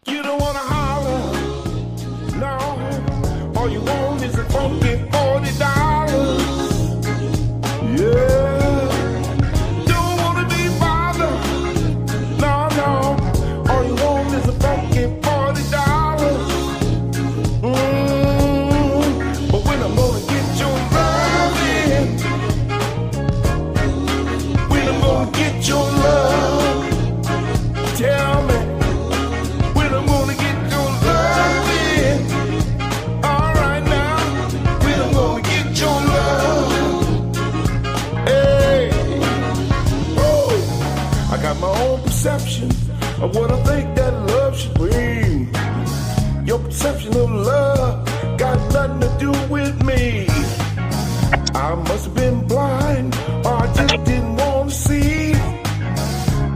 You don't wanna holler, no. All you want is a funky $40. Yeah. Don't wanna be bothered, no, no. All you want is a funky $40. But when I'm gonna get your loving, when I'm gonna get your love, tell me. When I'm gonna get your loving, all right now. When I'm gonna get your love, hey. Oh, I got my own perception of what I think that love should bring. Your perception of love got nothing to do with me. I must have been blind, or I just didn't want to see.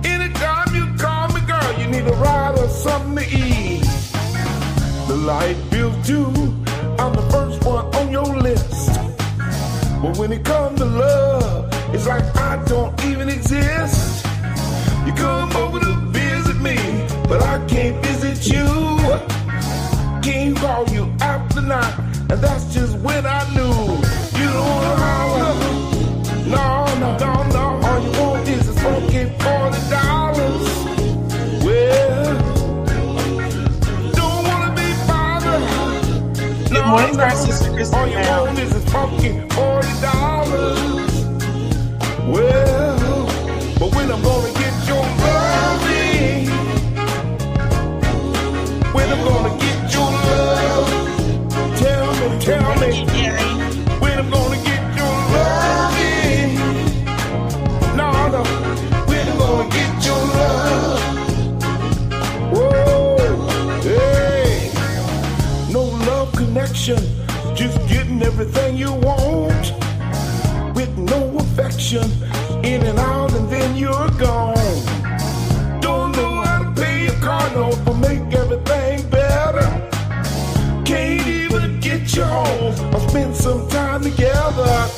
Anytime you call me, girl, you need a ride or something to eat. The light bill too, I'm the first one on your list. But when it comes to love, it's like I don't even exist. You come over to visit me, but I can't visit you. Can't call you after night, and that's just when I knew. You don't wanna holler, no, no, no, no. All you want is a funky $40. Well, don't wanna be bothered. Good morning, our sister Kristen All you Brown. want is a funky $40. Well, but when I'm gonna get your loving, when I'm gonna get your love, tell me, when I'm gonna get your loving, no, no, when I'm gonna get your love, whoa, hey, no love connection, just getting everything you want, with no affection, in and out and then you're gone. Don't know how to pay your car note, but make everything better. Can't even get you home or spend some time together.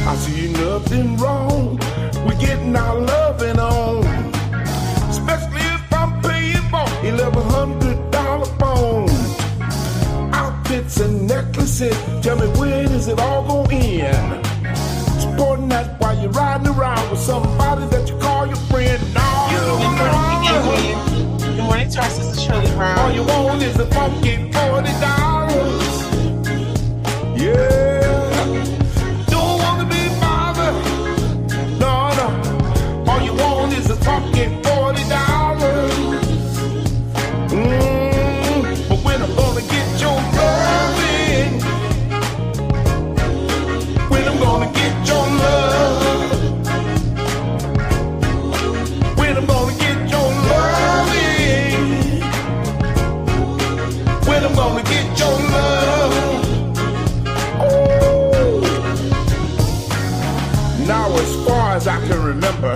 I see nothing wrong with getting our loving on, especially if I'm paying for $1,100 phones, outfits and necklaces. Tell me, when is it all gonna end? Sporting that while you're riding around with somebody that you call your friend. No, you don't wanna holler. Good morning to our sister Shirley All Brown. you want is a funky $40. Yeah. Don't wanna be bothered. No, no. All you want is a funky $40. But when I'm gonna get your loving, when I'm gonna get your love, when I'm gonna get your loving, when I'm gonna get your love. Oh. Now, as far as I can remember,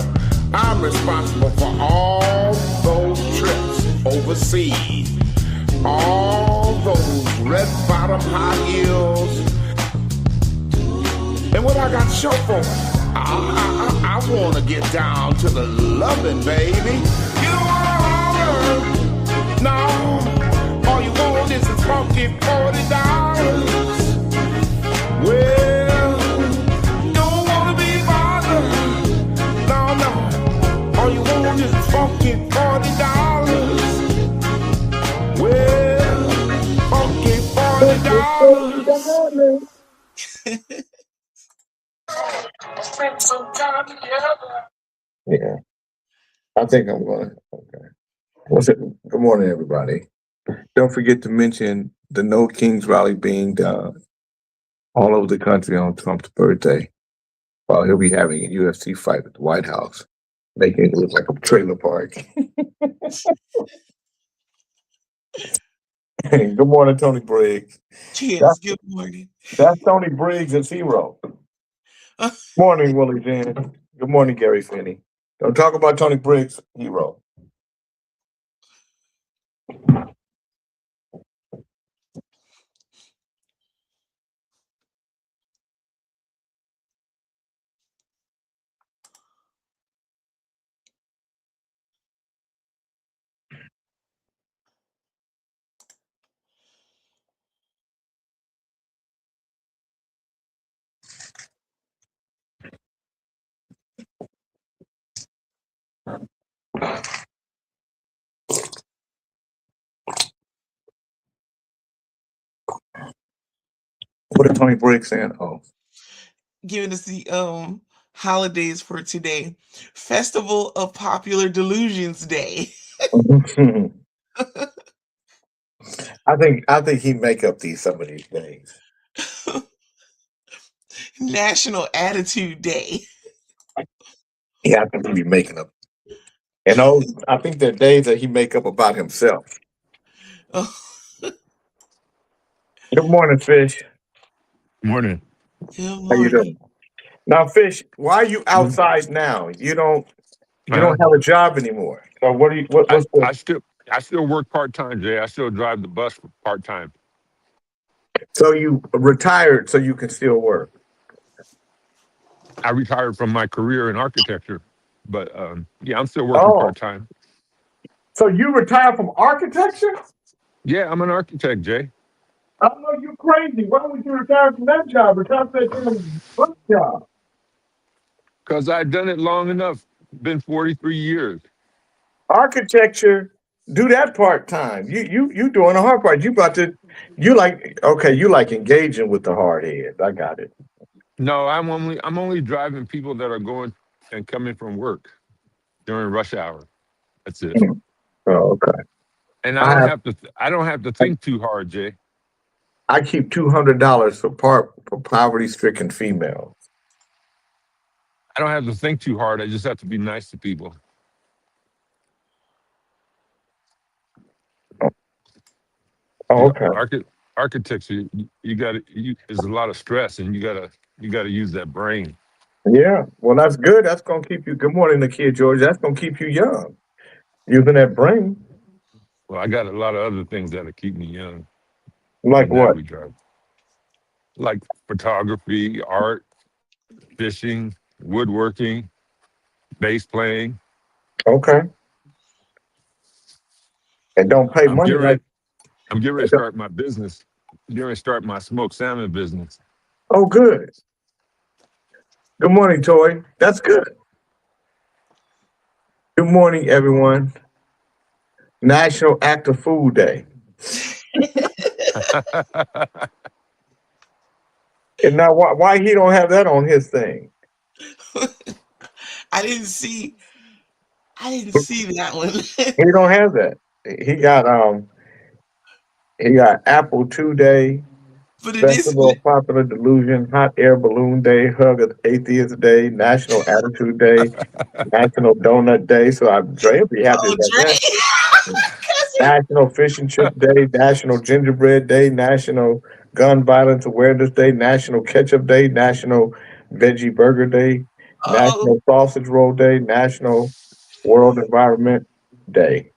I'm responsible for all those trips overseas, all those red bottom high heels. And what I got to show for it? I want to get down to the loving, baby. You don't want to holler. No. All you want is a funky $40. Well, don't want to be bothered. No, no. All you want is a funky $40. Well, funky $40. Spend some time together. Yeah, I think I'm gonna. Okay. What's it? Good morning, everybody. Don't forget to mention the No Kings rally being done all over the country on Trump's birthday, while he'll be having a UFC fight at the White House, making it look like a trailer park. Good morning, Tony Briggs. Yes, good morning. That's Tony Briggs and Zero. Morning, Willie Jan. Good morning, Gary Finney. Don't talk about Tony Briggs, Hero. What did Tony Briggs saying? Oh, Giving us the holidays for today. Festival of Popular Delusions Day. I think he make up some of these days. National Attitude Day. Yeah, I think he be making up. And I think they're days that he make up about himself. Oh, Good morning, Fish. Morning. good How you morning. doing? Now, Fish, why are you outside now? You don't Uh, have a job anymore. So what do you I, what's the I still I still work part time, Jay. I still drive the bus part time. so you retired so you can still work? I retired from my career in architecture, but yeah, I'm still working Oh, part time. so you retired from architecture? Yeah, I'm an architect, Jay, I know you crazy. Why would you retire from that job? Retire from that damn job. because I've done it long enough. Been 43 years. Architecture, do that part time. You doing the hard part. You like engaging with the hard heads. I got it. No, I'm only driving people that are going and coming from work during rush hour. That's it. Hmm. Oh, okay. And I have I don't have to think too hard, Jay. I keep $200 for poverty stricken females. I don't have to think too hard. I just have to be nice to people. Oh, You know, okay. architecture, you got to, there's a lot of stress, and you got to use that brain. Yeah. Well, that's good. That's gonna keep you. Good morning, Nakia George. That's gonna keep you young. Using that brain. Well, I got a lot of other things that'll keep me young Like in that what? regard, like photography, art, fishing, woodworking, bass playing. Okay. And don't pay I'm money getting like. ready, I'm getting ready to start my business. Getting ready to start my smoked salmon business. Oh, good. Good morning, Toy. That's good. Good morning, everyone. National Active Food Day. And now, why he don't have that on his thing? I didn't see that one. He don't have that. He got Apple 2 Day, But it is Festival of Popular Delusion, Hot Air Balloon Day, Hug of Atheist Day, National Attitude Day, National Donut Day. So Dre will be happy oh about Dre. that. National Fish and Chip Day, National Gingerbread Day, National Gun Violence Awareness Day, National Ketchup Day, National Veggie Burger Day, Oh, National Sausage Roll Day, National World Environment Day.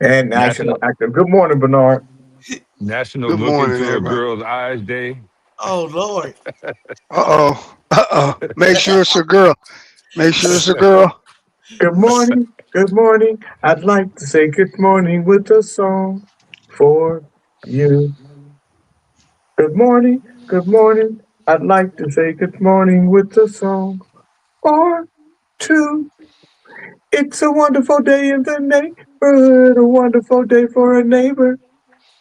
And National National Active. Good morning, Bernard. National Good Look morning, into a everybody. Girl's Eyes Day. oh Lord. Uh-oh. Uh-oh. Make sure it's a girl. Make sure it's a girl. Good morning. Good morning. I'd like to say good morning with a song for you. Good morning. Good morning. I'd like to say good morning with a song or two. It's a wonderful day in the neighborhood, a wonderful day for a neighbor.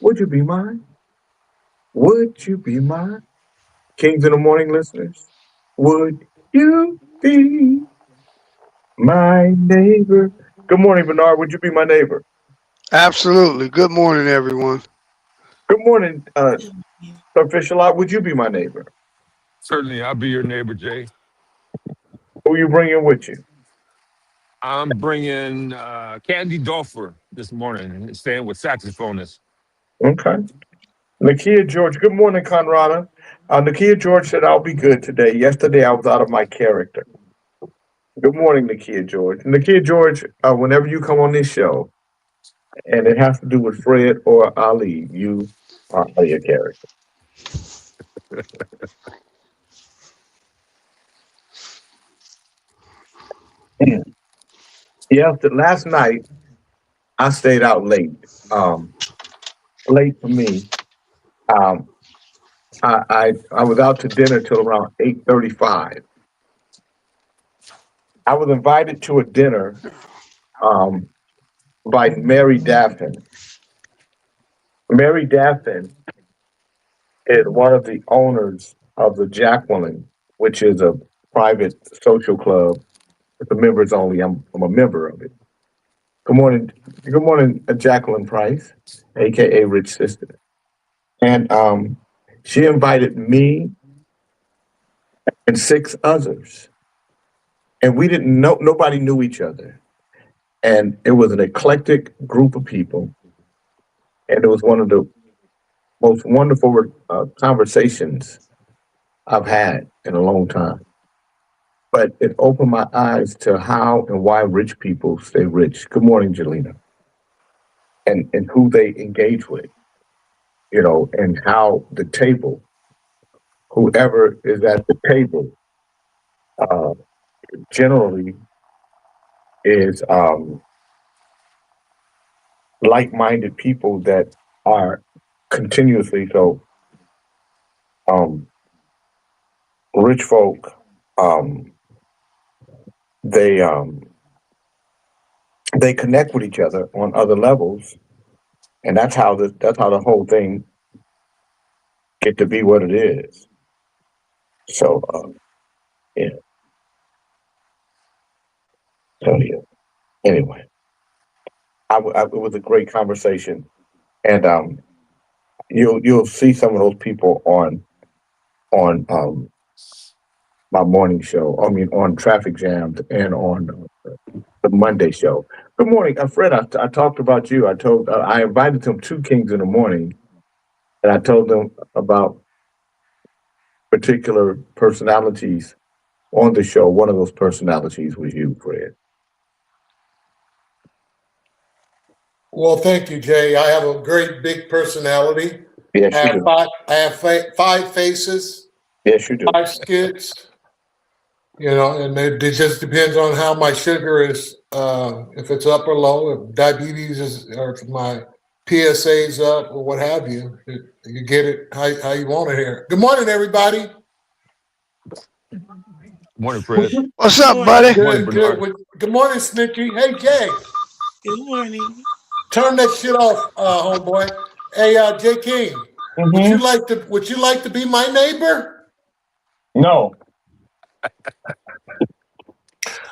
Would you be mine? Would you be mine? Kings in the Morning listeners, would you be my neighbor? Good morning, Bernard. Would you be my neighbor? Absolutely. Good morning, everyone. Good morning, Official Lot. Would you be my neighbor? Certainly, I'll be your neighbor, Jay. Who you bringing with you? I'm bringing Candy Dolfer this morning, staying with saxophonist. Okay. Nakia George. Good morning, Conrada. Nakia George said, I'll be good today. Yesterday, I was out of my character. Good morning, Nakia George. Nakia George, whenever you come on this show, and it has to do with Fred or Ali, you are your character. Yeah, last night I stayed out late. Late for me. Um, I was out to dinner till around 8:35. I was invited to a dinner um, by Mary Daffin. Mary Daffin is one of the owners of the Jacqueline, which is a private social club. It's a members only. I'm a member of it. Good morning. Good morning, Jacqueline Price, aka Rich Sister. And she invited me and 6 others. And we didn't know, nobody knew each other. And it was an eclectic group of people. And it was one of the most wonderful conversations I've had in a long time. But it opened my eyes to how and why rich people stay rich. Good morning, Jelena. And who they engage with, you know, and how the table, whoever is at the table, generally is like-minded people that are continuously so rich folk. They connect with each other on other levels, and that's how the whole thing get to be what it is. So yeah. So yeah. Anyway, it was a great conversation, and you'll see some of those people on my morning show. I mean, on Traffic Jammed and on the Monday show. Good morning, Fred. I talked about you. I invited them to Kings in the Morning, and I told them about particular personalities on the show. One of those personalities was you, Fred. Well, thank you, Jay. I have a great big personality. Yes, you do. I have 5 faces, Yes, you do. 5 skits. You know, and it just depends on how my sugar is, if it's up or low, if diabetes is, or if my PSA's up or what have you. You get it how you want it here. Good morning, everybody. Morning, Fred. What's up, Good buddy? Morning, Good, Bernard. good. Good morning, Snicky. Hey, Jay, Good morning. turn that shit off, homeboy. Hey, Jay King, would you like to be my neighbor? No.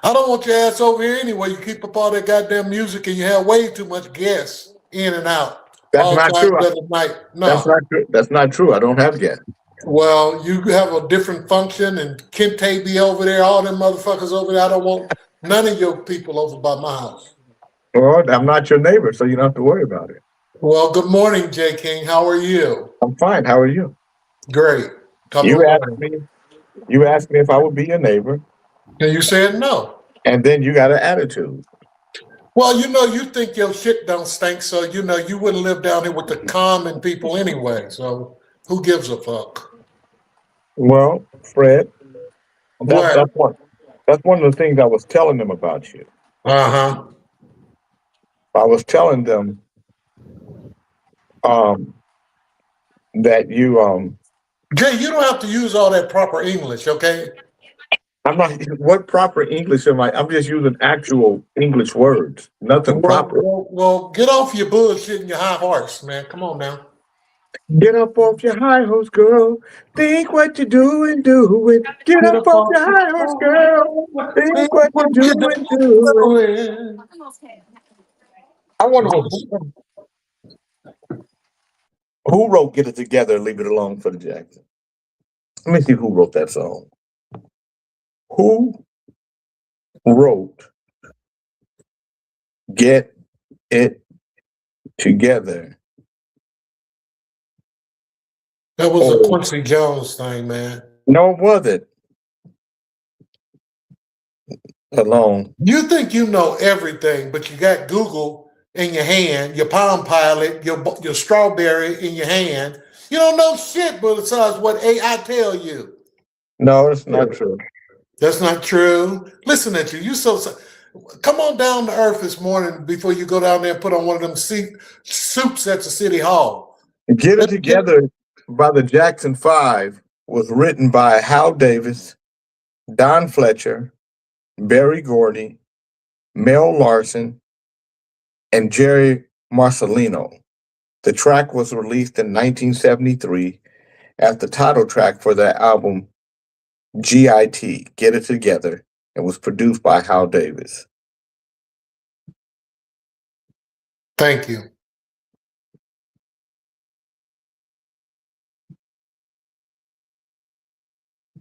I don't want your ass over here anyway. You keep up all that goddamn music and you have way too much guests in and out. That's all not times true. of the night. No. That's not true. That's not true. I don't have yet. Well, you have a different function and Kente be over there, all them motherfuckers over there. I don't want none of your people over by my house. Well, I'm not your neighbor, so you don't have to worry about it. Well, good morning, Jay King. How are you? I'm fine. How are you? Great. You asked me if I would be your neighbor, And you said no. and then you got an attitude. Well, you know, you think your shit don't stink, so you know you wouldn't live down here with the common people anyway. So who gives a fuck? Well, Fred, What? that's one of the things I was telling them about you. Uh-huh. I was telling them that you Jay, you don't have to use all that proper English, okay? I'm not what proper English am I? I'm just using actual English words. Nothing proper. Well, get off your bullshit and your high horse, man. Come on now. Get up off your high horse, girl. Think what you're doing, do it. Get up off your high horse, girl. Think what you're doing, do it. I want to know who wrote "Get It Together" and "Leave It Alone" for the Jackson. Let me see who wrote that song. Who wrote "Get It Together"? That was a Quincy Jones thing, man. No, it wasn't. Alone. You think you know everything, but you got Google in your hand, your Palm Pilot, your Strawberry in your hand. You don't know shit besides what AI tell you. No, it's not true. That's not true. Listen at you. You so come on down to earth this morning before you go down there and put on one of them suits at the city hall. "Get It Together" by the Jackson 5 was written by Hal Davis, Don Fletcher, Berry Gordy, Mel Larson, and Jerry Marcelino. The track was released in 1973 as the title track for their album GIT, Get It Together, and was produced by Hal Davis. Thank you.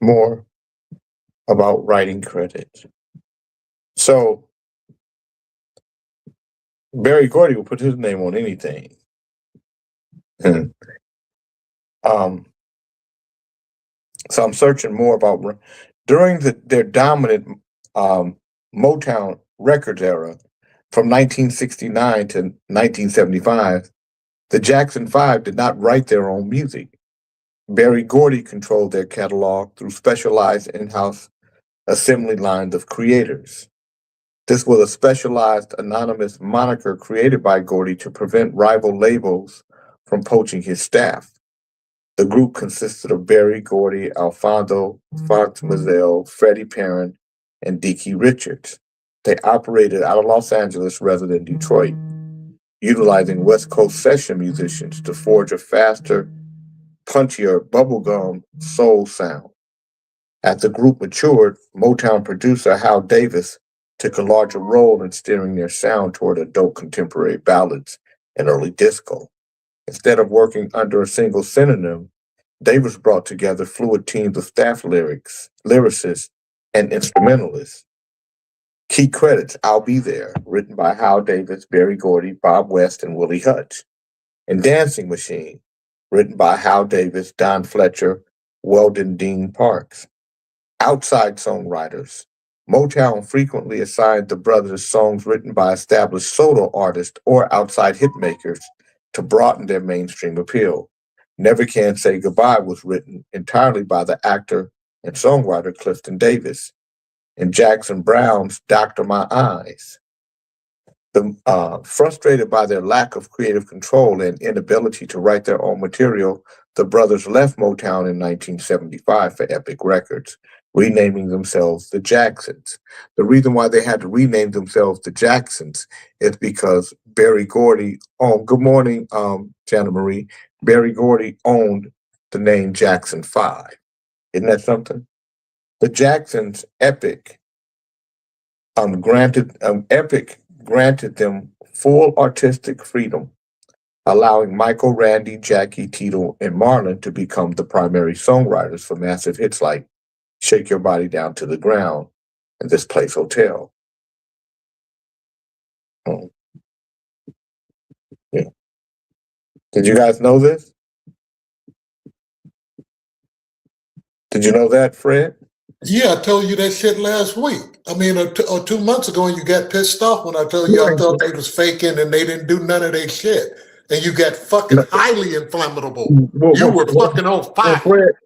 More about writing credits. So Barry Gordy will put his name on anything. So I'm searching more about during their dominant Motown Records era from 1969 to 1975. The Jackson Five did not write their own music. Barry Gordy controlled their catalog through specialized in-house assembly lines of creators. This was a specialized anonymous moniker created by Gordy to prevent rival labels from poaching his staff. The group consisted of Barry Gordy, Alfonso Fox Mazel, Freddie Perrin, and Dickie Richards. They operated out of Los Angeles rather than Detroit, utilizing West Coast session musicians to forge a faster, punchier bubblegum soul sound. As the group matured, Motown producer Hal Davis took a larger role in steering their sound toward adult contemporary ballads and early disco. Instead of working under a single synonym, Davis brought together fluid teams of staff lyricists, and instrumentalists. Key credits, I'll Be There, written by Hal Davis, Barry Gordy, Bob West, and Willie Hutch. And Dancing Machine, written by Hal Davis, Don Fletcher, Weldon Dean Parks. Outside songwriters. Motown frequently assigned the brothers songs written by established solo artists or outside hitmakers to broaden their mainstream appeal. Never Can Say Goodbye was written entirely by the actor and songwriter Clifton Davis. And Jackson Browne's Doctor My Eyes. Frustrated by their lack of creative control and inability to write their own material, the brothers left Motown in 1975 for Epic Records, renaming themselves the Jacksons. The reason why they had to rename themselves the Jacksons is because Barry Gordy good morning, Jana Marie. Barry Gordy owned the name Jackson 5. Isn't that something? The Jacksons, Epic granted them full artistic freedom, allowing Michael, Randy, Jackie, Tito, and Marlon to become the primary songwriters for massive hits like Shake Your Body Down to the Ground and This Place Hotel. Yeah. Did you guys know this? Did you know that, Fred? Yeah, I told you that shit last week. I mean, or 2 months ago, and you got pissed off when I told you I thought they was faking and they didn't do none of their shit. And you got fucking highly inflammable. You were fucking on fire.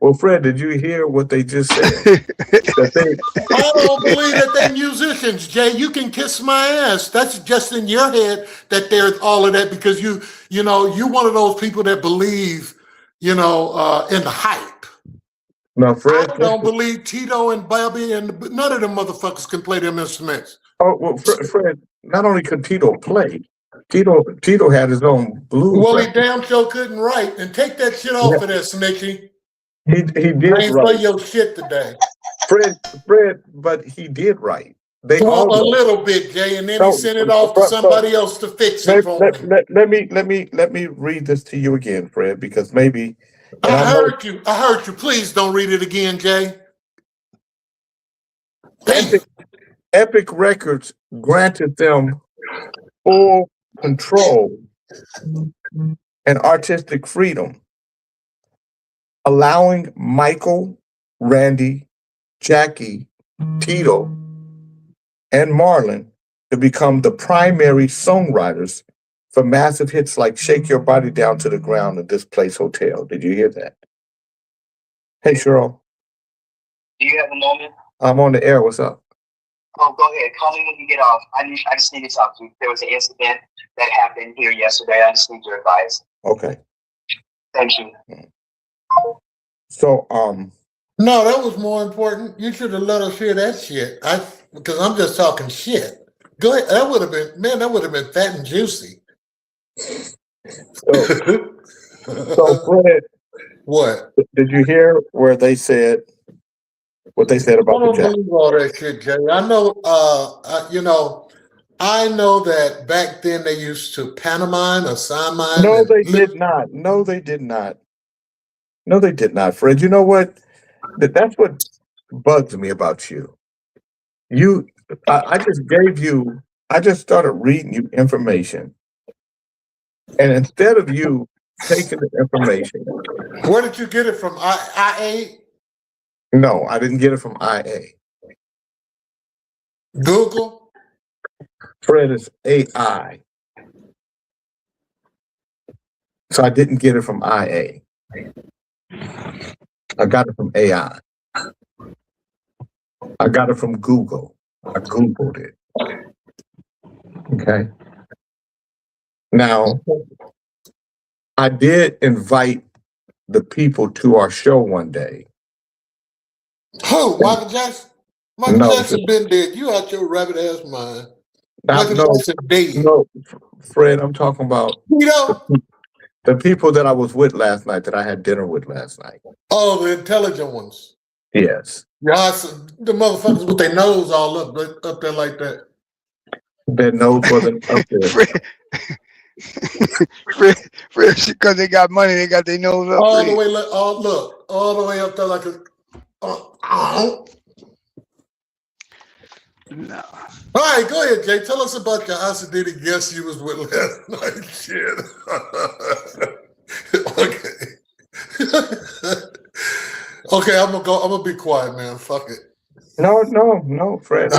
Well, Fred, did you hear what they just said? I don't believe that they're musicians, Jay. You can kiss my ass. That's just in your head that there's all of that because you're one of those people that believe, in the hype. No, Fred. I don't believe Tito and Bobby and none of them motherfuckers can play them instruments. Oh, well, Fred, not only could Tito play, Tito had his own blues. Well, he damn sure couldn't write. And take that shit off of there, Snitchy. He did I ain't write. play your shit today. Fred, but he did write. They a little bit, Jay, and then he sent it off to somebody else to fix it for me. Let me read this to you again, Fred, because maybe I heard you. Please don't read it again, Jay. Epic Records granted them full control and artistic freedom, allowing Michael, Randy, Jackie, Tito, and Marlon to become the primary songwriters for massive hits like Shake Your Body Down to the Ground and This Place Hotel. Did you hear that? Hey, Cheryl. Do you have a moment? I'm on the air. What's up? Oh, go ahead. Call me when you get off. I just need to talk to you. There was an incident that happened here yesterday. I just need your advice. Okay. Thank you. So, no, that was more important. You should have let us hear that shit. Because I'm just talking shit. Go ahead. That would have been, man, that would have been fat and juicy. So Fred, What? did you hear where they said what they said I about the don't Jack? believe all that shit, Jay. I know, I know that back then they used to pantomime or sign mine. No, and they did not. No, they did not. No, they did not, Fred. You know what? That's what bugs me about you. I just gave you. I just started reading you information, and instead of you taking the information, Where did you get it from? IA? no, I didn't get it from IA. Google? Fred is AI, so I didn't get it from IA. I got it from AI. I got it from Google. I Googled it. Okay. Now, I did invite the people to our show one day. Who? Michael Jackson? Michael No. Jackson been dead. You out your rabbit ass mind. Michael No, Jackson dead. no, Fred, I'm talking about You know? the people that I was with last night, that I had dinner with last night. Oh, the intelligent ones. Yes. Yeah, the motherfuckers with their nose all up there like that. Their nose wasn't up there. Fred, because they got money, they got their nose up. All Fred. the way, all the way up there like a. No. All right, go ahead, Jay. Tell us about your Asadidi guest you was with last night. Shit. Okay, I'm gonna be quiet, man. Fuck it. No, Fred.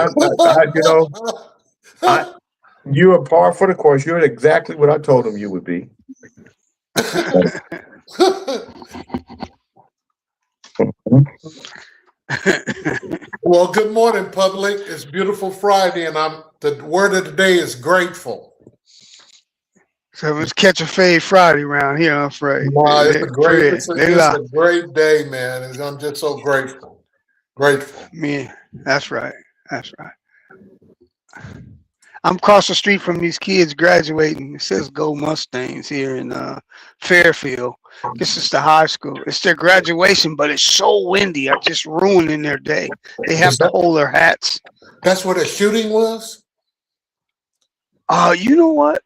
You are par for the course. You're exactly what I told him you would be. Well, good morning, public. It's beautiful Friday, and the word of the day is grateful. So it's catch a fade Friday around here, I'm afraid. It's a great day, man. And I'm just so grateful. Grateful. Man, that's right. That's right. I'm across the street from these kids graduating. It says Go Mustangs here in Fairfield. This is the high school. It's their graduation, but it's so windy. I'm just ruining their day. They have to hold their hats. That's where the shooting was? You know what?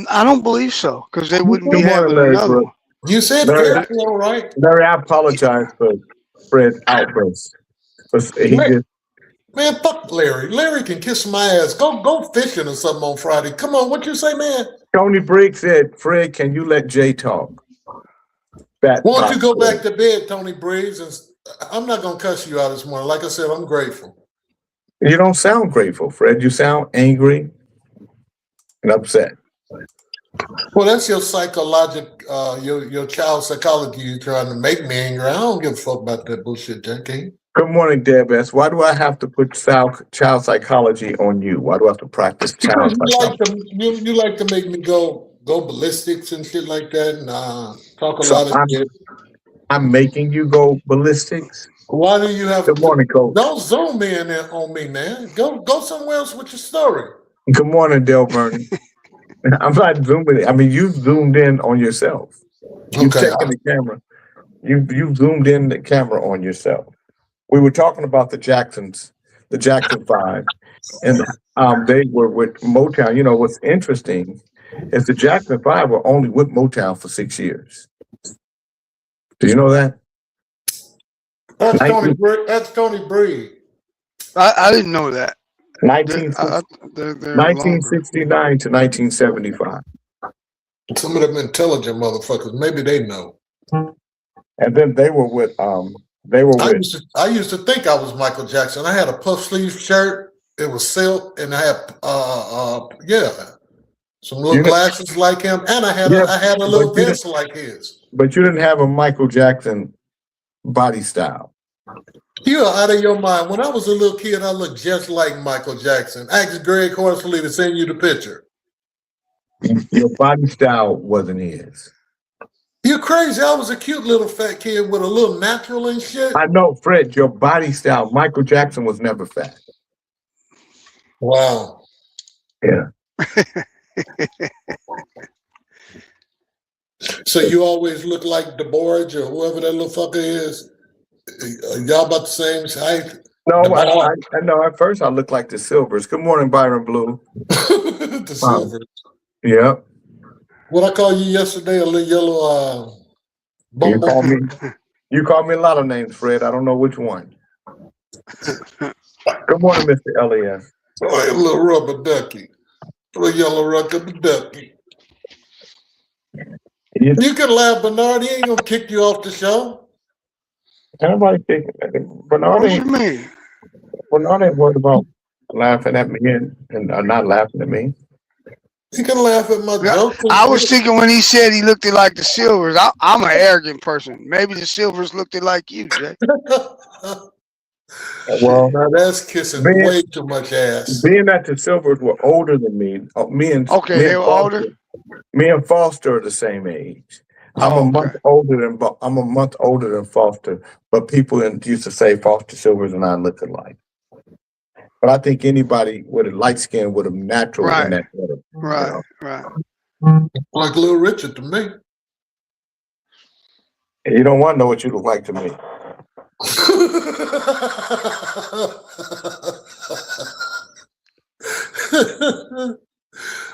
I don't believe so, because they wouldn't be having another one. You said Fairfield, right? Larry, I apologize for Fred's outburst. Man, fuck Larry. Larry can kiss my ass. Go fishing or something on Friday. Come on, what you say, man? Tony Briggs said, Fred, can you let Jay talk? Why don't you go back to bed, Tony Briggs? And I'm not going to cuss you out this morning. Like I said, I'm grateful. You don't sound grateful, Fred. You sound angry and upset. Well, that's your your child psychology. You're trying to make me angry. I don't give a fuck about that bullshit, Jackie. Good morning, Deb S. Why do I have to put child psychology on you? Why do I have to practice child psychology? You like to make me go ballistics and shit like that, and talk a lot of shit. I'm making you go ballistics. Why do you have? Good morning, Coach. Don't zoom in on me, man. Go somewhere else with your story. Good morning, Del Vernon. I'm not zooming. I mean, you zoomed in on yourself. You checking the camera. You zoomed in the camera on yourself. We were talking about the Jackson 5, and they were with Motown. You know, what's interesting is the Jackson 5 were only with Motown for 6 years. Do you know that? That's Tony Breed. I didn't know that. 1969 to 1975. Some of them intelligent motherfuckers, maybe they know. And then they were with I used to think I was Michael Jackson. I had a puff sleeve shirt. It was silk, and I had some little glasses like him, and I had a little vest like his. But you didn't have a Michael Jackson body style. You are out of your mind. When I was a little kid, I looked just like Michael Jackson. Ask Greg Horsley to send you the picture. Your body style wasn't his. You're crazy. I was a cute little fat kid with a little natural and shit. I know, Fred, your body style. Michael Jackson was never fat. Wow. Yeah. So you always look like DeBorge or whoever that little fucker is. Y'all about the same height? No, DeBorge. I know. At first, I look like the Silvers. Good morning, Byron Blue. The silver. Yeah. What I call you yesterday, a little yellow You call bumble. me. You call me a lot of names, Fred. I don't know which one. Good morning, Mr. Elias. Like a little rubber ducky. A little yellow rubber ducky. You, You can laugh, Bernard. He ain't gonna kick you off the show. everybody think Bernard What you ain't mean? worried about laughing at me and not laughing at me. You can laugh at my Yeah, jokes. I was thinking when he said he looked like the Silvers. I'm an arrogant person. Maybe the Silvers looked like you, Jay. Well, Now that's kissing being, way too much ass. being that the Silvers were older than me, Okay, they were older. Me and Foster are the same age. I'm Oh, a month older than Foster, but people used to say Foster Silvers and I look alike. But I think anybody with a light skin would have natural in that. Right, right. Like Little Richard to me. And you don't want to know what you look like to me.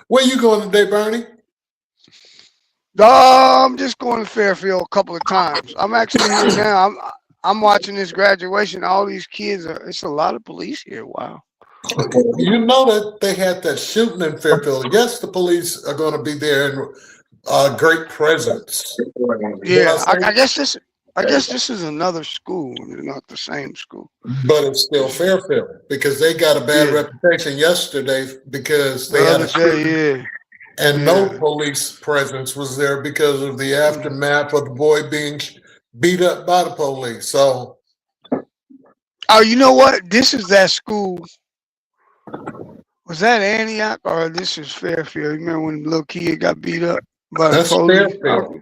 Where you going today, Bernie? I'm just going to Fairfield a couple of times. I'm actually here now. I'm watching this graduation. All these kids it's a lot of police here. Wow. You know that they had that shooting in Fairfield. Yes, the police are going to be there in great presence. Yeah, I guess this is another school. It's not the same school. But it's still Fairfield because they got a bad reputation yesterday because they had a shooting. And no police presence was there because of the aftermath of the boy being beat up by the police. So, oh, you know what? This is that school. Was that Antioch or this is Fairfield? You remember when the little kid got beat up by the police? Fairfield.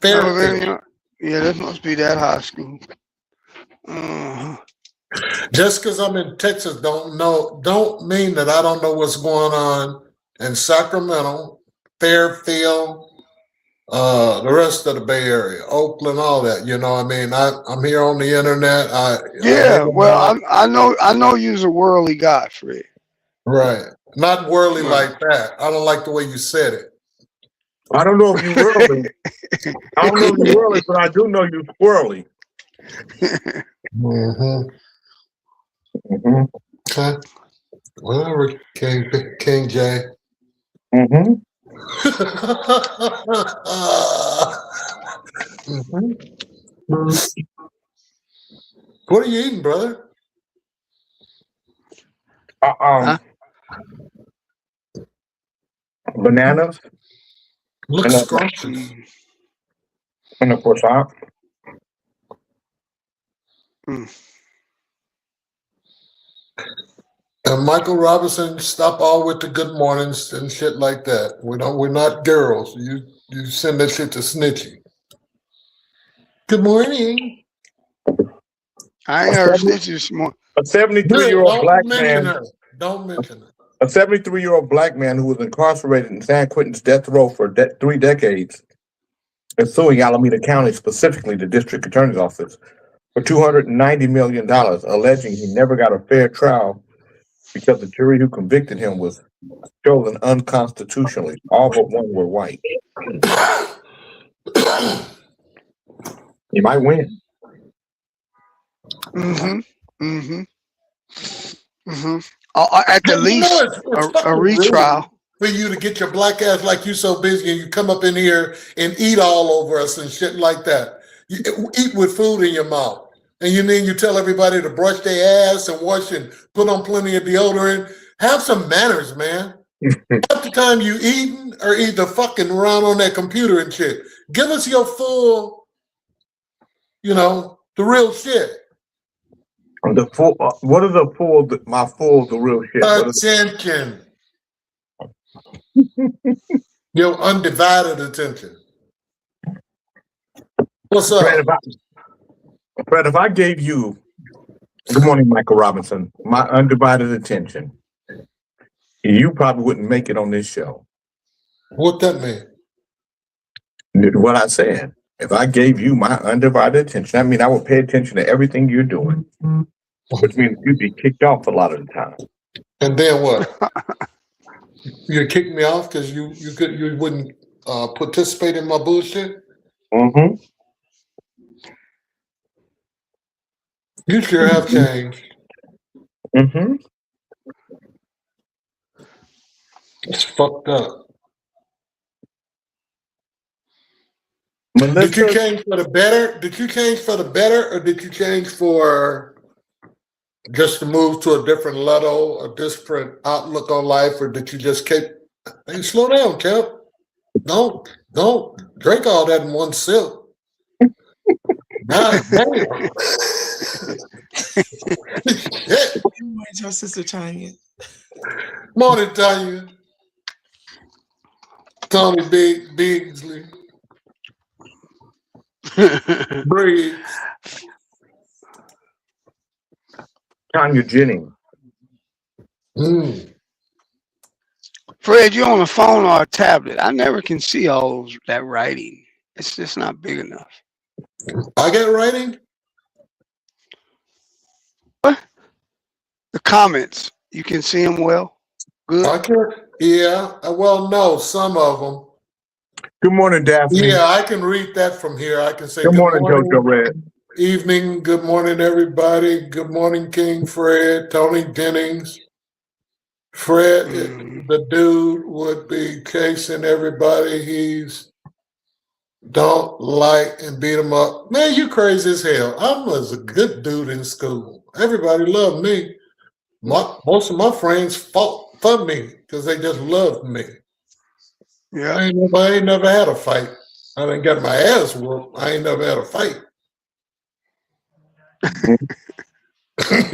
Fairfield. Yeah, this must be that high school. Just because I'm in Texas don't mean that I don't know what's going on in Sacramento, Fairfield, the rest of the Bay Area, Oakland, all that. You know, I mean, I'm here on the internet. I know you's a worldly guy, Fred. Right. Not worldly like that. I don't like the way you said it. I don't know if you're worldly. I don't know if you're worldly, but I do know you're squirrely. Okay. Whatever, King J. What are you eating, brother? Bananas. Looks scrumptious. And a croissant. And Michael Robinson, stop all with the good mornings and shit like that. We're not girls. You send that shit to Snitchy. Good morning. I ain't heard Snitchy this morning. A 73-year-old black man. Don't mention it. A 73-year-old black man who was incarcerated in San Quentin's death row for 3 decades is suing Alameda County, specifically the district attorney's office, for $290 million, alleging he never got a fair trial because the jury who convicted him was chosen unconstitutionally. All but one were white. He might win. At the least, a retrial. For you to get your black ass like you so busy and you come up in here and eat all over us and shit like that. You eat with food in your mouth. And you tell everybody to brush their ass and wash and put on plenty of deodorant. Have some manners, man. Half the time you eating or either fucking around on that computer and shit. Give us your full, the real shit. The full. What is the full? The real shit. Attention. Your undivided attention. What's up? Fred, if I gave you, good morning, Michael Robinson, my undivided attention, You probably wouldn't make it on this show. What that mean? What I said. If I gave you my undivided attention, I mean, I would pay attention to everything you're doing, which means you'd be kicked off a lot of the time. And then what? You kick me off because you wouldn't participate in my bullshit? Mm-hmm. You sure have changed. Mm-hmm. It's fucked up. Melissa, Did you change for the better? Did you change for the better, or did you change for just to move to a different level, a different outlook on life, or did you just keep? Hey, slow down, champ. Don't drink all that in one sip. God damn. Shit. Reminds our sister Tanya. Morning, Tanya. Tony Bigsley. Breathe. Tanya Jennings. Fred, you on a phone or a tablet? I never can see all that writing. It's just not big enough. I got writing? What? The comments, you can see them well? Good? I can, yeah. Well, no, some of them. Good morning, Daphne. Yeah, I can read that from here. I can say Good morning, Jojo Red. Evening, good morning, everybody. Good morning, King Fred, Tony Jennings. Fred, the dude would be casing everybody he's don't like and beat him up. Man, you crazy as hell. I was a good dude in school. Everybody loved me. Most of my friends fought for me because they just loved me. Yeah. I ain't never had a fight. I didn't get my ass whooped. I ain't never had a fight.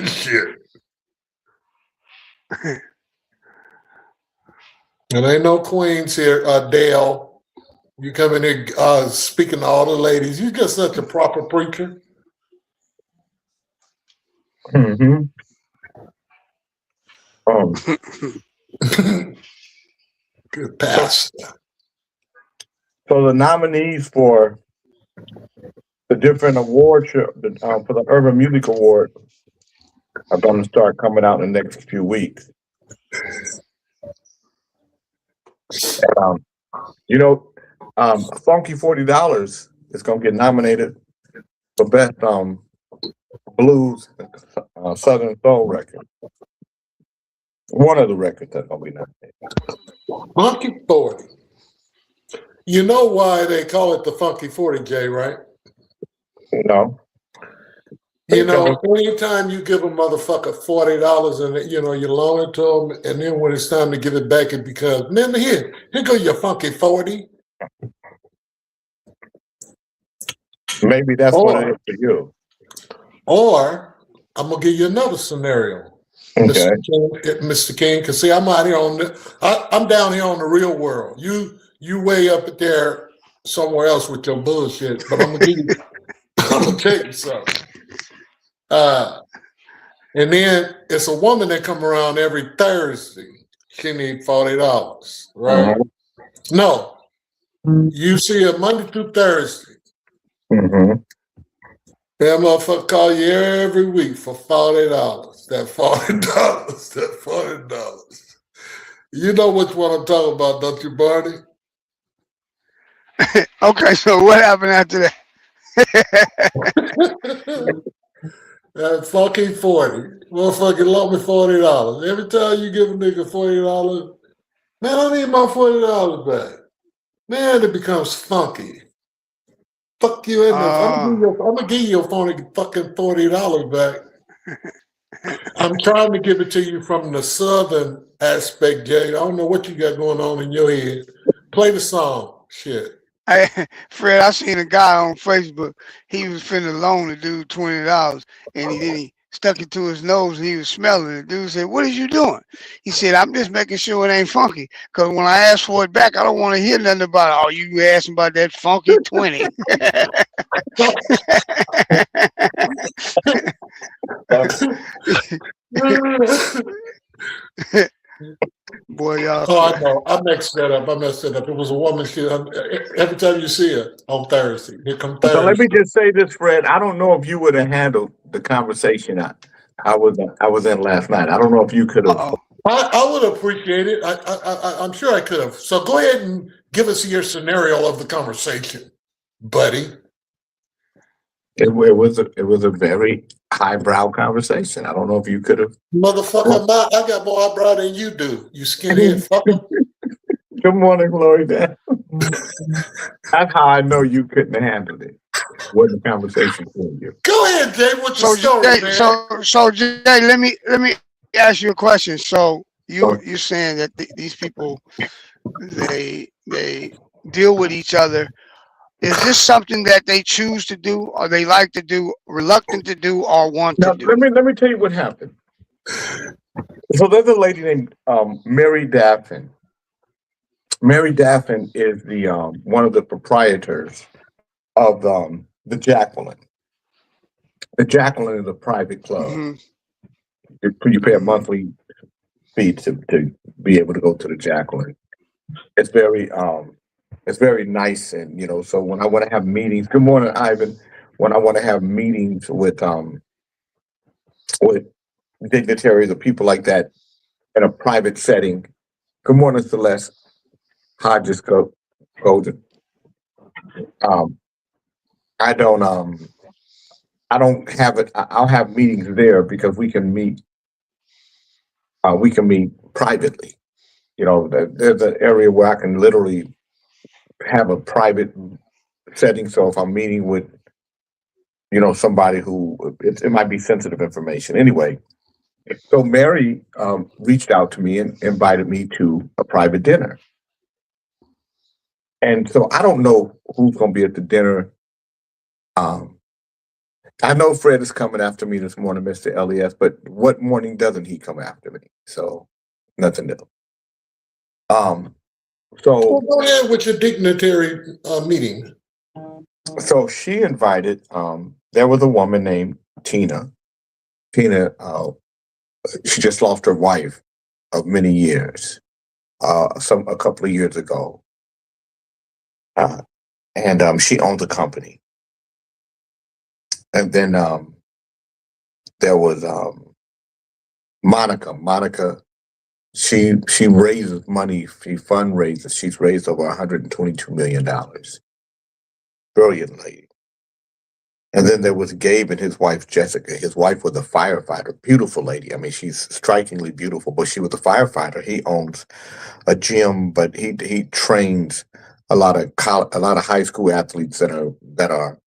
Shit. And ain't no queens here, Dale. You come in here speaking to all the ladies. You just such a proper preacher. Mm-hmm. Good pastor. So the nominees for the different awards for the Urban Music Award are going to start coming out in the next few weeks. Funky $40 is going to get nominated for best blues Southern soul record. One of the records that's going to be nominated. Funky 40. You know why they call it the Funky 40, Jay, right? No. You know, anytime you give a motherfucker $40 and you loan it to them, and then when it's time to give it back, it becomes, man, here go your funky 40. Maybe that's what it is for you. Or I'm gonna give you another scenario, Okay. Mr. King. Because see, I'm out here I'm down here on the real world. You way up there somewhere else with your bullshit. But I'm gonna tell you something. And then it's a woman that come around every Thursday. She need $40, right? No, you see her Monday through Thursday. Mm-hmm. That motherfucker call you every week for $40. That $40. You know which one I'm talking about, don't you, Barney? Okay, so what happened after that? That fucking 40. Motherfucking loan me $40. Every time you give a nigga $40, man, I need my $40 back. Man, it becomes funky. Fuck you in I'm gonna give you fucking $40 back. I'm trying to give it to you from the southern aspect, Jay. I don't know what you got going on in your head. Play the song. Shit. Hey, Fred, I seen a guy on Facebook. He was finna loan the dude $20, and he stuck it to his nose, and he was smelling it. The dude said, "What is you doing?" He said, "I'm just making sure it ain't funky, because when I ask for it back, I don't want to hear nothing about it. Oh, you asking about that funky 20." Boy, y'all Oh, I crazy. know. I messed that up. It was a woman. Every time you see her on Thursday, here come So let me Thursday. just say this, Fred. I don't know if you would have handled the conversation I was in last night. I don't know if you could have. Uh-oh. I would appreciate it. I'm sure I could have. So go ahead and give us your scenario of the conversation, buddy. It was a very highbrow conversation. I don't know if you could have. Motherfucker, I got more eyebrow than you do. You skinhead fucker. Good morning, Glory. That's how I know you couldn't have handled it. Wasn't a conversation for you. Go ahead, Jay, with So your story, Jay, man. so Jay, let me ask you a question. So you're saying that these people they deal with each other. Is this something that they choose to do, or they like to do, reluctant to do, or want Now to do? let me tell you what happened. So there's a lady named Mary Daffin. Mary Daffin is the one of the proprietors of the Jacqueline. The Jacqueline is a private club. Mm-hmm. You pay a monthly fee to be able to go to the Jacqueline. It's very nice, and so when I want to have meetings, good morning, Ivan. When I want to have meetings with dignitaries or people like that in a private setting. Good morning, Celeste Hodges Golden. I don't have it. I'll have meetings there because we can meet privately. There's an area where I can literally have a private setting. So if I'm meeting with, somebody who it might be sensitive information. Anyway, so Mary reached out to me and invited me to a private dinner. And so I don't know who's going to be at the dinner. I know Fred is coming after me this morning, Mr. Elias, but what morning doesn't he come after me? So nothing new. Well, go ahead with your dignitary meeting. So she invited, there was a woman named Tina. Tina, she just lost her wife of many years, a couple of years ago. And she owns a company. And then there was Monica. Monica, she raises money, she fundraises. She's raised over $122 million. Brilliant lady. And then there was Gabe and his wife, Jessica. His wife was a firefighter, beautiful lady. I mean, she's strikingly beautiful, but she was a firefighter. He owns a gym, but he trains a lot of high school athletes that are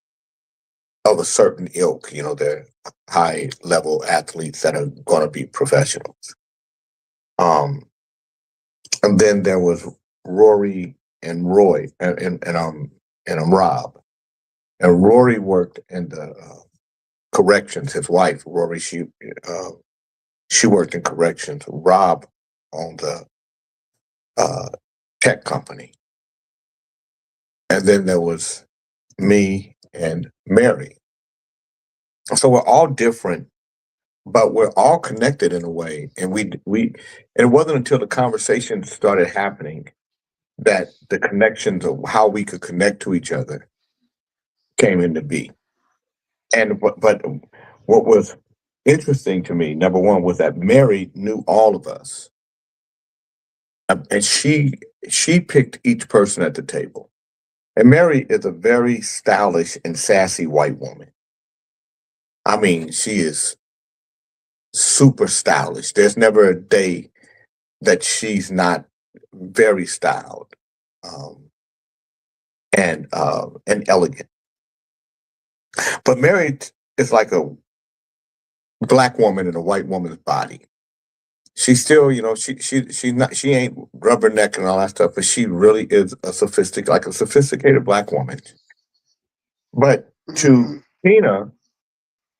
of a certain ilk. They're high level athletes that are going to be professionals. And then there was Rory and Roy and Rob. And Rory worked in the corrections. His wife, Rory, she worked in corrections. Rob owned the tech company. And then there was me and Mary. So we're all different, but we're all connected in a way. And it wasn't until the conversation started happening that the connections of how we could connect to each other came into being. And but what was interesting to me, number one, was that Mary knew all of us, and she picked each person at the table. And Mary is a very stylish and sassy white woman. I mean, she is super stylish. There's never a day that she's not very styled and elegant. But Mary is like a black woman in a white woman's body. She's still, she ain't rubberneck and all that stuff, but she really is a sophisticated black woman. But to Tina,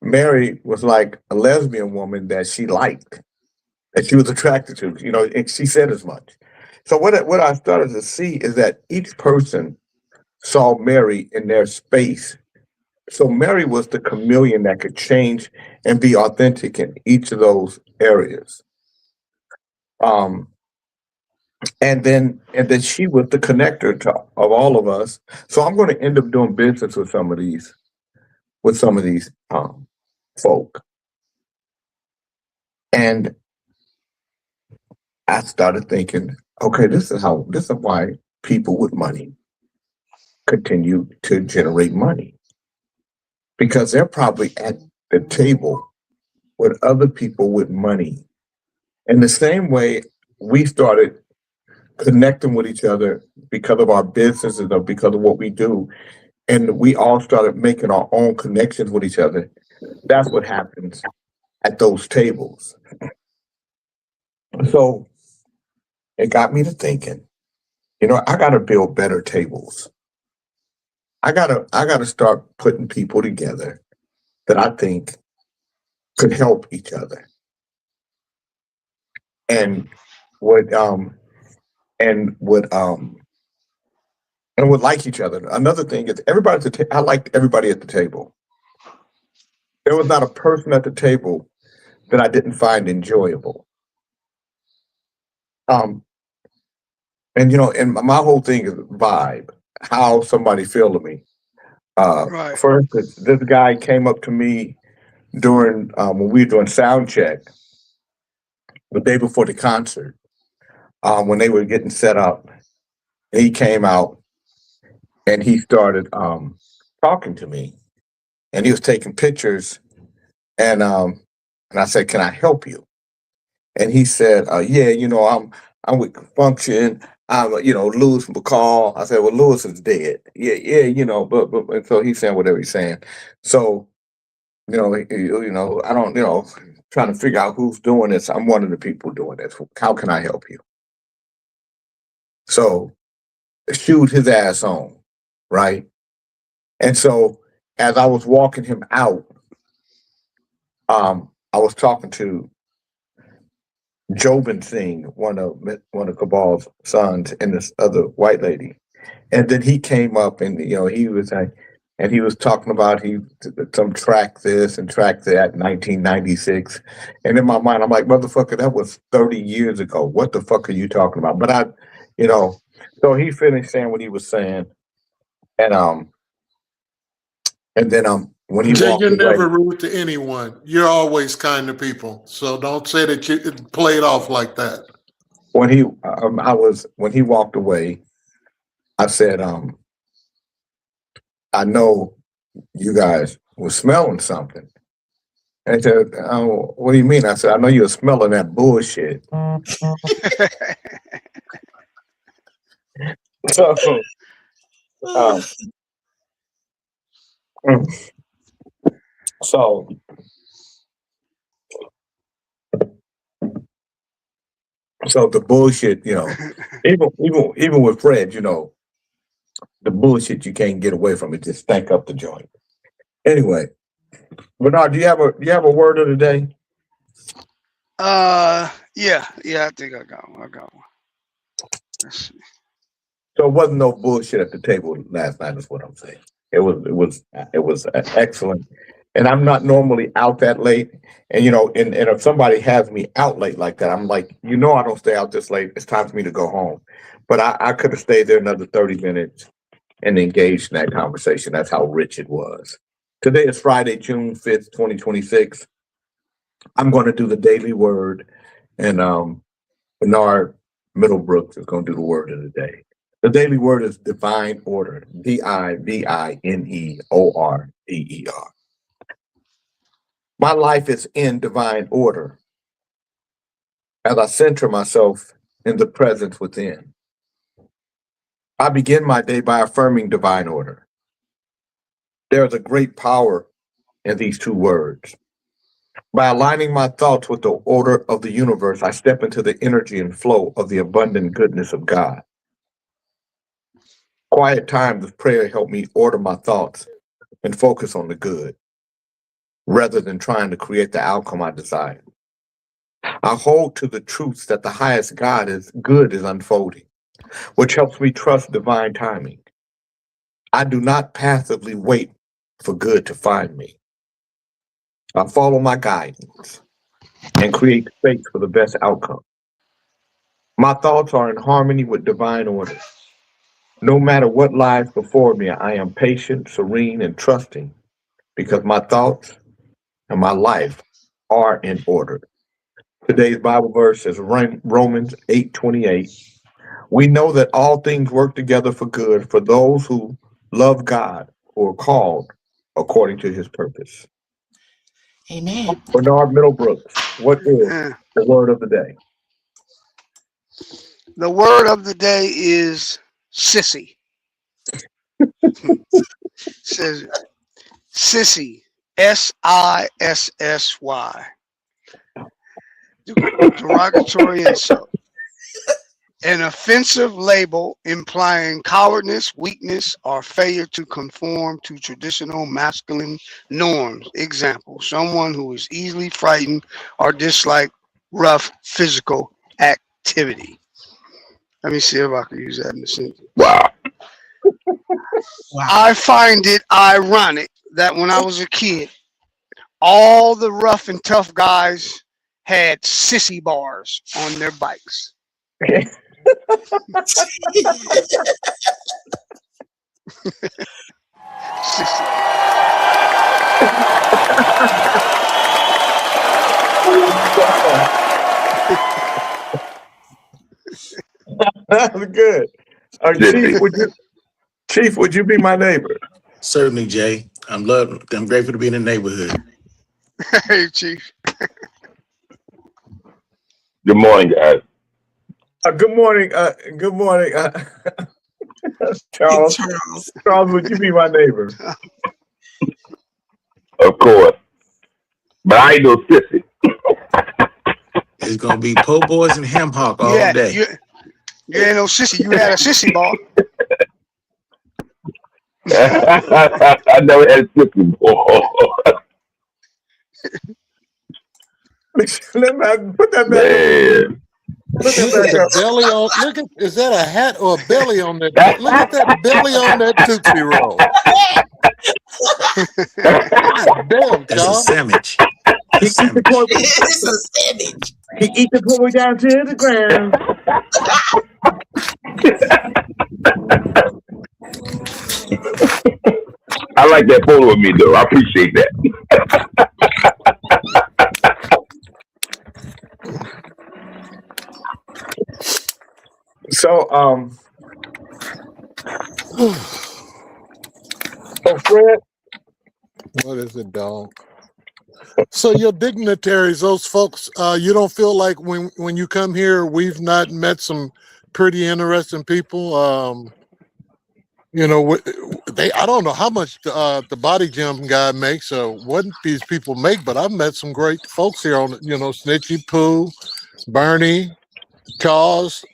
Mary was like a lesbian woman that she liked, that she was attracted to, and she said as much. So what I started to see is that each person saw Mary in their space. So Mary was the chameleon that could change and be authentic in each of those areas. Um, and then she was the connector of all of us. So I'm going to end up doing business with some of these folk. And I started thinking, okay, this is why people with money continue to generate money, because they're probably at the table with other people with money. In the same way, we started connecting with each other because of our businesses or because of what we do. And we all started making our own connections with each other. That's what happens at those tables. So it got me to thinking, I got to build better tables. I gotta start putting people together that I think could help each other and would like each other. Another thing is I liked everybody at the table. There was not a person at the table that I didn't find enjoyable. And and my whole thing is vibe, how somebody feel to me. Right. For instance, this guy came up to me during when we were doing sound check the day before the concert, when they were getting set up. He came out and he started talking to me, and he was taking pictures, and I said, "Can I help you?" And he said, "Yeah, I'm with Function. I'm Lewis McCall." I said, "Well, Lewis is dead." Yeah, but and so he's saying whatever he's saying. So I don't trying to figure out who's doing this. I'm one of the people doing this. How can I help you? So shoot his ass on, right? And so as I was walking him out, I was talking to Jobin Singh, one of Cabal's sons, and this other white lady. And then he came up and he was like, and he was talking about some track this and track that, 1996. And in my mind, I'm like, motherfucker, that was 30 years ago. What the fuck are you talking about? But so he finished saying what he was saying, and then when he Jay, walked you're away, never rude to anyone. You're always kind to people. So don't say that you play it off like that. when he walked away, I said, I know you guys were smelling something. And he said, "Oh, what do you mean?" I said, "I know you were smelling that bullshit." So, um, so the bullshit, even with Fred, the bullshit you can't get away from it just stank up the joint. Anyway, Bernard, do you have a word of the day? Yeah, I think I got one. Let's see. So it wasn't no bullshit at the table last night, is what I'm saying. It was excellent. And I'm not normally out that late. And and if somebody has me out late like that, I'm like, I don't stay out this late. It's time for me to go home. But I could have stayed there another 30 minutes and engaged in that conversation. That's how rich it was. Today is Friday, June 5th, 2026. I'm going to do the daily word, and Bernard Middlebrooks is going to do the word of the day. The daily word is divine order, DIVINEORDER. My life is in divine order as I center myself in the presence within. I begin my day by affirming divine order. There is a great power in these two words. By aligning my thoughts with the order of the universe, I step into the energy and flow of the abundant goodness of God. Quiet times of prayer help me order my thoughts and focus on the good, rather than trying to create the outcome I desire. I hold to the truths that the highest good is unfolding, which helps me trust divine timing. I do not passively wait for good to find me. I follow my guidance and create space for the best outcome. My thoughts are in harmony with divine order. No matter what lies before me, I am patient, serene, and trusting because my thoughts and my life are in order. Today's Bible verse is Romans 8:28. We know that all things work together for good for those who love God, who are called according to his purpose. Amen. Bernard Middlebrooks, what is Uh, the word of the day? The word of the day is sissy. Says sissy. SISSY. Derogatory insult. An offensive label implying cowardice, weakness, or failure to conform to traditional masculine norms. Example, someone who is easily frightened or dislike rough physical activity. Let me see if I can use that in the sentence. Wow. Wow. I find it ironic that when I was a kid, all the rough and tough guys had sissy bars on their bikes. Sissy. That was good. Chief, would you be my neighbor? Certainly, Jay. I'm grateful to be in the neighborhood. Hey, Chief. Good morning, guys. Good morning. Good morning. Charles. Charles. Charles, would you be my neighbor? Of course. But I ain't no sissy. It's gonna be po' boys and ham hock all Yeah, day. you ain't no sissy. You had a sissy bar. I never had a sissy before. Let me put that back. Man. Put that Look back at the up. belly on. Look at, is that a hat or a belly on that? Look at that belly on that Tootsie Roll. God damn, That's a Charles. sandwich. He eat the pork. It's a sandwich. He eat the pork down to the ground. I like that photo of me, though. I appreciate that. So, Fred, What is it, dog? So your dignitaries, those folks, you don't feel like when you come here, we've not met some pretty interesting people. You know, I don't know how much the body gym guy makes or what these people make, but I've met some great folks here on, Snitchy Pooh, Bernie, Charles,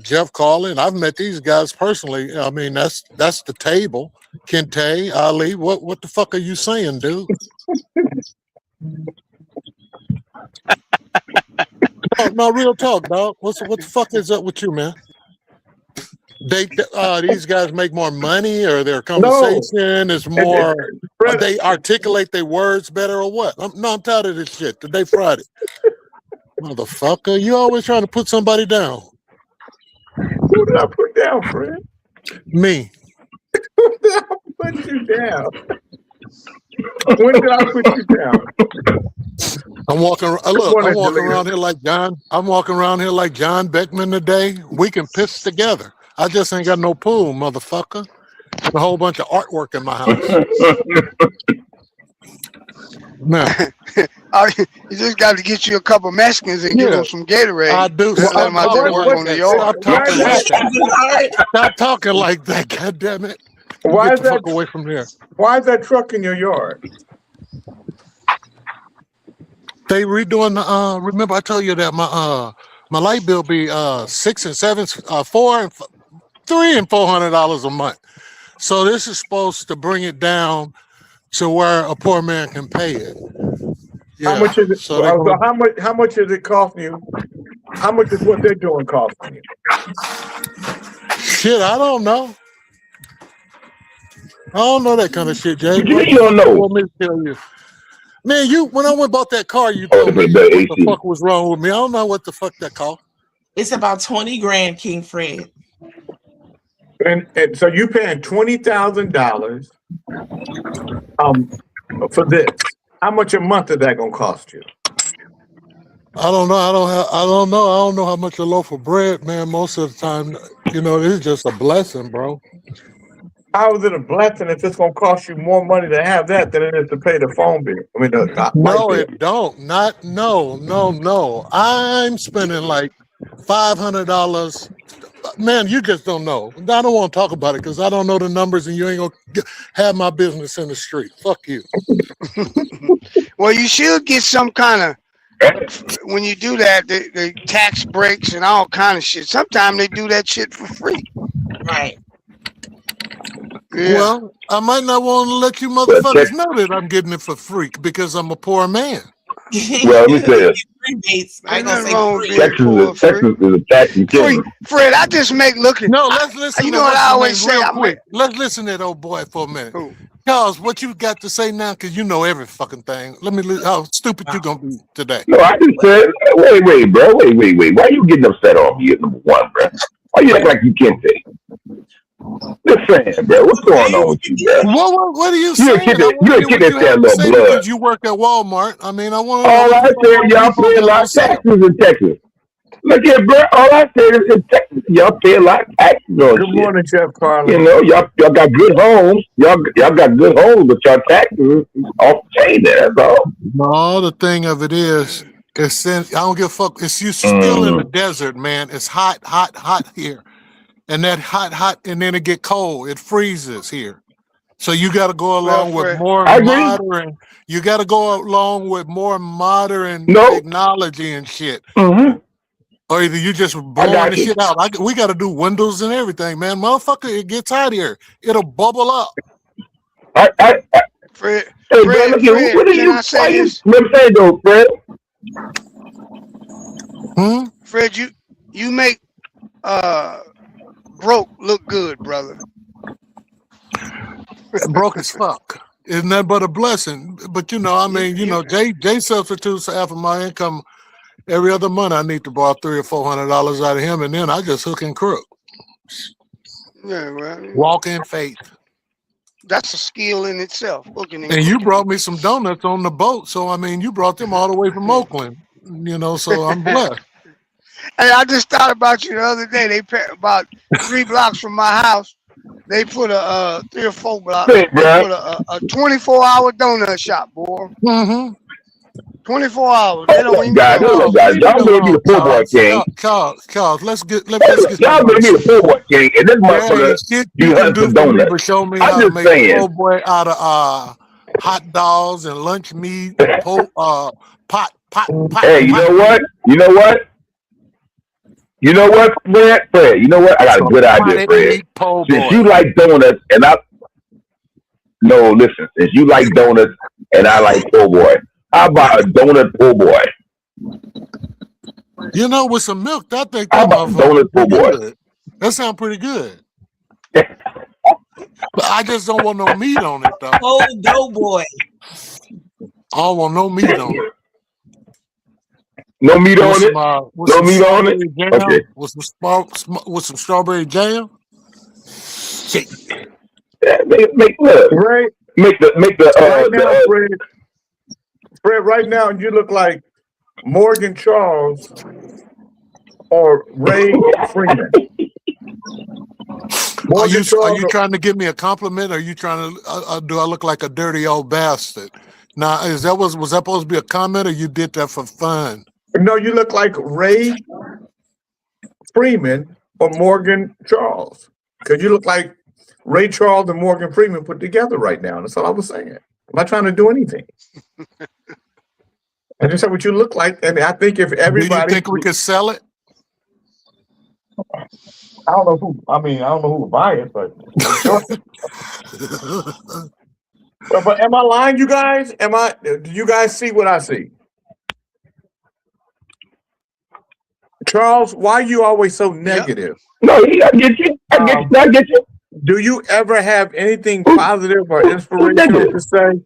Jeff Carlin. I've met these guys personally. I mean, that's the table. Kente, Ali, what the fuck are you saying, dude? No, real talk, dog. What the fuck is up with you, man? These guys make more money, or their conversation is more. Fred, They articulate their words better, or what? I'm tired of this shit. Today Friday, motherfucker. You always trying to put somebody down. who did I put down, Fred? Me. Who did I put you down? When did I put you down? I'm walking. Look, morning, I'm walking Julia. around here like John. I'm walking around here like John Beckman today. We can piss together. I just ain't got no pool, motherfucker. And a whole bunch of artwork in my house. Man, You just got to get you a couple Mexicans and give them some Gatorade. I do. Let them out there work on the yard. Stop talking like that. Stop talking like that. God damn it. Why Get is the that? fuck away from there. Why is that truck in your yard? They redoing the. Remember, I told you that my light bill be $600 and $700, $300 and $400 a month. So this is supposed to bring it down to where a poor man can pay it. How much is it? So they're gonna- How much is it costing you? How much is what they're doing costing you? Shit, I don't know. I don't know that kind of shit, Jay. You don't know. Want me to tell you? Man, when I went bought that car, you Oh, told me the what AC. the fuck was wrong with me. I don't know what the fuck that cost. It's about 20 grand, King Fred. And so you paying $20,000 for this. How much a month is that gonna cost you? I don't know. I don't know. I don't know how much a loaf of bread, man. Most of the time, it's just a blessing, bro. How is it a blessing if it's gonna cost you more money to have that than it is to pay the phone bill? I mean, the light No, bill. it don't. No. I'm spending like $500. Man, you just don't know. I don't want to talk about it because I don't know the numbers, and you ain't gonna have my business in the street. Fuck you. Well, you should get some kind of, when you do that, the tax breaks and all kind of shit. Sometimes they do that shit for free. Right. Yeah. Well, I might not want to let you motherfuckers know that I'm getting it for free because I'm a poor man. Well, let me say it. Rebates. I Ain't ain't gonna nothing say wrong with free. being poor. Texas is a taxing Free. killer. Fred, I just make looking. No, let's listen. You to know what what's I his always name say? real quick. Let's listen to that old boy for a minute. Who? Charles, what you got to say now? Because you know every fucking thing. Let me. How stupid you gonna be today? No, I just said, wait, bro. Wait. Why you getting upset on me at number one, bro? Why you act like you can't say? Just saying, bro. What's going on with you, bro? What are you You saying? a kid I that wanna hear what you that have to little say blood. because you work at Walmart. I mean, I want to All know I what said, y'all pay a lot of taxes in Texas. Look here, bro. All I said is in Texas, y'all pay a lot of taxes on Good shit. morning, Jeff Carlin. You know, y'all got good homes. Y'all got good homes, but y'all taxes is off the chain there. That's all. No, the thing of it is, I don't give a fuck. It's you still in the desert, man. It's hot here. And that hot, and then it get cold. It freezes here. So you got to go along with more modern. You got to go along with more modern technology and shit. Mm-hmm. Or either you just blowing the shit out. We got to do windows and everything, man. Motherfucker, it gets hot here. It'll bubble up. Fred, Fred, can I say this? Let me say it though, Fred. Fred, you make broke look good, brother. Broke as fuck. Isn't that but a blessing? But Jay substitutes half of my income every other month. I need to borrow $300 or $400 out of him, and then I just hook and crook. Yeah, well, walk in faith. That's a skill in itself. Hooking and you brought me some donuts on the boat, so I mean, you brought them all the way from Oakland. So I'm blessed. Hey, I just thought about you the other day. They put about 3 blocks from my house. They put a 3 or 4 blocks. They put a 24-hour donut shop, boy. Mm-hmm. 24 hours. They don't even guys, y'all made me the poor boy king. Charles, let's get y'all made me the poor boy king, and this motherfucker, you have some donuts. Show me how to make a poor boy out of hot dogs and lunch meat, pot. Hey, you know what? You know what, Fred? You know what? I got a good idea, Fred. Since you like donuts and since you like donuts and I like poor boy, how about a donut poor boy? With some milk, I think how about donut poor boy? Good. That sounds pretty good. But I just don't want no meat on it, though. Oh, doughboy. I don't want no meat on it. No meat on it? No meat on it? Jam, okay. With some strawberry jam? Yeah, make the Fred, right now you look like Morgan Charles or Ray Freeman. Are you trying to give me a compliment? Or are you trying to do I look like a dirty old bastard? Now, was that supposed to be a comment, or you did that for fun? No, you look like Ray Freeman or Morgan Charles. Because you look like Ray Charles and Morgan Freeman put together right now. That's all I was saying. I'm not trying to do anything. I just said what you look like. And I think if everybody... Do you think we could sell it? I don't know who would buy it, but... But am I lying, you guys? Do you guys see what I see? Charles, why are you always so negative? No, I get you. I get you. Do you ever have anything positive or inspirational to say?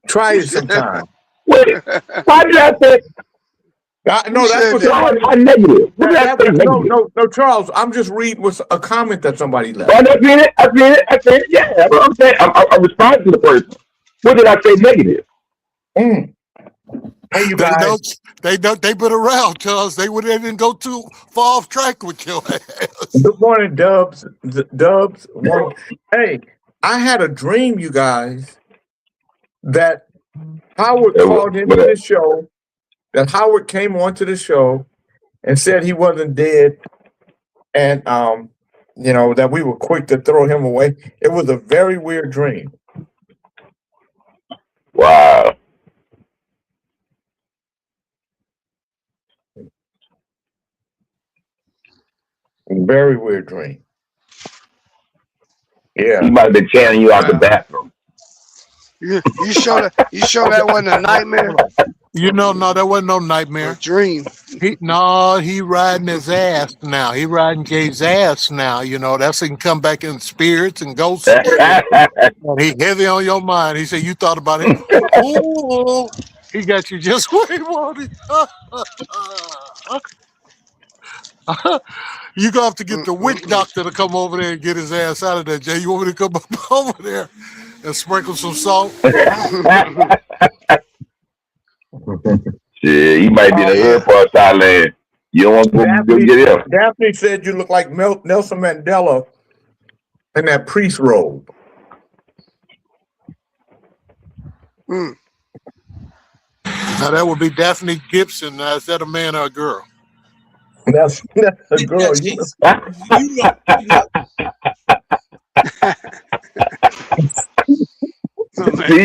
Try it sometime. Wait, why did I say? No, that's said what that? somebody. How negative? What did I say No, negative? no, Charles. I'm just reading with a comment that somebody left. Well, I seen it. Yeah, that's what I'm saying. I'm responding to the person. What did I say negative? Mm. Hey, you They know, guys. they've been around, Charles. They didn't go too far off track with your ass. Good morning, Dubs. Dubs. Hey, I had a dream, you guys, that Howard Yeah, called into what the show. That Howard came onto the show and said he wasn't dead, and that we were quick to throw him away. It was a very weird dream. Wow. Very weird dream. Yeah. He might have been channeling you out the Wow. bathroom. You sure that wasn't a nightmare No, that wasn't no or a nightmare. dream? He riding his ass now. He riding Jay's ass now. That's he can come back in spirits and ghosts. He heavy on your mind. He said you thought about it. Ooh, he got you just where he wanted. You gonna have to get the witch doctor to come over there and get his ass out of there, Jay. You want me to come up over there and sprinkle some salt? Shit, he might be in the hood for Thailand. You don't want to go get him. Daphne said you look like Nelson Mandela in that priest robe. Mm. Now that would be Daphne Gibson. Is that a man or a girl? That's a girl. See,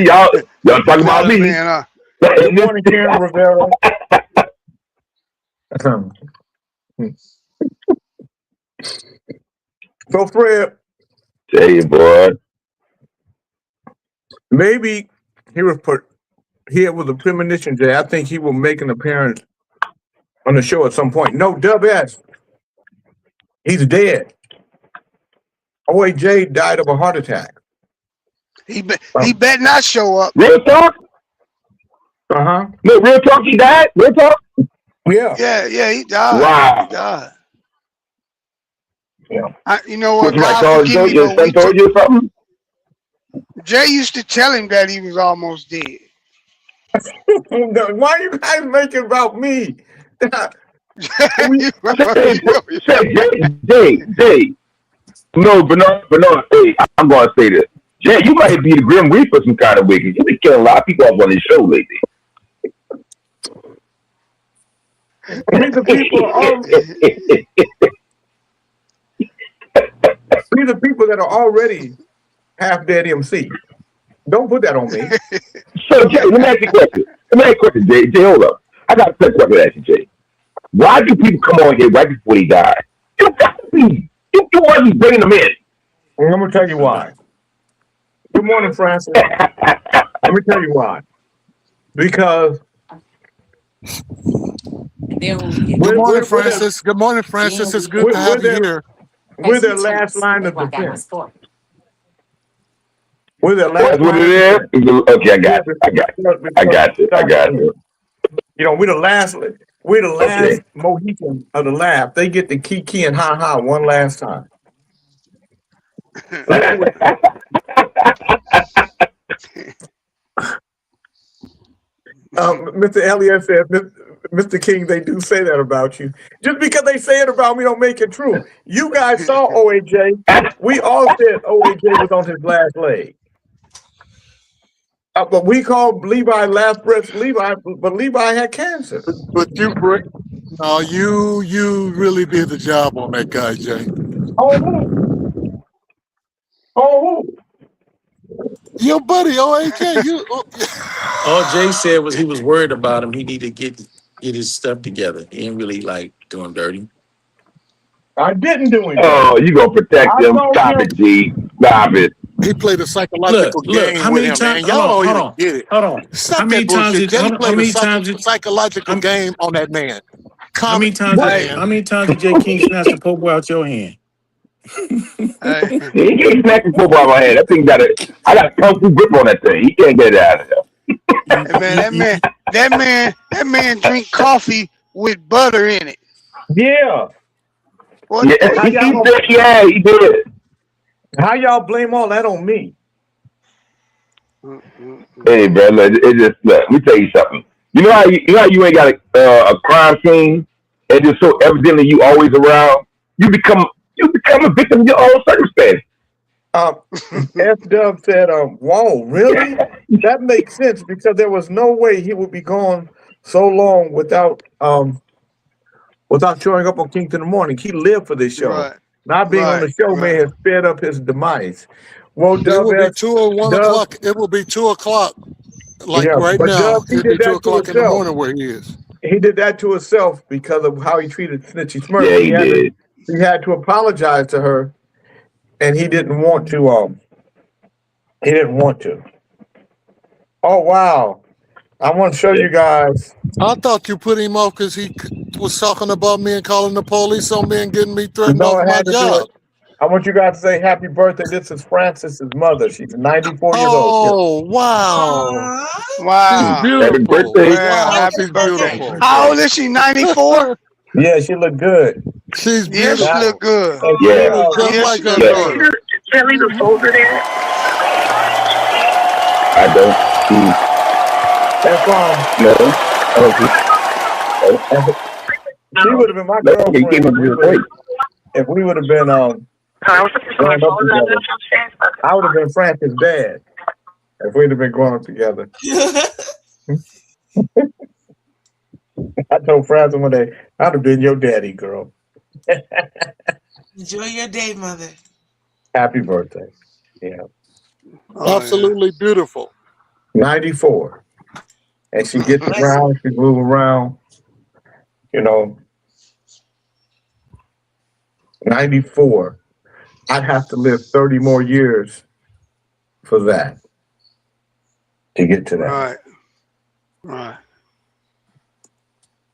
y'all talking about me. Man, Good morning, Karen Rivera. So, Fred, Tell you, boy. maybe he was here with a premonition, Jay. I think he will make an appearance on the show at some point. No, Dub S. He's dead. OAJ died of a heart attack. he better not show up. Real talk? Uh-huh. No, real talk, he died? Real talk? Yeah. Yeah, he died. Wow. He died. Yeah. You know what? What, my God son forgive told me, you, but son told you something? Jay used to tell him that he was almost dead. Why you guys make it about me? Jay. No, Bernard, hey, I'm going to say this. Jay, you might be the Grim Reaper some kind of way, because you've been killing a lot of people off on this show lately. These are people that are already half dead MC. Don't put that on me. So, Jay, let me ask you a question. Jay, hold up. I got a question to ask you, Jay. Why do people come on here right before they die? You got to be. You wasn't bringing them in. I'm going to tell you why. Good morning, Francis. Let me tell you why. Because Good morning, Francis. Good morning, Francis. It's good to have you here. we're their last line of defense. We're their last That's what line it of is? defense. Okay, I got you. We're the last Okay. Mohican of the laugh. They get the kiki and ha ha one last time. Mr. Elliott said, Mr. King, they do say that about you. Just because they say it about me don't make it true. You guys saw OAJ. We all said OAJ was on his last leg. But we called Levi last breath Levi, but Levi had cancer. But you really did the job on that guy, Jay. Oh, Your buddy, OAJ, All Jay said was he was worried about him. He needed to get his stuff together. He ain't really like doing dirty. I didn't do anything. Oh, you gonna protect him? Stop it, G. Stop it. He played a psychological game how with many him, times? man. Y'all don't Hold even on. get it. Hold on. Stop How many that times bullshit. did Jay played a it- psychological game on that man. How many times did Jay King snatch the Pope out your hand? Hey, He can't smack the football out of my hand. That thing I got a kung fu grip on that thing. He can't get it out of there. man, that man drink coffee with butter in it. Yeah. What Yeah, the? he did. How y'all blame all that on me? Hey, bro, look, it just look. Let me tell you something. You know how you ain't got a crime scene, and just so evidently you always around. You become a victim of your own circumstance. F Dub said, whoa, really? That makes sense because there was no way he would be gone so long without showing up on King's in the Morning. He lived for this show. Right. Not being on the show may have sped up his demise. Well, It Dub, will be 2 or 1 Dub, o'clock. It will be 2 o'clock. Like yeah, right but now, Dub, he it'll be did 2 that to o'clock in the himself. morning where he is. He did that to himself because of how he treated Snitchy Smurf. Yeah, he did. He had to apologize to her, and he didn't want to. He didn't want to. Oh wow! I want to show you guys. I thought you put him off because he was talking about me and calling the police on me and getting me threatened No, off it my had to do job. it. I want you guys to say happy birthday. This is Francis's mother. She's 94 years old. Oh, wow. Aw. Wow. She's beautiful. Happy birthday. Wow. Wow, Happy she's birthday. beautiful. How old is she? 94? Yeah, she looked good. She's Yes, she beautiful. look good. And She Yeah. looks just Yes, like she her look mother. good. Kelly was over there. I don't see. that's No. I don't see. she would have been my No, he girlfriend came up to the plate. if we would have been growing up together. I would have been Francis' dad if we'd have been growing up together. I told Francis one day, I'd have been your daddy, girl. Enjoy your day, mother. Happy birthday. Yeah. Oh, Absolutely beautiful. 94. And she gets Bless around, she moves around, 94. I'd have to live 30 more years for that. To get to that. Right. Right.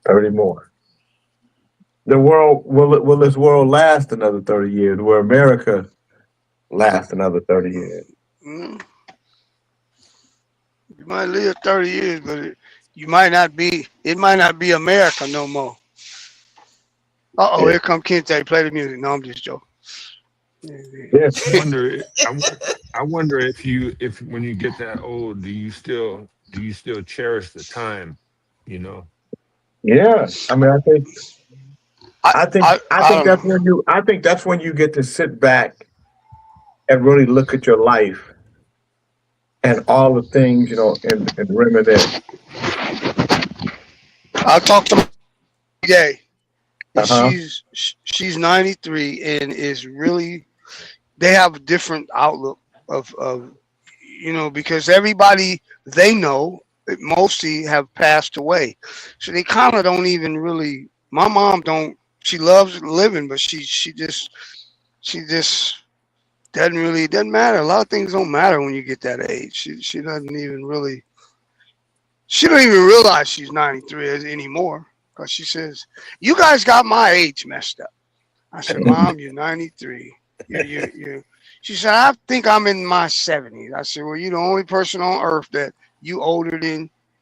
30 more. The world will this world last another 30 years? Will America last another 30 years? Mm. You might live 30 years, but it might not be America no more. Uh-oh, Yeah. here come Kente. Play the music. No, I'm just joking. Yeah. I wonder if when you get that old, do you still cherish the time? Yeah. I mean, I think don't that's know. when you get to sit back and really look at your life and all the things, and reminisce. I talked to my gay. Uh-huh. She's 93 and is really, they have a different outlook of because everybody they know mostly have passed away, so they kind of don't even really. My mom don't. She loves living, but she just doesn't really. It doesn't matter. A lot of things don't matter when you get that age. She doesn't even really. She don't even realize she's 93 anymore because she says, "You guys got my age messed up." I said, "Mom, you're 93. You." She said, "I think I'm in my 70s." I said, "Well, you're the only person on earth that you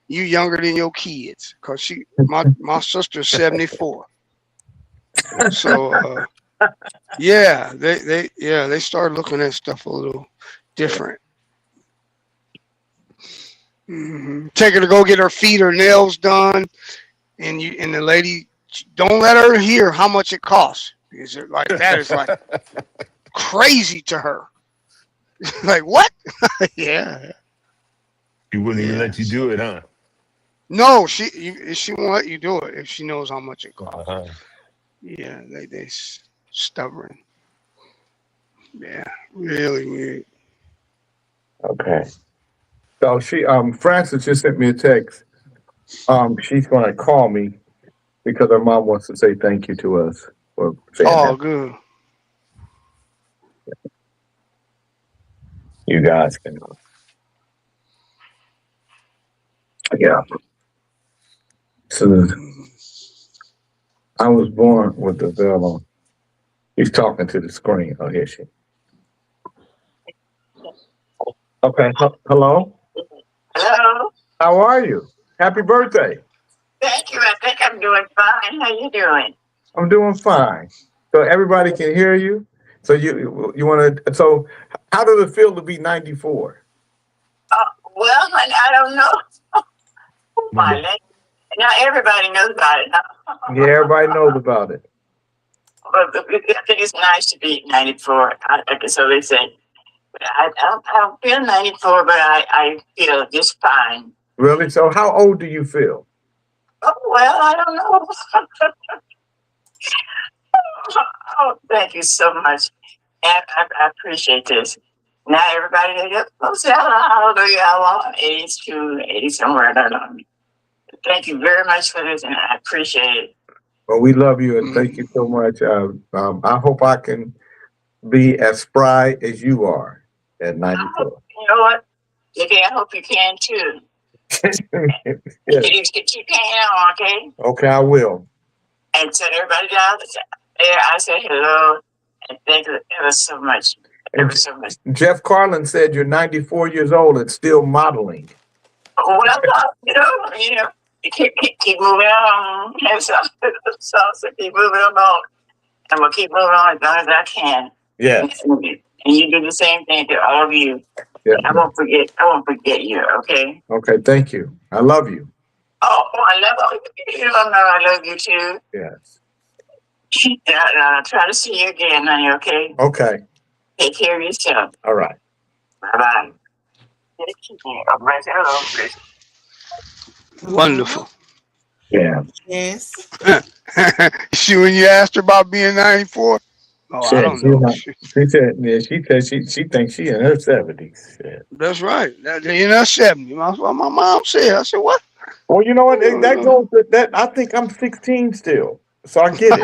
younger than your kids, because my sister's 74." So yeah, they started looking at stuff a little different. Mm-hmm. Take her to go get her feet or nails done, and the lady, don't let her hear how much it costs, because like that is like crazy to her. Like, what? Yeah. She wouldn't even let you do it, huh? No, she won't let you do it if she knows how much it costs. Uh-huh. Yeah, they stubborn. Yeah, really weird. Okay. So Frances just sent me a text. She's gonna call me because her mom wants to say thank you to us for saying Oh, that. good. You guys can. Yeah. So I was born with the veil on. He's talking to the screen. Oh, here she. Okay. Hello. Hello. How are you? Happy birthday. Thank you. I think I'm doing fine. How you doing? I'm doing fine. So everybody can hear you. So you want to? So how does it feel to be 94? Well, I don't know. My leg. Now everybody knows about it. Yeah, everybody knows about it. But I think it's nice to be 94. So they say. I don't feel 94, but I feel just fine. Really? So how old do you feel? Oh, well, I don't know. Oh, thank you so much. And I appreciate this. Now everybody knows how old are you? How long? 82, 80 somewhere. I don't know. Thank you very much for this, and I appreciate it. Well, we love you and thank you so much. I hope I can be as spry as you are at 94. You know what? Okay, I hope you can too. Yes. Keep your hand on, okay? Okay, I will. And tell everybody down there, I say hello and thank you ever so much. Ever so much. Jeff Carlin said you're 94 years old and still modeling. Well, you know, keep moving on. So keep moving on. And we'll keep moving on as long as I can. Yes. And you do the same thing to all of you. Yeah. I won't forget you, okay? Okay, thank you. I love you. Oh, I love you. You know I love you too. Yes. Yeah, I'll try to see you again, honey, okay? Okay. Take care of yourself. All right. Bye-bye. Wonderful. Yeah. Yes. She when you asked her about being 94? Oh, I don't know. She thinks she in her 70s. Yeah. That's right. In her 70s. That's what my mom said. I said, what? Well, you know what? That goes with that. I think I'm 16 still. So I get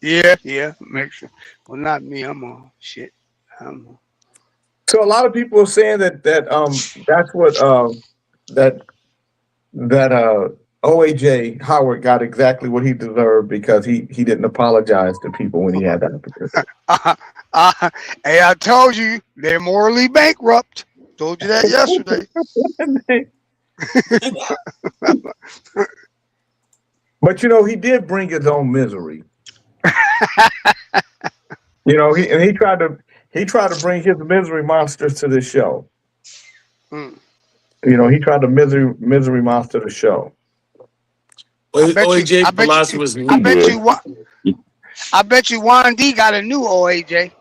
it. Yeah. Makes sense. Well, not me. I'm on shit. So a lot of people are saying that that's what O.A.J. Howard got exactly what he deserved because he didn't apologize to people when he had that opportunity. Hey, I told you they're morally bankrupt. Told you that yesterday. But he did bring his own misery. He tried to bring his misery monsters to the show. He tried to misery monster the show. OAJ philosophy was I bet you Juan D got a new OAJ.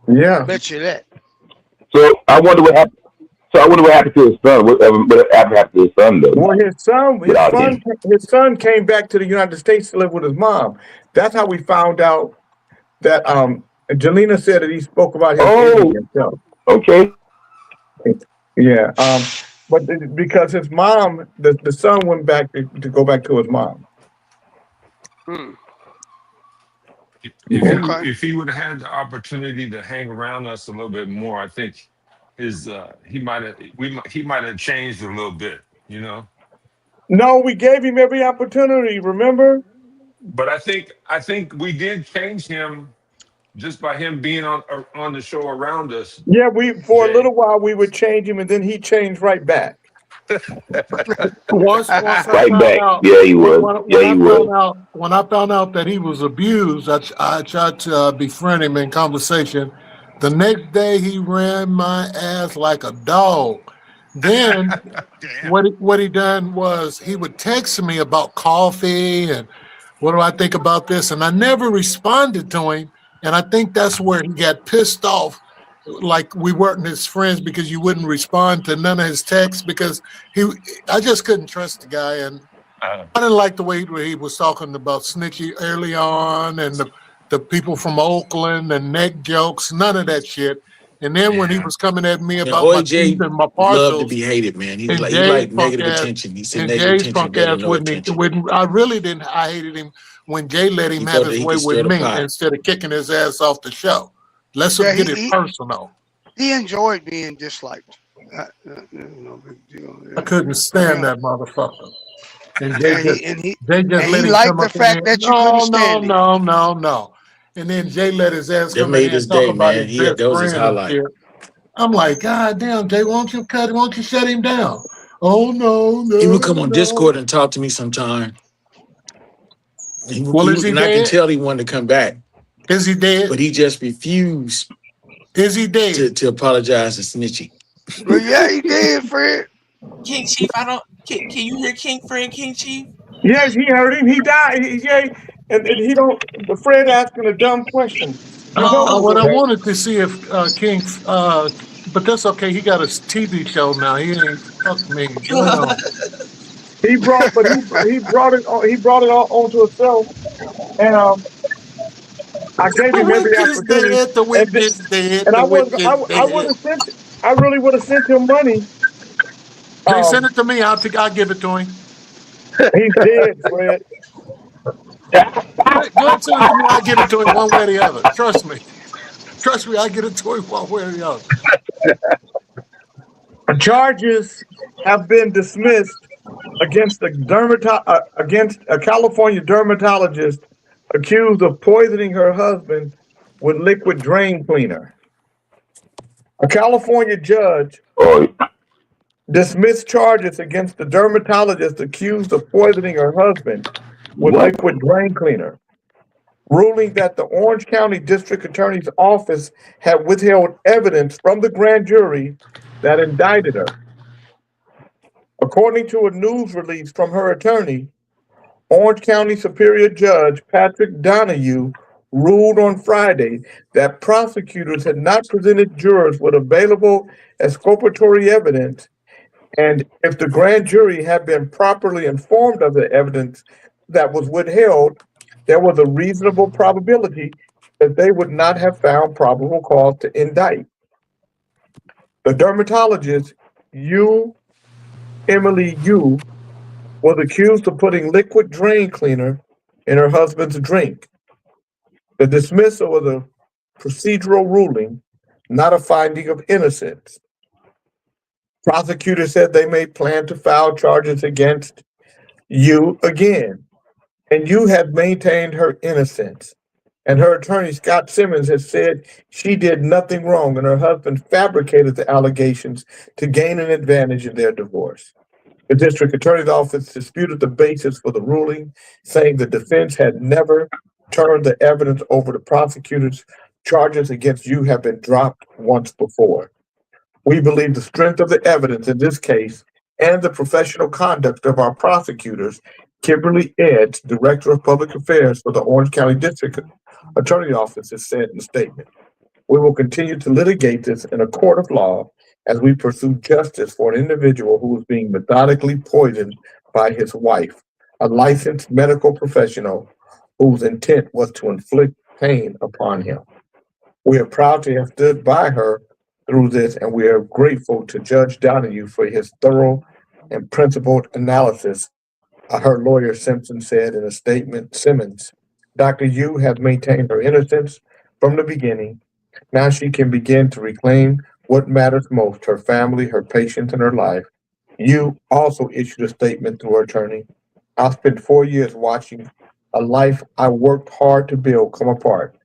Yeah. I bet you that. So I wonder what happened. To his son. What happened to his son though? Well, his son came back to the United States to live with his mom. That's how we found out that Jelena said that he spoke about himself. Okay. Yeah. But because his mom, the son went back to go back to his mom. If he would have had the opportunity to hang around us a little bit more, I think he might have changed a little bit, No, we gave him every opportunity, remember? But I think we did change him just by him being on the show around us. Yeah, for a little while we would change him and then he changed right back. Once right back. Yeah, he would. When I found out that he was abused, I tried to befriend him in conversation. The next day, he ran my ass like a dog. Then, what he done was he would text me about coffee and what do I think about this, and I never responded to him. And I think that's where he got pissed off, like we weren't his friends because you wouldn't respond to none of his texts because I just couldn't trust the guy, and I didn't like the way he was talking about Snitchy early on and the people from Oakland and neck jokes, none of that shit. And then when he was coming at me about my teeth and my parcels, loved to be hated, man. He liked negative attention. He said negative attention. I hated him when Jay let him have his way with me instead of kicking his ass off the show. Let's get it personal. He enjoyed being disliked. No big deal. I couldn't stand that motherfucker. And Jay he liked the fact that you couldn't stand him. No. And then Jay let his ass come in and talk about his best friend. I'm like, God damn, Jay, won't you shut him down? Oh no, no. He would come on no. Discord and talk to me sometime. Well, is he and I can dead? tell he wanted to come back, Is he dead? but he just refused Is he dead? to apologize to Snitchy. Well, yeah, he did, Fred. King Chief, can you hear King Fred, King Chief? Yes, he heard him. He died. And he don't. The Fred asking a dumb question. What I wanted to see if King, but that's okay. He got a TV show now. He ain't fuck me. He brought it all onto himself, and I gave him every opportunity. The witness dead. And I would have sent. I really would have sent him money. They send it to me. I'll give it to him. He's dead, Fred. Go send it to me. I'll give it to him one way or the other. Trust me. I'll get it to him one way or the other. Charges have been dismissed against against a California dermatologist accused of poisoning her husband with liquid drain cleaner. A California judge dismissed charges against the dermatologist accused of poisoning her husband with liquid drain cleaner, ruling that the Orange County District Attorney's Office had withheld evidence from the grand jury that indicted her. According to a news release from her attorney, Orange County Superior Judge Patrick Donahue ruled on Friday that prosecutors had not presented jurors with available exculpatory evidence, and if the grand jury had been properly informed of the evidence that was withheld, there was a reasonable probability that they would not have found probable cause to indict. The dermatologist, Emily Yu, was accused of putting liquid drain cleaner in her husband's drink. The dismissal was a procedural ruling, not a finding of innocence. Prosecutors said they may plan to file charges against Yu again, and Yu has maintained her innocence. And her attorney, Scott Simmons, has said she did nothing wrong and her husband fabricated the allegations to gain an advantage in their divorce. The district attorney's office disputed the basis for the ruling, saying the defense had never turned the evidence over to prosecutors. Charges against Yu have been dropped once before. We believe the strength of the evidence in this case and the professional conduct of our prosecutors, Kimberly Edge, Director of Public Affairs for the Orange County District Attorney's Office, has said in a statement. We will continue to litigate this in a court of law as we pursue justice for an individual who is being methodically poisoned by his wife, a licensed medical professional whose intent was to inflict pain upon him. We are proud to have stood by her through this, and we are grateful to Judge Donahue for his thorough and principled analysis. Her lawyer Simpson said in a statement, Simmons, Dr. Yu has maintained her innocence from the beginning. Now she can begin to reclaim what matters most, her family, her patients, and her life. Yu also issued a statement through her attorney. I spent 4 years watching a life I worked hard to build come apart.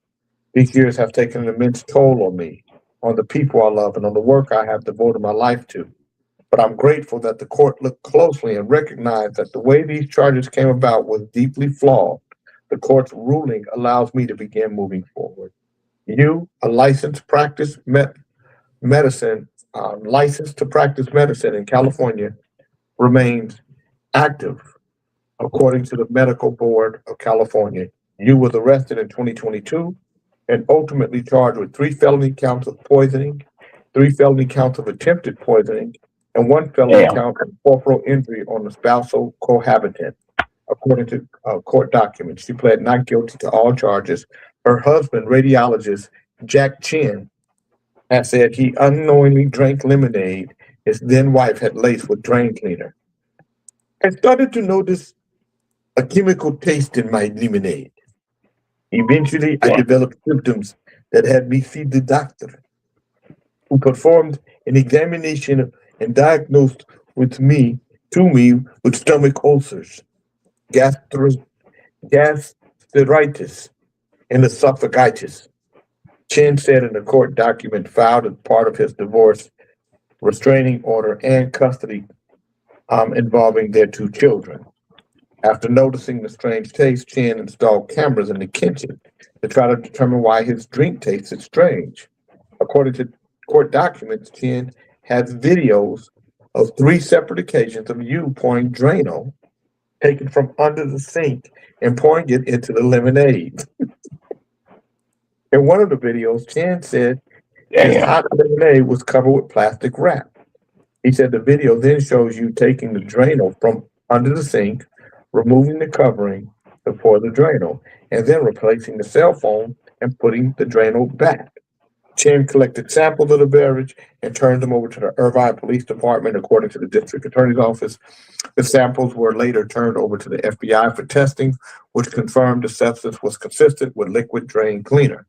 These years have taken an immense toll on me, on the people I love, and on the work I have devoted my life to. But I'm grateful that the court looked closely and recognized that the way these charges came about was deeply flawed. The court's ruling allows me to begin moving forward. You, a licensed practice medicine in California, remains active, according to the Medical Board of California. You was arrested in 2022 and ultimately charged with 3 felony counts of poisoning, 3 felony counts of attempted poisoning, and 1 felony count of corporal injury on the spousal cohabitant. According to court documents, she pled not guilty to all charges. Her husband, radiologist Jack Chin, has said he unknowingly drank lemonade his then wife had laced with drain cleaner. I started to notice a chemical taste in my lemonade. Eventually, I developed symptoms that had me see the doctor, who performed an examination and diagnosed me with stomach ulcers, gastritis, and esophagitis. Chin said in a court document filed as part of his divorce restraining order and custody involving their 2 children. After noticing the strange taste, Chin installed cameras in the kitchen to try to determine why his drink tasted strange. According to court documents, Chin has videos of 3 separate occasions of Yu pouring Drano taken from under the sink and pouring it into the lemonade. In one of the videos, Chin said his hot lemonade was covered with plastic wrap. He said the video then shows you taking the Drano from under the sink, removing the covering to pour the Drano, and then replacing the cell phone and putting the Drano back. Chin collected samples of the beverage and turned them over to the Irvine Police Department, according to the district attorney's office. The samples were later turned over to the FBI for testing, which confirmed the substance was consistent with liquid drain cleaner.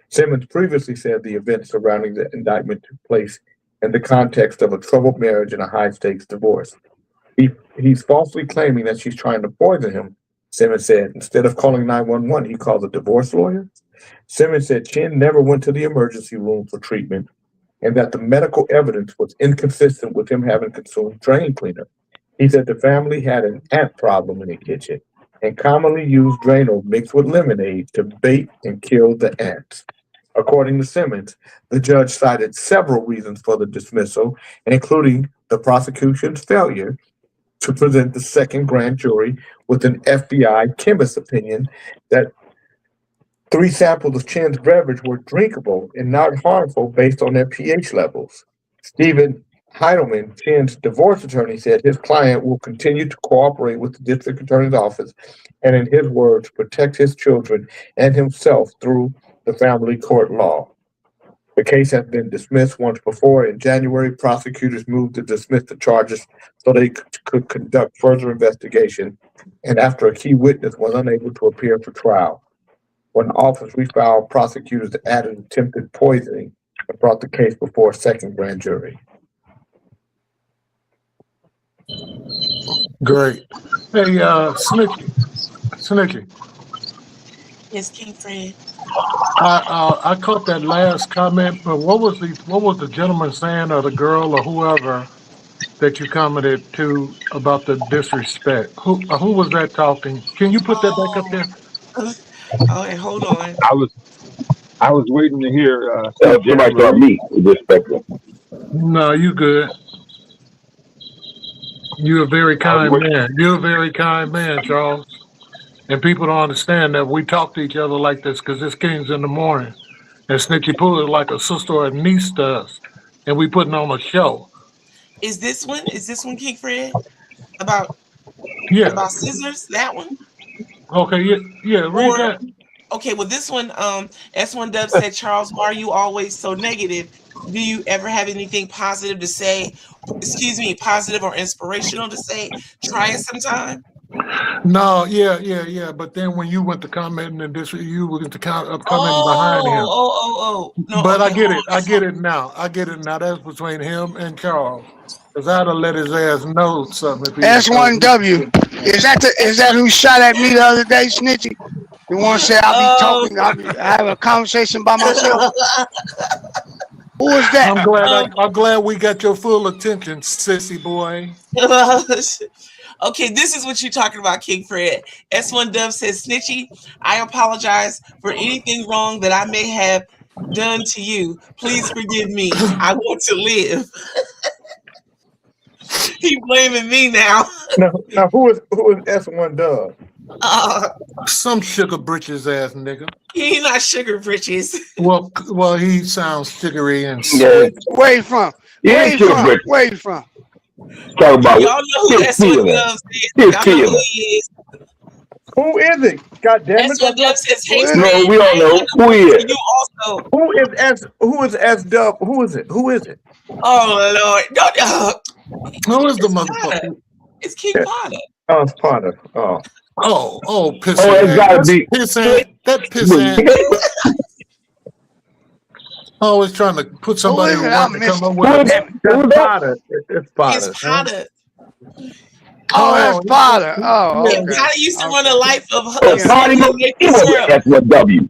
Simmons previously said the events surrounding the indictment took place in the context of a troubled marriage and a high-stakes divorce. He's falsely claiming that she's trying to poison him, Simmons said. Instead of calling 911, he called a divorce lawyer. Simmons said Chin never went to the emergency room for treatment and that the medical evidence was inconsistent with him having consumed drain cleaner. He said the family had an ant problem in the kitchen and commonly used Drano mixed with lemonade to bait and kill the ants. According to Simmons, the judge cited several reasons for the dismissal, including the prosecution's failure to present the second grand jury with an FBI chemist's opinion that 3 samples of Chin's beverage were drinkable and not harmful based on their pH levels. Stephen Heidelman, Chin's divorce attorney, said his client will continue to cooperate with the district attorney's office and, in his words, protect his children and himself through the family court law. The case has been dismissed once before. In January, prosecutors moved to dismiss the charges so they could conduct further investigation, and after a key witness was unable to appear for trial. When the office refiled, prosecutors added attempted poisoning and brought the case before a second grand jury. Great. Hey, Snitchy. Yes, King Fred. I caught that last comment, but what was the gentleman saying, or the girl, or whoever that you commented to about the disrespect? Who was that talking? Can you put that back up there? Oh, and hold on. I was waiting to hear. Somebody start me with respect. No, you good. You're a very kind man. You're a very kind man, Charles. And people don't understand that we talk to each other like this because it's Kings in the Morning. And Snitchy Pooh is like a sister or a niece to us. And we putting on a show. Is this one King Fred? About scissors? That one? Okay, yeah, read that. Okay, well, this one, S1 Dub said, Charles, why are you always so negative? Do you ever have anything positive to say? Positive or inspirational to say? Try it sometime. No, yeah. But then when you went to commenting and this, you were to commenting behind him. No, but okay, I get it now. That's between him and Charles. Because I'd have let his ass know something. S1W. Is that who shot at me the other day, Snitchy? You want to say I have a conversation by myself? Who is that? I'm glad we got your full attention, sissy boy. Okay, this is what you're talking about, King Fred. S1 Dub says, Snitchy, I apologize for anything wrong that I may have done to you. Please forgive me. I want to live. He blaming me now. Now who is S1 Dub? Some sugar britches ass nigga. He not sugar britches. Well, he sounds sugary and Where you from? Where you from? Talk about y'all know who S1 Dub is. Who is it? God damn it! S1 Dub says, hey, no, we don't know who he is. You also. Who is S Dub? Who is it? Oh Lord! Who is the motherfucker? It's King Potter. Oh, it's Potter. Oh, piss. Oh, it's gotta be that pissant. Always trying to put somebody who wants to come up with it. It's Potter. It's Potter. Oh, that's Potter. Oh, okay. I used to run a life of S1W.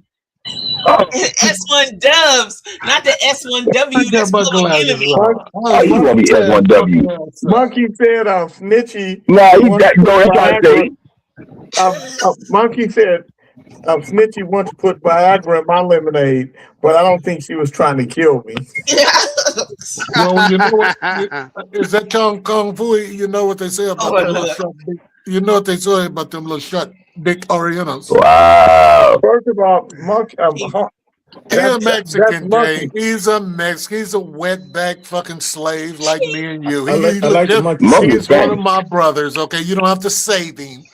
S1 Dubs, not the S1W that's full of enemies. Oh, you gonna be S1W? Monkey said, Snitchy. Nah, you got go ahead trying to say. Monkey said, Snitchy wants to put Viagra in my lemonade, but I don't think she was trying to kill me. Well, you know what? Is that Kung Fu? You know what they say about them little short dick. You know what they say about them little short dick Orientals. Wow. First of all, Monkey. He's a Mexican, Jay. He's a Mexican. He's a wetback fucking slave like me and you. He's one of my brothers. Okay, you don't have to save him.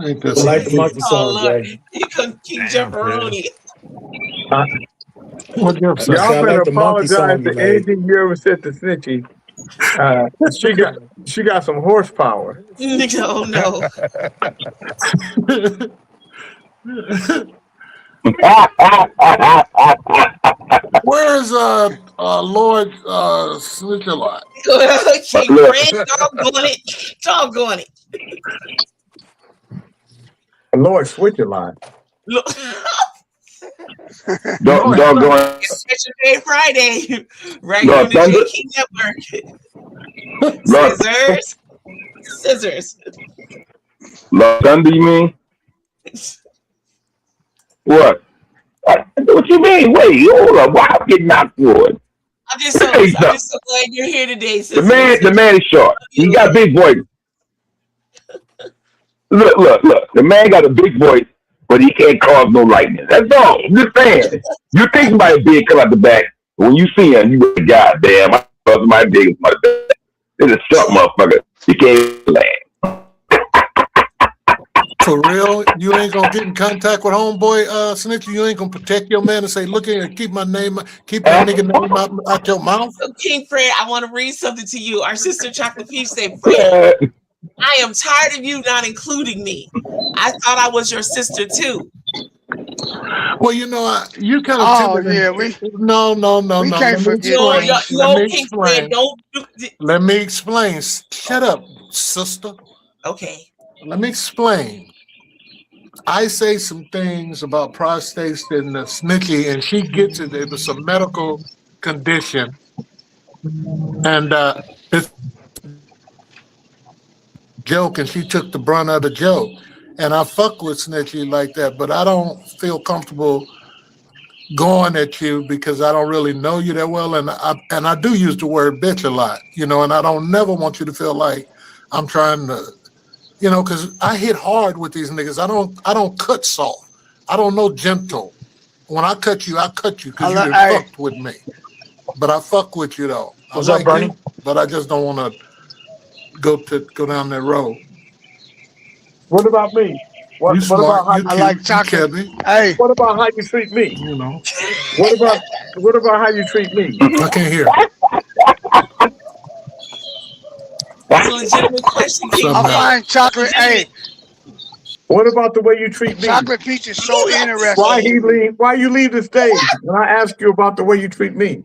I like the monkey song, Jay. You couldn't keep Jefferoni. What Y'all better apologize to anything you ever said to Snitchy. She got some horsepower. No, no. Where's Lord Snitchalot? Okay, Fred, doggone it. Lord Switch a lot. Doggone. Special Day Friday, right here on the JK Network. Scissors. Lord Thunder, you mean? What? What you mean? Wait, hold up. Why I'm getting knocked for it? I'm just so glad you're here today, Scissors. The man is short. He got a big voice. Look. The man got a big voice, but he can't cause no lightning. That's all. I'm just saying. You think somebody big come out the back, but when you see him, you go, God damn, I thought somebody big come out the back. It's a short motherfucker. You can't laugh. For real? You ain't gonna get in contact with homeboy Snitchy? You ain't gonna protect your man and say, look here, keep that nigga name out your mouth? So King Fred, I want to read something to you. Our sister Chocolate Peach said, Fred, I am tired of you not including me. I thought I was your sister too. Well, you know, you kind of no. We can't forget. King Fred, don't do Let me explain. Shut up, sister. Okay. Let me explain. I say some things about prostates and Snitchy, and she gets it. It was a medical condition, and it's a joke, and she took the brunt of the joke. And I fuck with Snitchy like that, but I don't feel comfortable going at you because I don't really know you that well, and I do use the word bitch a lot, you know, and I don't never want you to feel like I'm trying to. You know, because I hit hard with these niggas. I don't cut soft. I don't know gentle. When I cut you because you fucked with me. But I fuck with you though. What's up, Bernie? But I just don't want to go down that road. What about me? What about how I like chocolate? Hey, what about how you treat me? You know. What about how you treat me? I can't hear. That's a legitimate question. I'm fine, chocolate. Hey, what about the way you treat me? Chocolate Peach is so interesting. Why you leave the stage when I ask you about the way you treat me?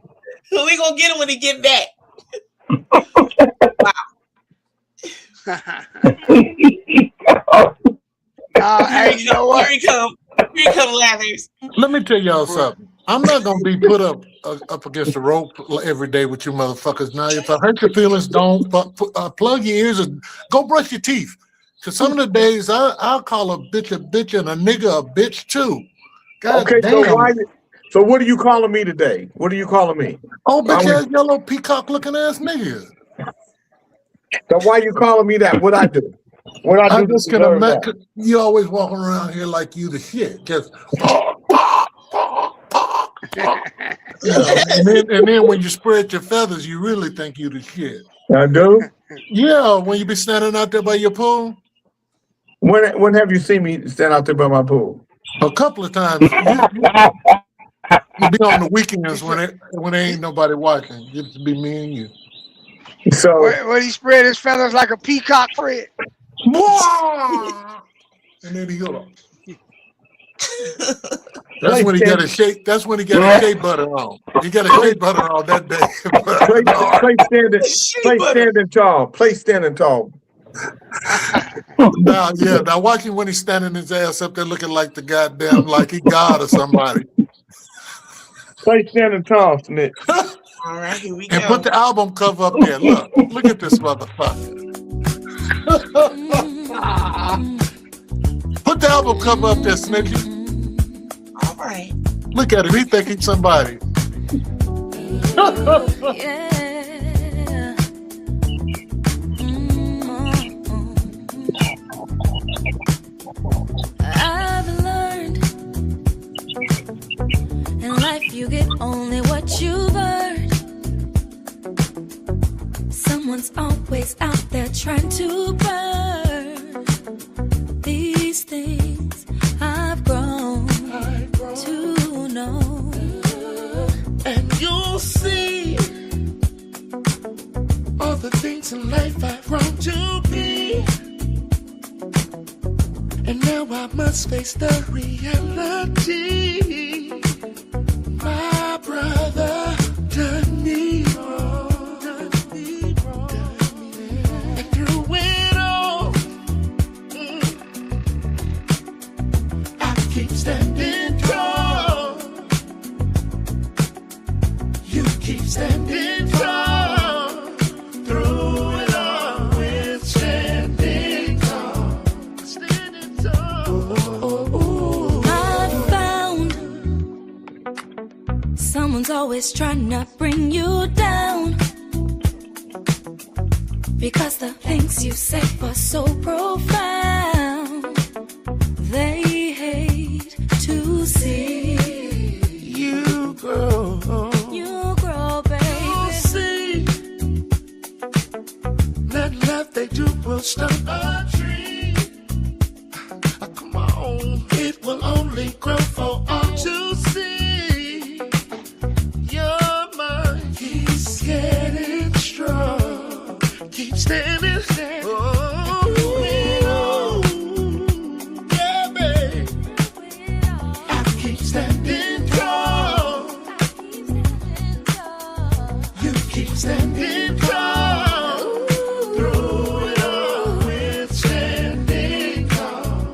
We gonna get him when he get back. Wow. Hey, you know what? Here he come, Lathers. Let me tell y'all something. I'm not gonna be put up against the rope every day with you motherfuckers. Now, if I hurt your feelings, don't plug your ears and go brush your teeth. Cause some of the days I'll call a bitch and a nigga a bitch too. God okay, damn. So what are you calling me today? What are you calling me? Oh, bitch ass yellow peacock looking ass nigga. So why you calling me that? What I do? What I do? I'm just gonna you always walking around here like you the shit. Just and then when you spread your feathers, you really think you the shit. I do? Yeah, when you be standing out there by your pool. When have you seen me stand out there by my pool? A couple of times. You be on the weekends when there ain't nobody watching. It used to be me and you. So when he spread his feathers like a peacock, Fred. And then he go. That's when he got a shea. That's when he got a shea butter on. He got a shea butter on that day. Play standing tall. Play standing tall. Now, yeah, now watch him when he's standing his ass up there looking like the goddamn, like he God or somebody. Play standing tall, Snitch. All right, here we And go. put the album cover up there. Look at this motherfucker. Put the album cover up there, Snitchy. All right. Look at him. He think he's somebody. I've learned in life you get only what you've earned. Someone's always out there trying to burn these things I've grown to know. And you'll see all the things in life I've grown to be. And now I must face the reality. My brother done me wrong. And through it all, I keep standing tall. You keep standing tall. Through it all, we're standing tall. Standing tall. I found someone's always trying to bring you down, because the things you say are so profound. They hate to see you grow. You grow, baby. See, nothing left they do will stump a tree. Come on, it will only grow for all to see. Your mind keeps getting strong. Keep standing, standing. Oh, yeah, babe. I keep standing tall. You keep standing tall. Through it all, we're standing tall.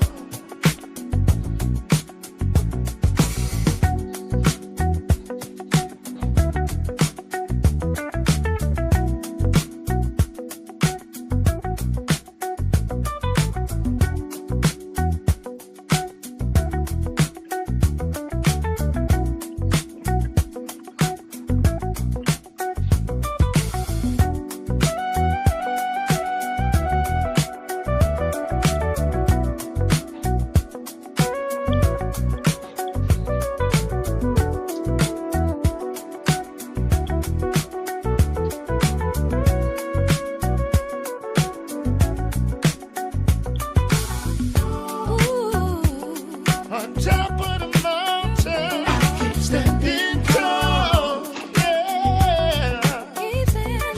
On top of the mountain, I keep standing tall. Yeah,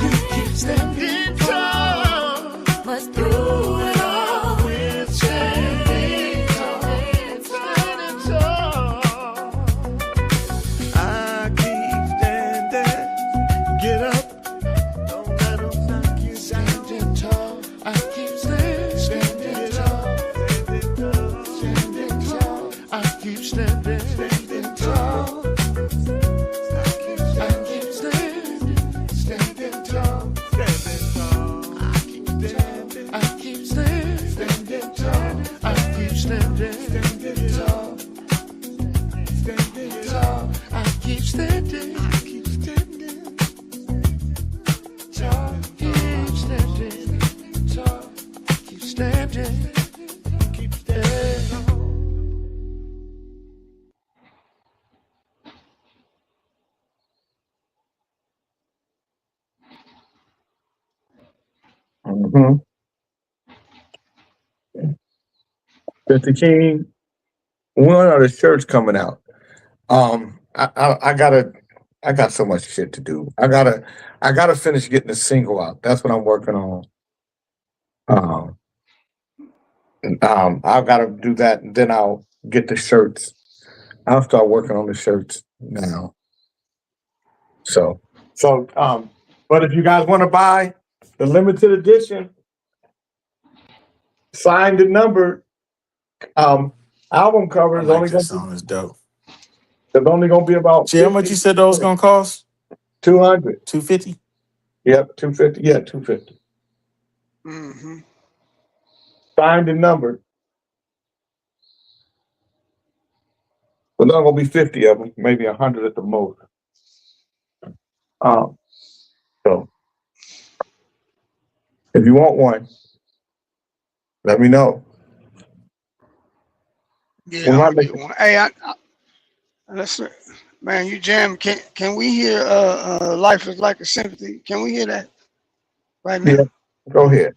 you keep standing tall. But Through it all, we're standing tall. Standing tall. I keep standing. Get up. Don't let 'em knock you down. Standing tall. I keep standing tall. Standing tall. I keep standing tall. I keep standing tall. I keep standing tall. I keep standing tall. I keep standing. Tall. Keep standing tall. Keep standing. Keep standing. Mm-hmm. Mr. King, when are the shirts coming out? I got so much shit to do. I gotta finish getting the single out. That's what I'm working on. I've got to do that, and then I'll get the shirts. I'll start working on the shirts now. So, but if you guys want to buy the limited edition, Signed and numbered. Album cover I is like only this gonna song. It's dope. It's only gonna be about See how much you said those gonna cost? 200. 250. Yep, 250. Yeah, 250. Mm-hmm. Signed and numbered. But not gonna be 50 of them, maybe 100 at the most. So if you want one, let me know. Yeah, I'm gonna get one. Hey, listen, man, you jam. Can we hear "Life Is Like a Symphony"? Can we hear that right now? Yeah, go ahead.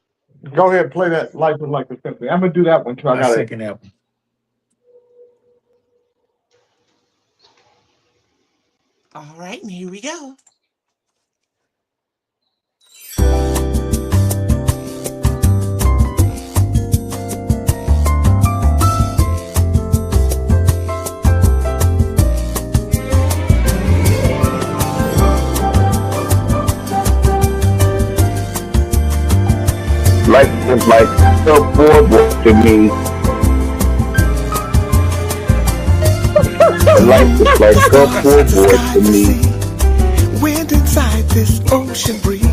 Go ahead and play that Life Is Like a Symphony. I'm gonna do that one too. I got second that one. All right, and here we go. Life is like a boardwalk to me. Life is like a boardwalk to me. Wind inside this ocean breeze.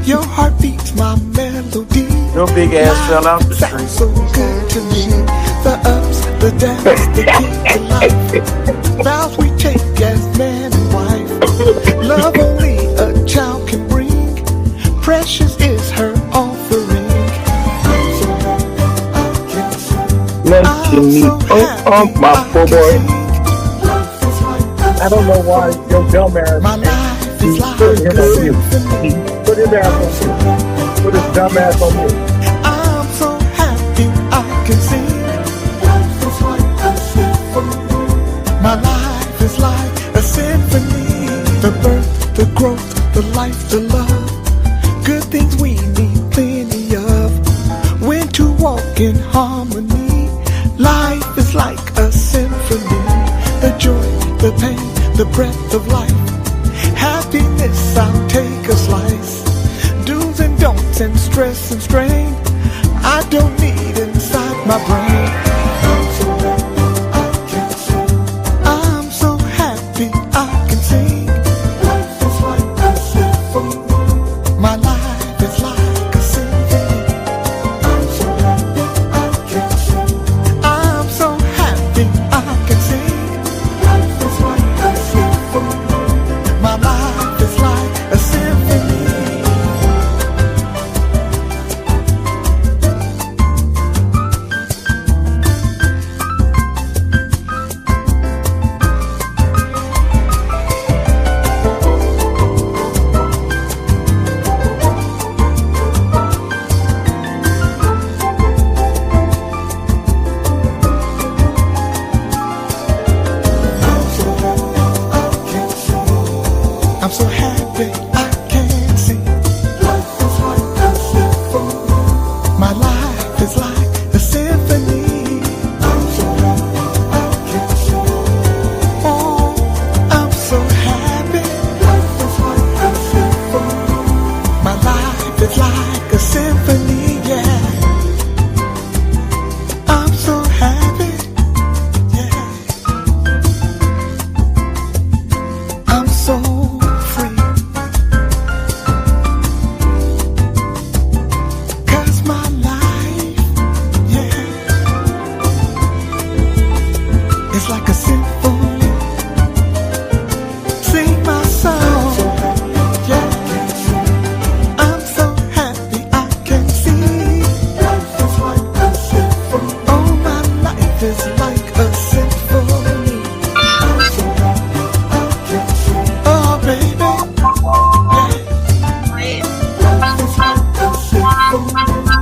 Your heart beats my melody. Your big ass fell out the street. So good to me. The ups, the downs, the kick, the life. Vows we take as man and wife. Love only a child can bring. Precious is her offering. Let me my poor boy. I don't know why your dumbass put him on mute. Put his ass on mute. Put his dumb ass on mute. I'm so happy I can sing. Life is like a symphony. My life is like a symphony. The birth, the growth, the life, the love. Good things we need plenty of. When to walk in harmony. Life is like a symphony. The joy, the pain, the breath of life. Happiness, I'll take a slice. Do's and don'ts and stress and strain. I don't need inside my brain. I'm so happy I can sing. Life is like a symphony. My life is like a symphony. I'm so happy I can sing. I'm so happy I can sing. Life is like a symphony. My life is like a symphony. I'm so happy I can sing. Life is like a symphony. My life is like a symphony. I'm so happy I can sing. Oh, I'm so happy. Life is like a symphony. My life is like a symphony, yeah. I'm so happy, yeah. I'm so free. 'Cause my life, yeah, it's like a symphony. Sing my song, yeah. I'm so happy I can see. Life is like a symphony. Oh, my life is like a symphony. I'm so happy I can see. Oh, baby, yeah. Life is like a symphony.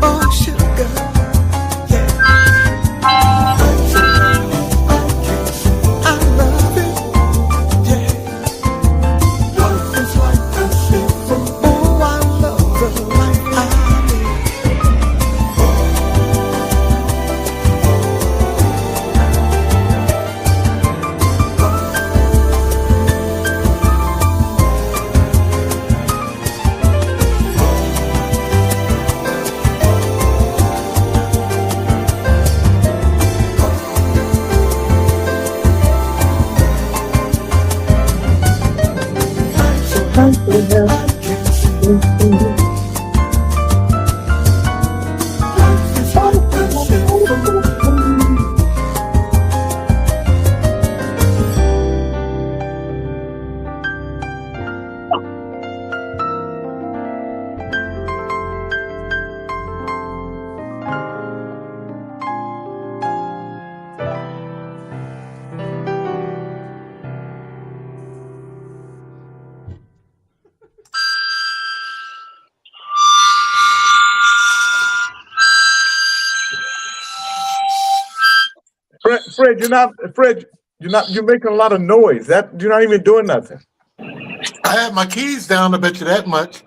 Oh, sugar, yeah. I'm so happy I can see. I love it, yeah. Life is like a symphony. Oh, I love the life I live. Fred, you're making a lot of noise. You're not even doing nothing. I had my keys down, I bet you that much.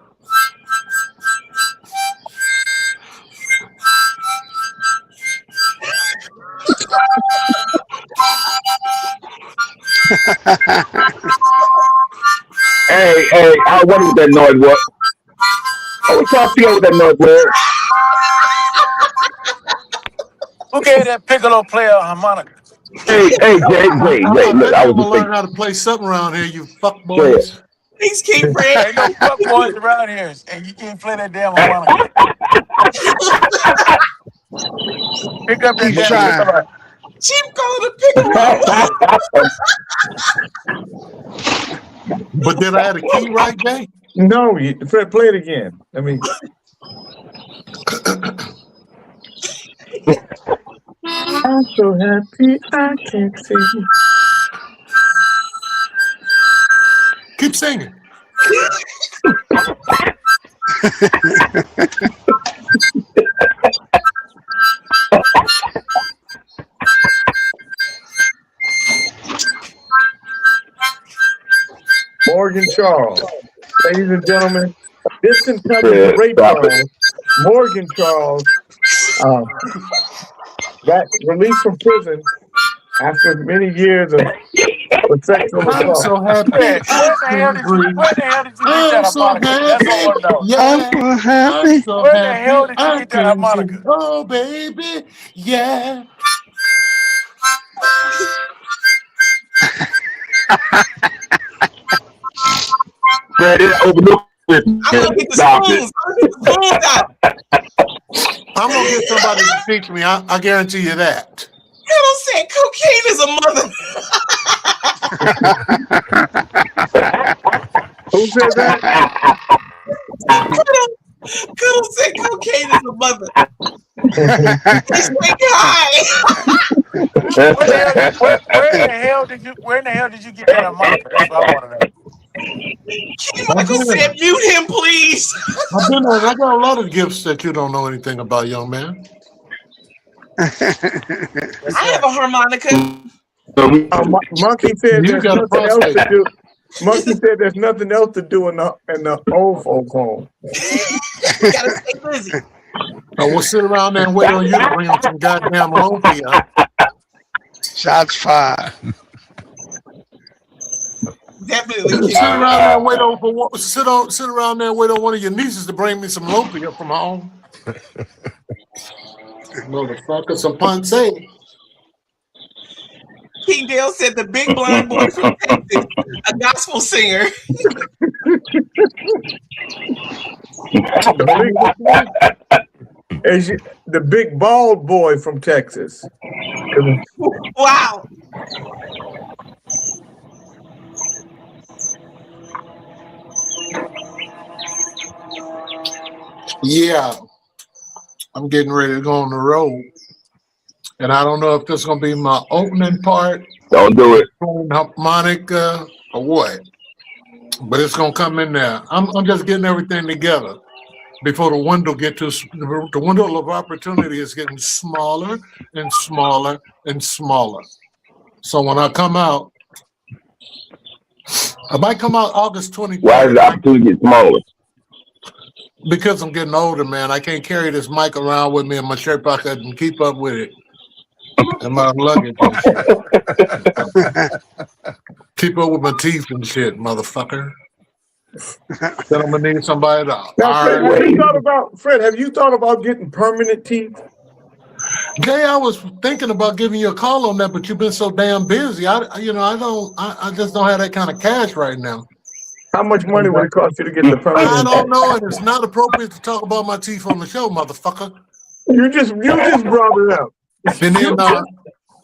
Hey, I wonder what that noise was. I was trying to figure out what that noise was. Who gave that piccolo player a harmonica? Hey, Jay, look, I was I'm gonna just learn how to play something around here, you fuck Jay, boys. Thanks, King Fred. Ain't no fuck boys around here, and you can't play that damn harmonica. Pick up that He's damn trying. piccolo. Chief calling a piccolo. But did I have a key right, Jay? No, Fred, play it again. I mean, I'm so happy I can't sing. Keep singing. Morgan Charles, ladies and gentlemen, this Kentucky rape song, Morgan Charles, got released from prison after many years of sexual I'm assault. so happy. Where the hell did you get that harmonica? That's all I want to know. Yeah, I'm so happy. I'm so Where the happy. hell did you I get that can harmonica? sing. Oh, baby, yeah. Fred, it overlooked it. I'm gonna get the Stop it. spoons. I'm gonna get the spoons out. I'm gonna get somebody to teach me. I guarantee you that. Hello said cocaine is a mother. Who said that? Cuddle said cocaine is a mother. It's like high. Where in the hell did you get that harmonica? That's what I want to know. Michael said, mute him, please. I got a lot of gifts that you don't know anything about, young man. I have a harmonica. Monkey said You there's got a nothing else to prostate. do. Monkey said there's nothing else to do in the old folk home. You gotta stay busy. We'll sit around there and wait on you to bring them some goddamn lumpia. Shots fired. Definitely. Sit around there and wait on sit around there and wait on one of your nieces to bring me some lumpia from home. Motherfucker, some ponce. King Dale said the big blind boy from Texas, a gospel singer. The big bald boy from Texas. Wow. Yeah, I'm getting ready to go on the road. And I don't know if this is going to be my opening part. Don't do it. Harmonica or what. But it's going to come in there. I'm just getting everything together before the window the window of opportunity is getting smaller and smaller and smaller. So when I come out, I might come out August 23rd. Why is the opportunity get smaller? Because I'm getting older, man. I can't carry this mic around with me in my shirt pocket and keep up with it. And my luggage and shit. Keep up with my teeth and shit, motherfucker. Then I'm gonna need somebody to Now, Fred, have you thought about getting permanent teeth? Jay, I was thinking about giving you a call on that, but you've been so damn busy. I just don't have that kind of cash right now. How much money would it cost you to get the permanent? I don't know, and it's not appropriate to talk about my teeth on the show, motherfucker. You just brought it up. And then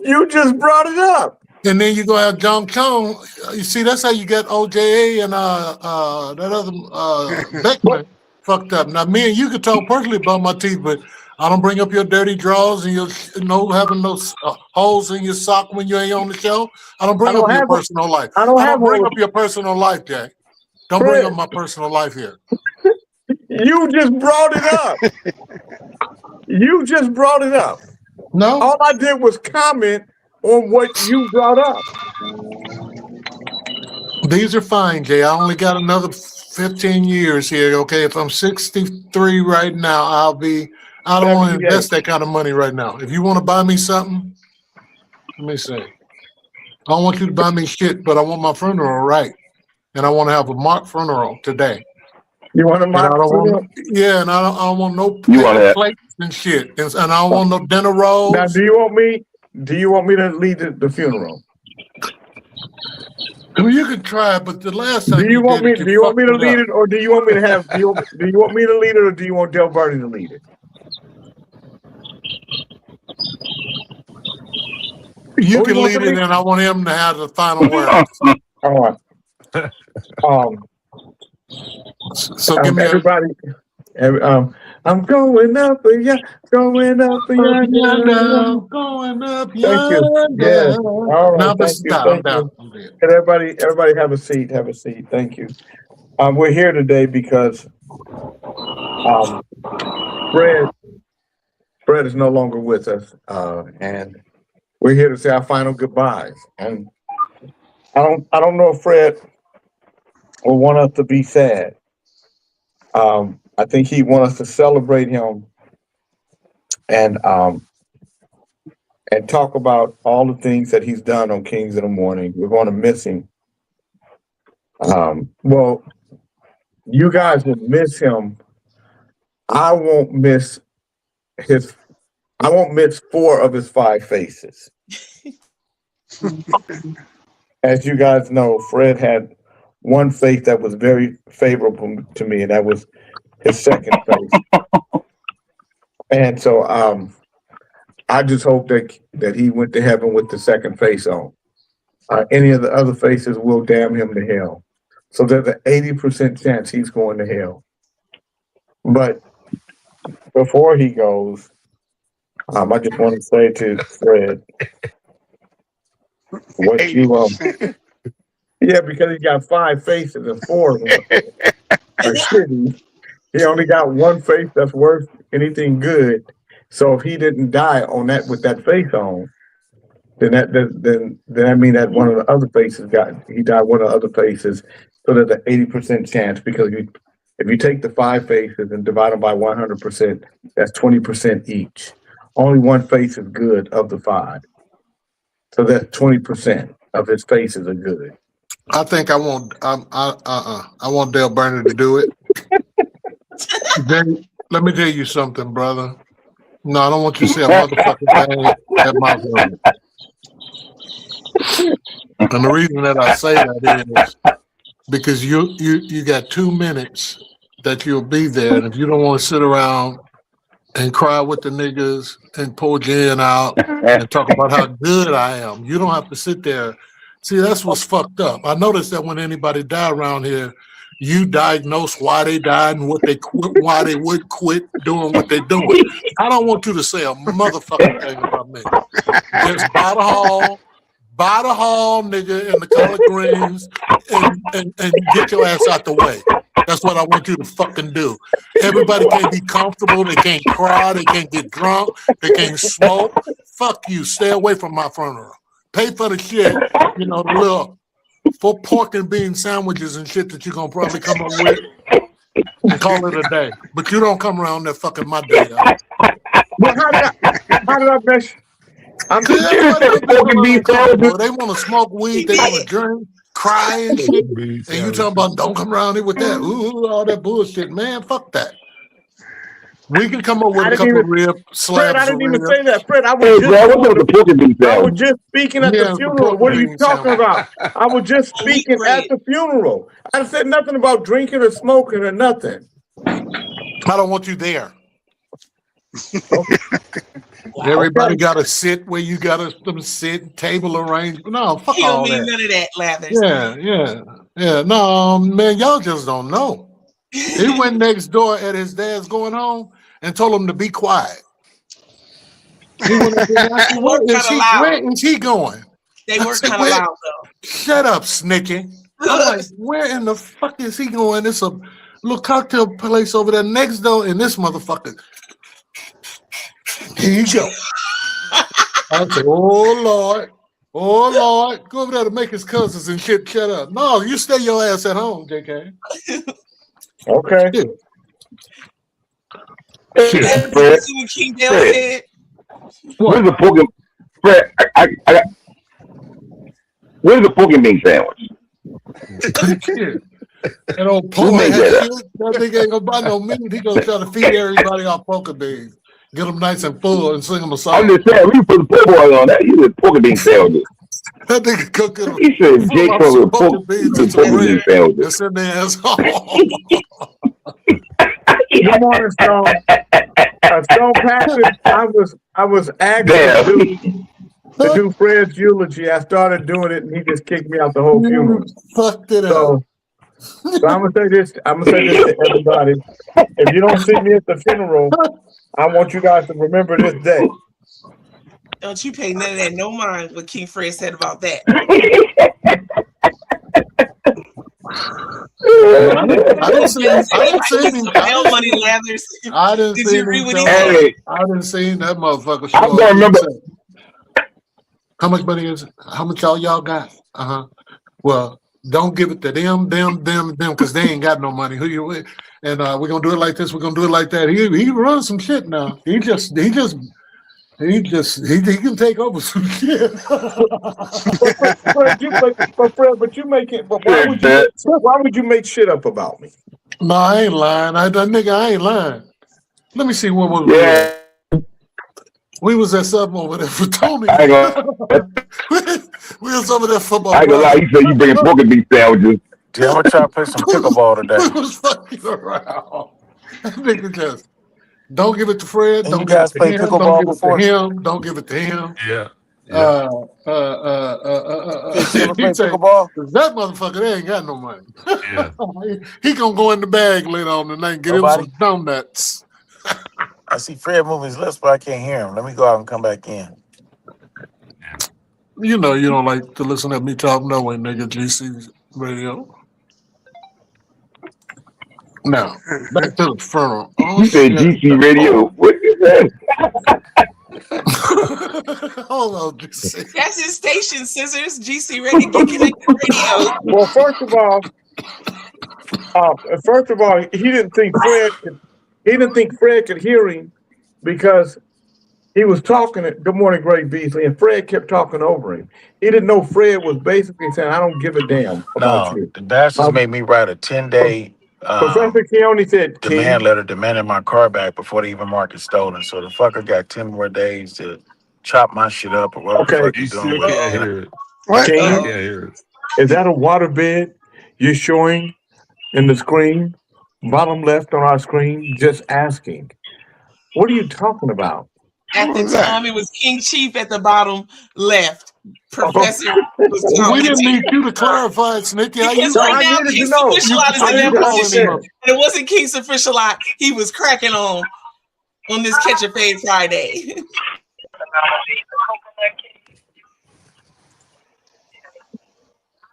you just brought it up. And then you go have John Chong. You see, that's how you get OJA and that other Beckman fucked up. Now, me and you could talk personally about my teeth, but I don't bring up your dirty drawers and your having those holes in your sock when you ain't on the show. I don't bring up your personal life. I don't bring up your personal life, Jack. Don't bring up my personal life here. You just brought it up. You just brought it up. No. All I did was comment on what you brought up. These are fine, Jay. I only got another 15 years here. Okay, if I'm 63 right now, I don't want to invest that kind of money right now. If you want to buy me something, let me see. I don't want you to buy me shit, but I want my funeral right, and I want to have a mock funeral today. You want a mock funeral? Yeah, and I don't want no plates and shit, and I don't want no dinner rolls. Now, do you want me to lead the funeral? Well, you can try it, but the last time do you want me to lead it, or do you want me to have? Do you want me to lead it, or do you want Del Bernie to lead it? You can lead it, and I want him to have the final word. All right. So give me everybody. I'm going up, yeah, going up, yeah, going up, yeah. Thank you. Yes. All right. Now Thank you. Can everybody have a seat? Have a seat. Thank you. We're here today because Fred is no longer with us, and we're here to say our final goodbyes. And I don't know if Fred will want us to be sad. I think he wants us to celebrate him and talk about all the things that he's done on Kings in the Morning. We're going to miss him. Well, you guys will miss him. I won't miss 4 of his 5 faces. As you guys know, Fred had one face that was very favorable to me, and that was his second face. And so I just hope that he went to heaven with the second face on. Any of the other faces will damn him to hell. So there's an 80% chance he's going to hell. But before he goes, I just want to say to Fred, what you yeah, because he got 5 faces and 4 of them are shitty. He only got one face that's worth anything good. So if he didn't die on that with that face on, then that mean that one of the other faces he died one of the other faces. So there's an 80% chance, because if you take the 5 faces and divide them by 100%, that's 20% each. Only one face is good of the 5. So that's 20% of his faces are good. I think I want Dale Berner to do it. Then let me tell you something, brother. No, I don't want you to say a motherfucking thing at my brother. And the reason that I say that is because you got 2 minutes that you'll be there, and if you don't want to sit around and cry with the niggas and pull Jen out and talk about how good I am, you don't have to sit there. See, that's what's fucked up. I noticed that when anybody die around here, you diagnose why they died and what they quit, why they would quit doing what they're doing. I don't want you to say a motherfucking thing about me. Just buy the hall, nigga, in the collard greens, and get your ass out the way. That's what I want you to fucking do. Everybody can't be comfortable. They can't cry. They can't get drunk. They can't smoke. Fuck you. Stay away from my funeral. Pay for the shit, the little 4 pork and bean sandwiches and shit that you're going to probably come up with and call it a day. But you don't come around there fucking my day up. Well, how did I mess? They want to smoke weed, they want to drink, cry and shit. And you talking about don't come around here with that. Ooh, all that bullshit. Man, fuck that. We can come up with a couple of rib slabs. Fred, I didn't even say that. Fred, I was just speaking at the funeral. What are you talking about? I was just speaking at the funeral. I said nothing about drinking or smoking or nothing. I don't want you there. Everybody got to sit where you got to sit, table arrangement. No, fuck all that. None of that, Lathers. Yeah. No, man, y'all just don't know. He went next door at his dad's going home and told him to be quiet. He went up there and asked, where is he going? They were kind of loud, though. Shut up, Snicky. I'm like, where in the fuck is he going? It's a little cocktail place over there next door, and this motherfucker. Here you go. I said, oh Lord, go over there to make his cousins and shit. Shut up. No, you stay your ass at home, JK. Okay. Shit, Fred. See what King Dale Fred. said? Where's the pork and Fred? I got. Where's the pork and bean sandwich? That old poor Who made ass that shit. That nigga ain't gonna buy no meat. He gonna try to feed everybody off poker beans. Get them nice and full and sing them a song. I'm just saying, we put the poor boy on that. You did pork and bean sandwiches. That nigga go get them. He said, Jake comes with poker pork beans and and some bean bread sandwiches. and send their ass home. Good morning, Stone. Stone Patrick, I was asked to do Fred's eulogy. I started doing it, and he just kicked me out the whole funeral. Fucked it up. So I'm gonna say this. I'm gonna say this to everybody. If you don't see me at the funeral, I want you guys to remember this day. Don't you pay none of that no mind what King Fred said about that. I didn't see him. Did you agree with him? I didn't see that motherfucker. I don't remember. How much money is it? How much y'all got? Well, don't give it to them, because they ain't got no money. Who you with? And we're gonna do it like this. We're gonna do it like that. He runs some shit now. He can take over some shit. But why would you make shit up about me? No, I ain't lying. I ain't lying. Let me see what was. Yeah. We was at something over there for Tony. We was over there football. I ain't gonna lie, he said you bringing pork and bean sandwiches. Yeah, I'm gonna try to play some pickleball We today. was fucking around. That nigga just don't give it to Fred. And Don't you give guys it to play him. pickleball Don't give before? it to him. Don't give it to him. Yeah. You ever play He say, pickleball? that motherfucker, they ain't got no money. Yeah. He gonna go in the bag later on tonight and get Nobody? him some donuts. I see Fred moving his lips, but I can't hear him. Let me go out and come back in. You know you don't like to listen to me talk no way, nigga. GC radio. Now, back to the funeral. Oh, You said shit. GC radio. What is that? Hold on, GC. That's his station, Scissors. GC Ready, Get Connected Radio. Well, first of all, he didn't think Fred could hear him because he was talking. Good morning, Greg Beasley, and Fred kept talking over him. He didn't know Fred was basically saying, "I don't give a damn about No, you." the bastards made me write a 10-day Professor Keone said, demand letter demanding my car back before they even mark it stolen. So the fucker got 10 more days to chop my shit up or whatever the fuck You he's doing still with can't it. hear it. What? King, Can't hear it. is that a waterbed you're showing in the screen, bottom left on our screen? Just asking. What are you talking about? At the time, it was King Chief at the bottom left. Professor was We talking didn't to need you to clarify it, Snicky. How you because right now, King Sufficialite is in that position. And it wasn't King Sufficialite. He was cracking on this Catch a Fade Friday.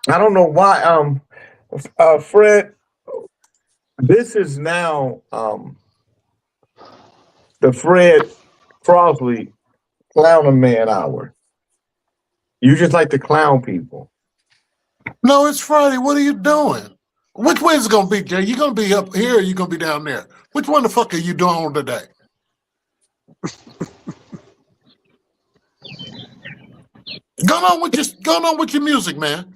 I don't know why. Fred, this is now the Fred Crosley Clowning Man hour. You just like to clown people. No, it's Friday. What are you doing? Which way is it gonna be, Jay? You gonna be up here or you gonna be down there? Which one the fuck are you doing today? Going on with your music, man.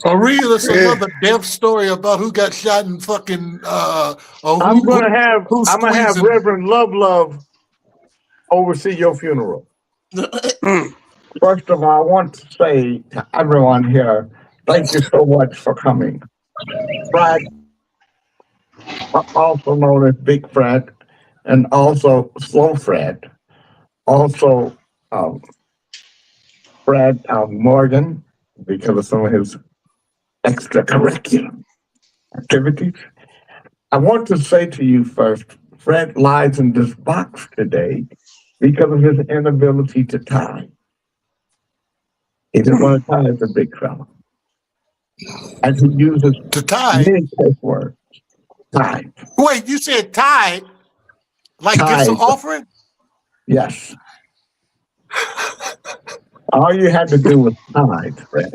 Or read us another death story about who got shot in fucking I'm gonna have Reverend Love oversee your funeral. First of all, I want to say to everyone here, thank you so much for coming. Fred, also known as Big Fred, and also Slow Fred, also Fred Morgan, because of some of his extracurricular activities. I want to say to you first, Fred lies in this box today because of his inability to tie. He didn't want to tie as a big fella. And he uses To tithe. many safe words. Tithe. Wait, you said tithe? Like gifts and Tithe. offering? Yes. All you had to do was tithe, Fred.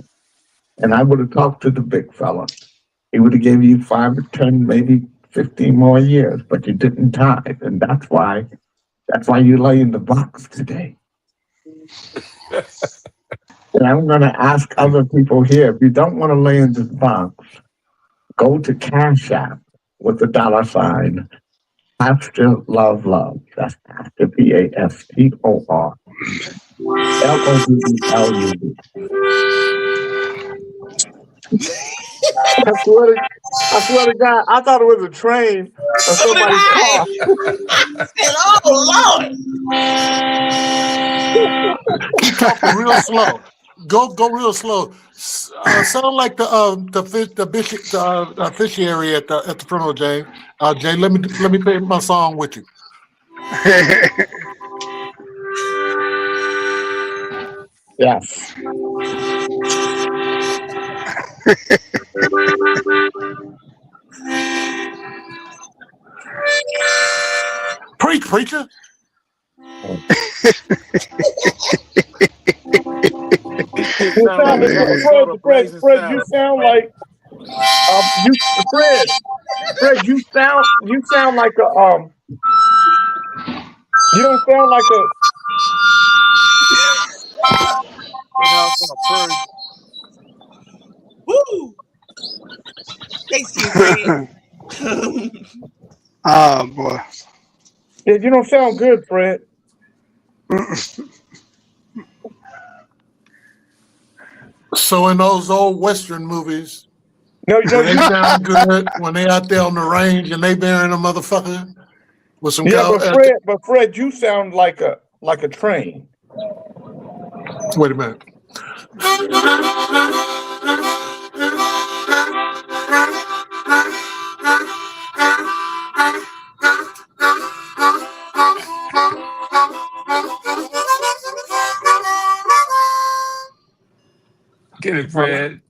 And I would have talked to the big fella. He would have given you 5 or 10, maybe 15 more years, but you didn't tithe. And that's why you lay in the box today. And I'm going to ask other people here, if you don't want to lay in this box, go to Cash App with the $sign. Pastor Love Love. That's Pastor PASTOR. LOVELUV. I swear to God, I thought it was a train or somebody's car. Oh Lord! Keep talking real slow. Go real slow. Sound like the officiary at the funeral, Jay. Jay, let me play my song with you. Yes. Preach, preacher. Fred, you sound like Fred, you sound like a you don't sound like a Woo! Thanks, Fred. Oh boy. Yeah, you don't sound good, Fred. So in those old Western movies, no, they sound good when they out there on the range and they burying a motherfucker with some but Fred, you sound like a train. Wait a minute. Get it, Fred.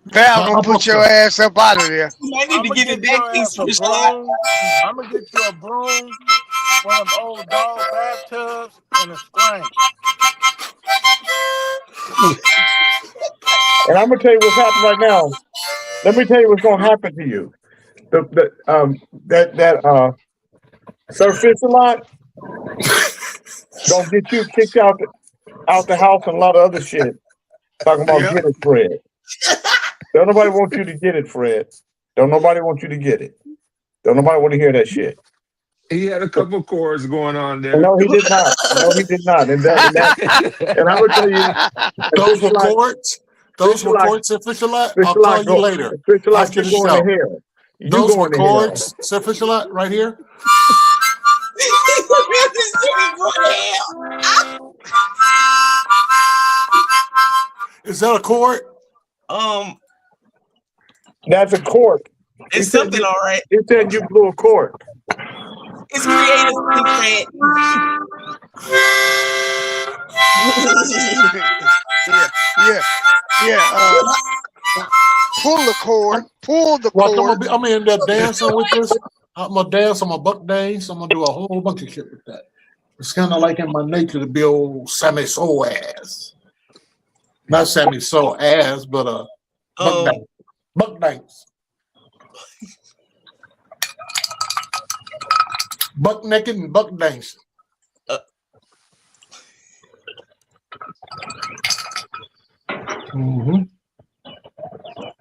Val gonna put your ass up out of there. I need to give it back, please. I'm gonna get you a broom, one of them old dog bathtubs, and a string. And I'm gonna tell you what's happening right now. Let me tell you what's gonna happen to you. That Sir Fish-a-Lot gonna get you kicked out the house and a lot of other shit. Talking about get it, Fred. Don't nobody want you to get it, Fred. Don't nobody want you to get it. Don't nobody want to hear that shit. He had a couple chords going on there. No, he did not. No, he did not. And I'm gonna tell you, those were chords. Those were chords, Sir Fish-a-Lot. I'll call you later. Fish-a-Lot, you're going to hell. Those were chords, Sir Fish-a-Lot, right here. Is that a chord? That's a chord. It's something, all right. It said you blew a chord. It's creative, Fred. Yeah. Pull the cord. Pull the cord. I'm in there dancing with this. I'm gonna dance. I'm gonna buck dance. I'm gonna do a whole bunch of shit with that. It's kind of like in my nature to be old Sammy Soul ass. Not Sammy Soul ass, but buck dance. Buck dance. Buck naked and buck dance.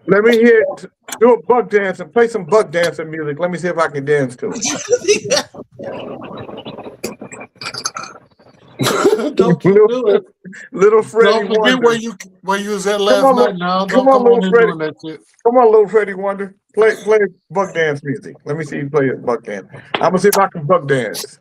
Let me hear do a buck dance and play some buck dancing music. Let me see if I can dance to it. Don't do it. Little Freddie Don't forget Wonder. where you was at last night. Now Come on, little Freddie. doing that shit. Come on, little Freddie Wonder. Play buck dance music. Let me see you play buck dance. I'm gonna see if I can buck dance.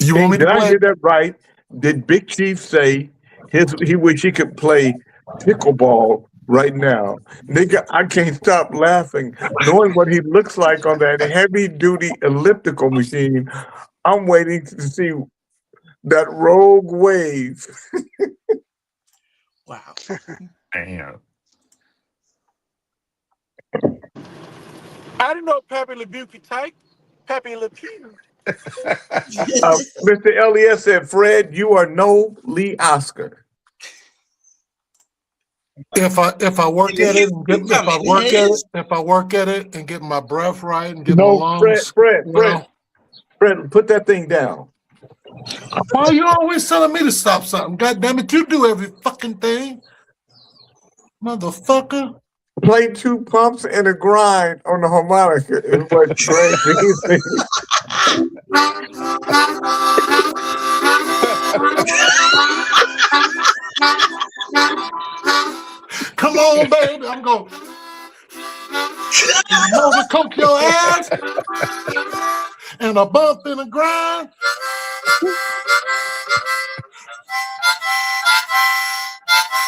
You want me to Did I play? get that right? Did Big Chief say he wish he could play pickleball right now? Nigga, I can't stop laughing knowing what he looks like on that heavy duty elliptical machine. I'm waiting to see that rogue wave. Wow. Damn. I didn't know Pappy Le Pew could type. Pappy Le Pew. Mr. Elliott said, Fred, you are no Lee Oscar. If I work at it, and get, if I work at it and get my breath right and get my No, lungs, Fred, well, put that thing down. why are you always telling me to stop something? God damn it, you do every fucking thing, motherfucker. Play 2 pumps and a grind on the harmonica is what Greg Beasley. Come on, baby, I'm going to cook your ass and a bump and a grind.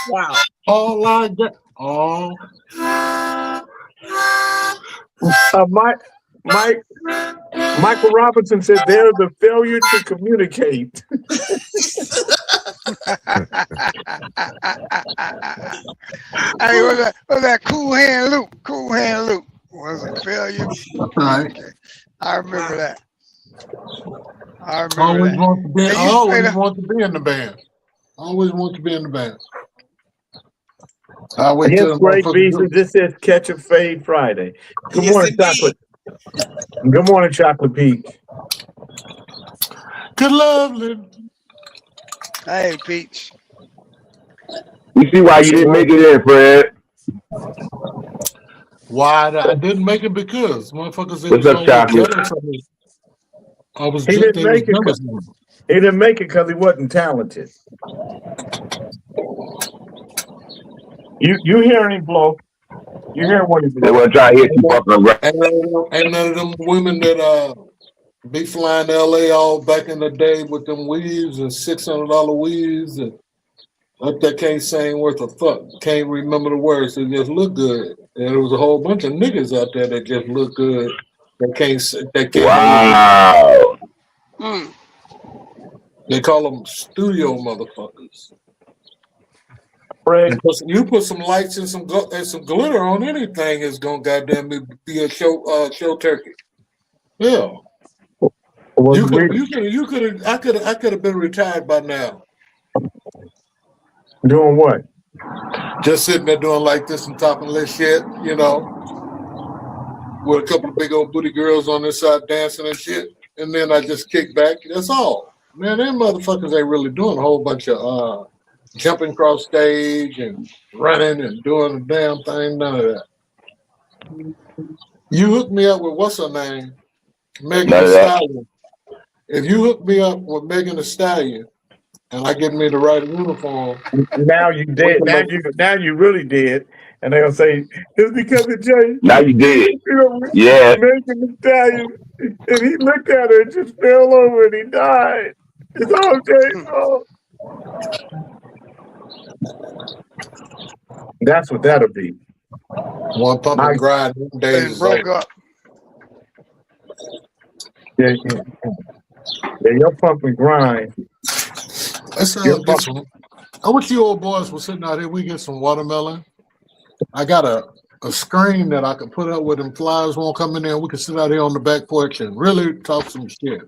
Wow. All I got. Oh. Michael Robinson said they're the failure to communicate. Hey, what's that Cool Hand Luke? Cool Hand Luke was a failure. Right. Okay. I remember that. I always want to be in the band. Always want to be in the band. I wait Yes, till Greg Beasley. This says Catch a Fade Friday. Good morning, Chocolate. Good morning, Chocolate Peach. Good lovely. Hey, Peach. We see why you didn't make it in, Fred. Why I didn't make it because motherfuckers. What's up, Chocolate? He didn't make it. He didn't make it because he wasn't talented. You hear him blow. You hear what he They want to try to hit you fucking around. Ain't none of them women that be flying to LA all back in the day with them weaves and $600 weaves and like that can't sing worth a fuck. Can't remember the words. They just look good. And there was a whole bunch of niggas out there that just look good. That can't. Wow. They call them studio motherfuckers. Fred, you put some lights and some glitter on anything, it's gonna goddamn be a show turkey. Yeah. You could I could have been retired by now. Doing what? Just sitting there doing like this and talking this shit, you know, with a couple of big old booty girls on this side dancing and shit, and then I just kick back. That's all. Man, them motherfuckers ain't really doing a whole bunch of jumping across stage and running and doing the damn thing. None of that. You hooked me up with what's her name, Megan Thee Stallion. If you hook me up with Megan Thee Stallion, and I get me the right uniform. Now you did. Now you really did. And they'll say it's because of Jay. Now you did. You know, yeah. Megan Thee Stallion, and he looked at her and just fell over and he died. It's all Jay's fault. That's what that'll be. One pump and grind days broke up. Yeah, your pump and grind. Let's get some. I wish you old boys were sitting out here. We get some watermelon. I got a screen that I can put up where them flies won't come in there. And we can sit out here on the back porch and really talk some shit.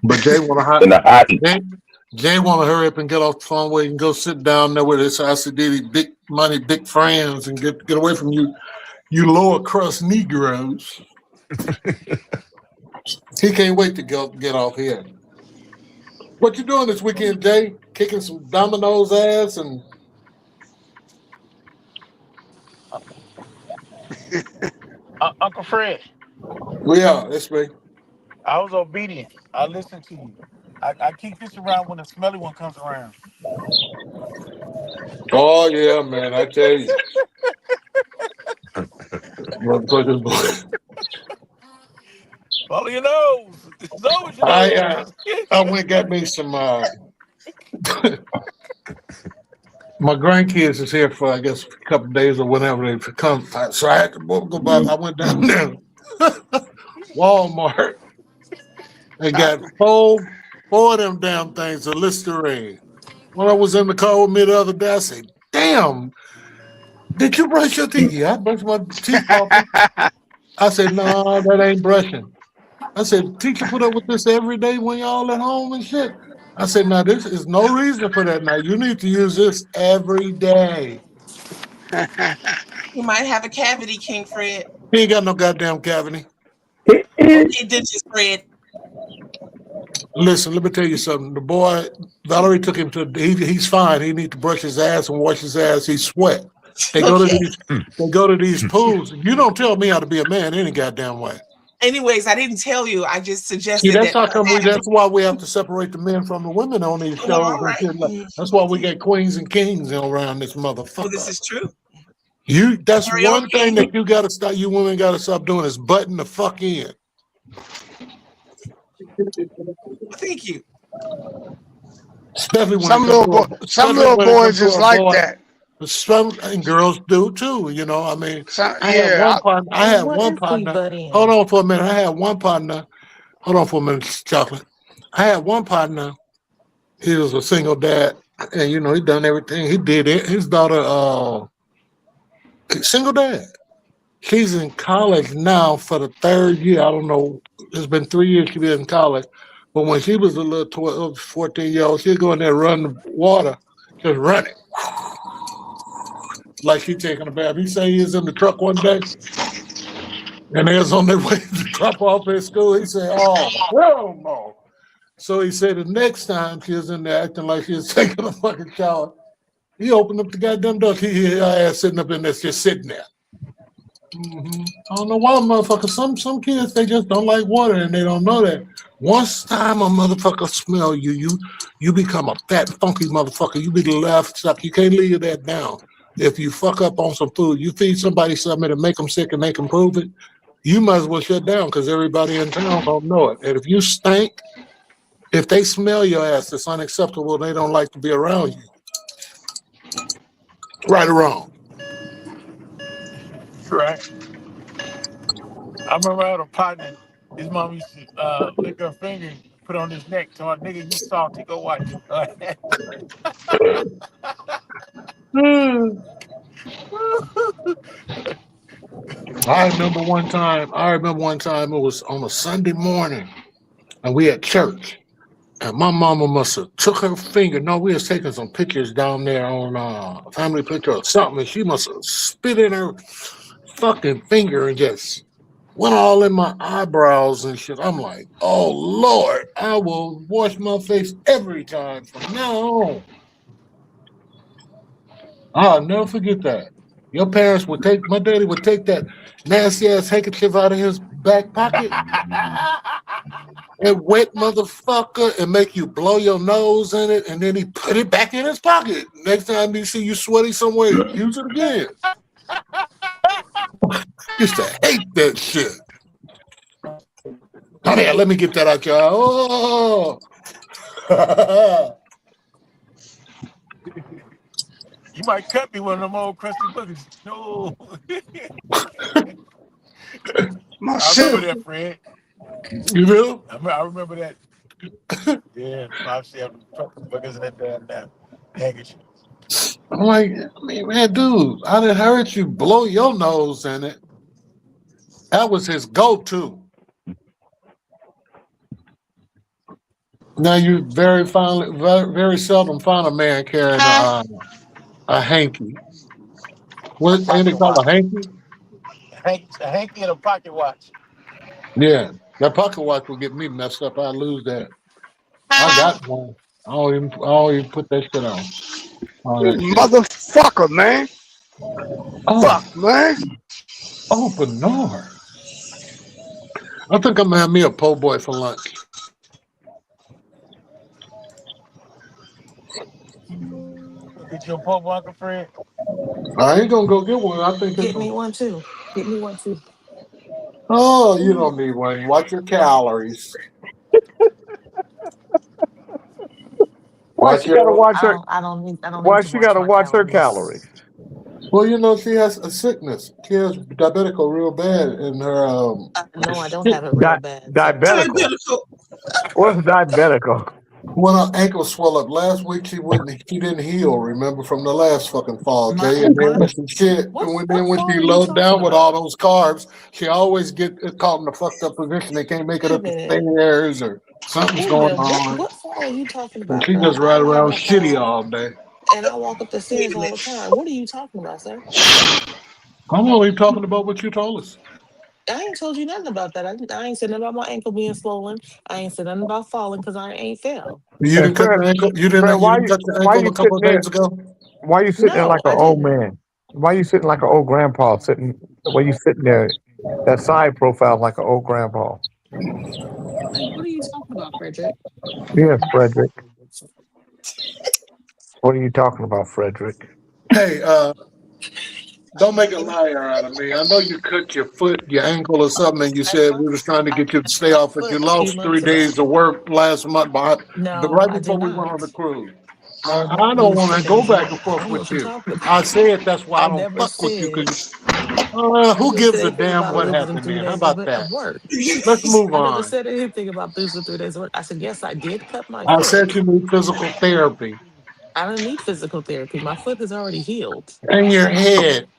But Jay want to hurry up and get off the phone where he can go sit down there with his ICD big money, big friends, and get away from you lower crust Negroes. He can't wait to get off here. What you doing this weekend, Jay? Kicking some Domino's ass and Uncle Fred. Yeah, that's me. I was obedient. I listened to you. I keep this around when the smelly one comes around. Oh yeah, man! I tell you, motherfuckers. Follow your nose. I went and got me some. My grandkids is here for I guess a couple of days or whenever they come, so I had to go by. I went down there, Walmart, and got four of them damn things of Listerine. when I was in the car with me the other day, I said, damn, did you brush your teeth? Yeah, I brushed my teeth off. I said, no, that ain't brushing. I said, teacher put up with this every day when y'all at home and shit. I said, now this is no reason for that. Now you need to use this every day. You might have a cavity, King Fred. He ain't got no goddamn cavity. Okay, dentist Fred. Listen, let me tell you something. The boy, Valerie took him to, he's fine. He needs to brush his ass and wash his ass. He's sweat. They go to these pools. You don't tell me how to be a man any goddamn way. Anyways, I didn't tell you. I just suggested See, that's that. how come that's why we have to separate the men from the women on these shows. All right. That's why we get queens and kings around this motherfucker. Well, this is true. That's one thing that you women gotta stop doing is button the fuck in. Thank you. Especially when some little boys is like that. Some and girls do too, you know. I mean, I had one partner. Hold on for a minute. I had one partner. Hold on for a minute, Chocolate. I had one partner. He was a single dad, and you know he done everything. He did it. His daughter, single dad. She's in college now for the 3rd year. I don't know. It's been 3 years she's been in college. But when she was a little 12, 14-year-old, she'd go in there run the water, just run it. Like she taking a bath. He said he was in the truck one day, and they was on their way to drop off at school. He said, oh, hell no. So he said the next time she was in there acting like she was taking a fucking shower, he opened up the goddamn door. He hear her ass sitting up in there, just sitting there. I don't know why, motherfucker. Some kids, they just don't like water, and they don't know that. Once time a motherfucker smell you become a fat, funky motherfucker. You be the left stuck. You can't leave that down. If you fuck up on some food, you feed somebody something to make them sick and make them prove it, you might as well shut down because everybody in town don't know it. And if you stink, if they smell your ass, it's unacceptable. They don't like to be around you. Right or wrong? Right. I remember I had a partner. His mom used to lick her finger, put on his neck. So, nigga, you salty, go watch it. I remember one time it was on a Sunday morning and we at church and my mama must have took her finger. No, we was taking some pictures down there on family picture or something, and she must have spit in her fucking finger and just went all in my eyebrows and shit. I'm like, oh Lord, I will wash my face every time from now on. I'll never forget that. Your parents would my daddy would take that nasty ass handkerchief out of his back pocket and wet motherfucker and make you blow your nose in it, and then he put it back in his pocket. Next time he see you sweaty somewhere, use it again. Used to hate that shit. Oh yeah, let me get that out, y'all. Oh. You might cut me one of them old crusty boogers. No. I remember that, Fred. You will? I remember that. Yeah, 5, 7 boogers in that damn handkerchief. I'm like, I mean, man, dude, I done heard you blow your nose in it. That was his go-to. Now you very seldom find a man carrying a hanky. What ain't it called, a hanky? A hanky and a pocket watch. Yeah, that pocket watch will get me messed up. I lose that. I got one. I don't even put that shit on. Motherfucker, man. Fuck, man. Oh, Bernard. I think I'm gonna have me a po' boy for lunch. Get your po' boy, Uncle Fred. I ain't gonna go get one. I think Get me one too. Get me one too. Oh, you don't need one. Watch your calories. Why she gotta watch her? I don't. Why she gotta watch her calories? Well, you know, she has a sickness. She has diabetical real bad in her. No, I don't have it real bad. Diabetical. What's diabetical? When her ankle swelled up last week, she didn't heal. Remember from the last fucking fall, Jay. And then when she load down with all those carbs, she always get caught in a fucked up position. They can't make it up the stairs or something's going on. What fall are you talking And about? she just ride around shitty all day. And I walk up the stairs all the time. What are you talking about, sir? I'm only talking about what you told us. I ain't told you nothing about that. I ain't said nothing about my ankle being swollen. I ain't said nothing about falling because I ain't fell. You didn't cut your ankle. You didn't touch your ankle a couple of days ago. Why you sitting there like an old man? Why you sitting like an old grandpa? Why you sitting there? That side profile like an old grandpa. What are you talking about, Frederick? Yes, Frederick. What are you talking about, Frederick? Hey, don't make a liar out of me. I know you cut your foot, your ankle or something, and you said we was trying to get you to stay off it. You lost 3 days of work last month, but right before we went on the cruise. I don't want to go back and forth with you. I said that's why I don't fuck with you. Who gives a damn what happened there? How about that? Let's move I on. never said anything about losing 3 days of work. I said, yes, I did cut my I foot. said you need physical therapy. I don't need physical therapy. My foot is already healed. And your head.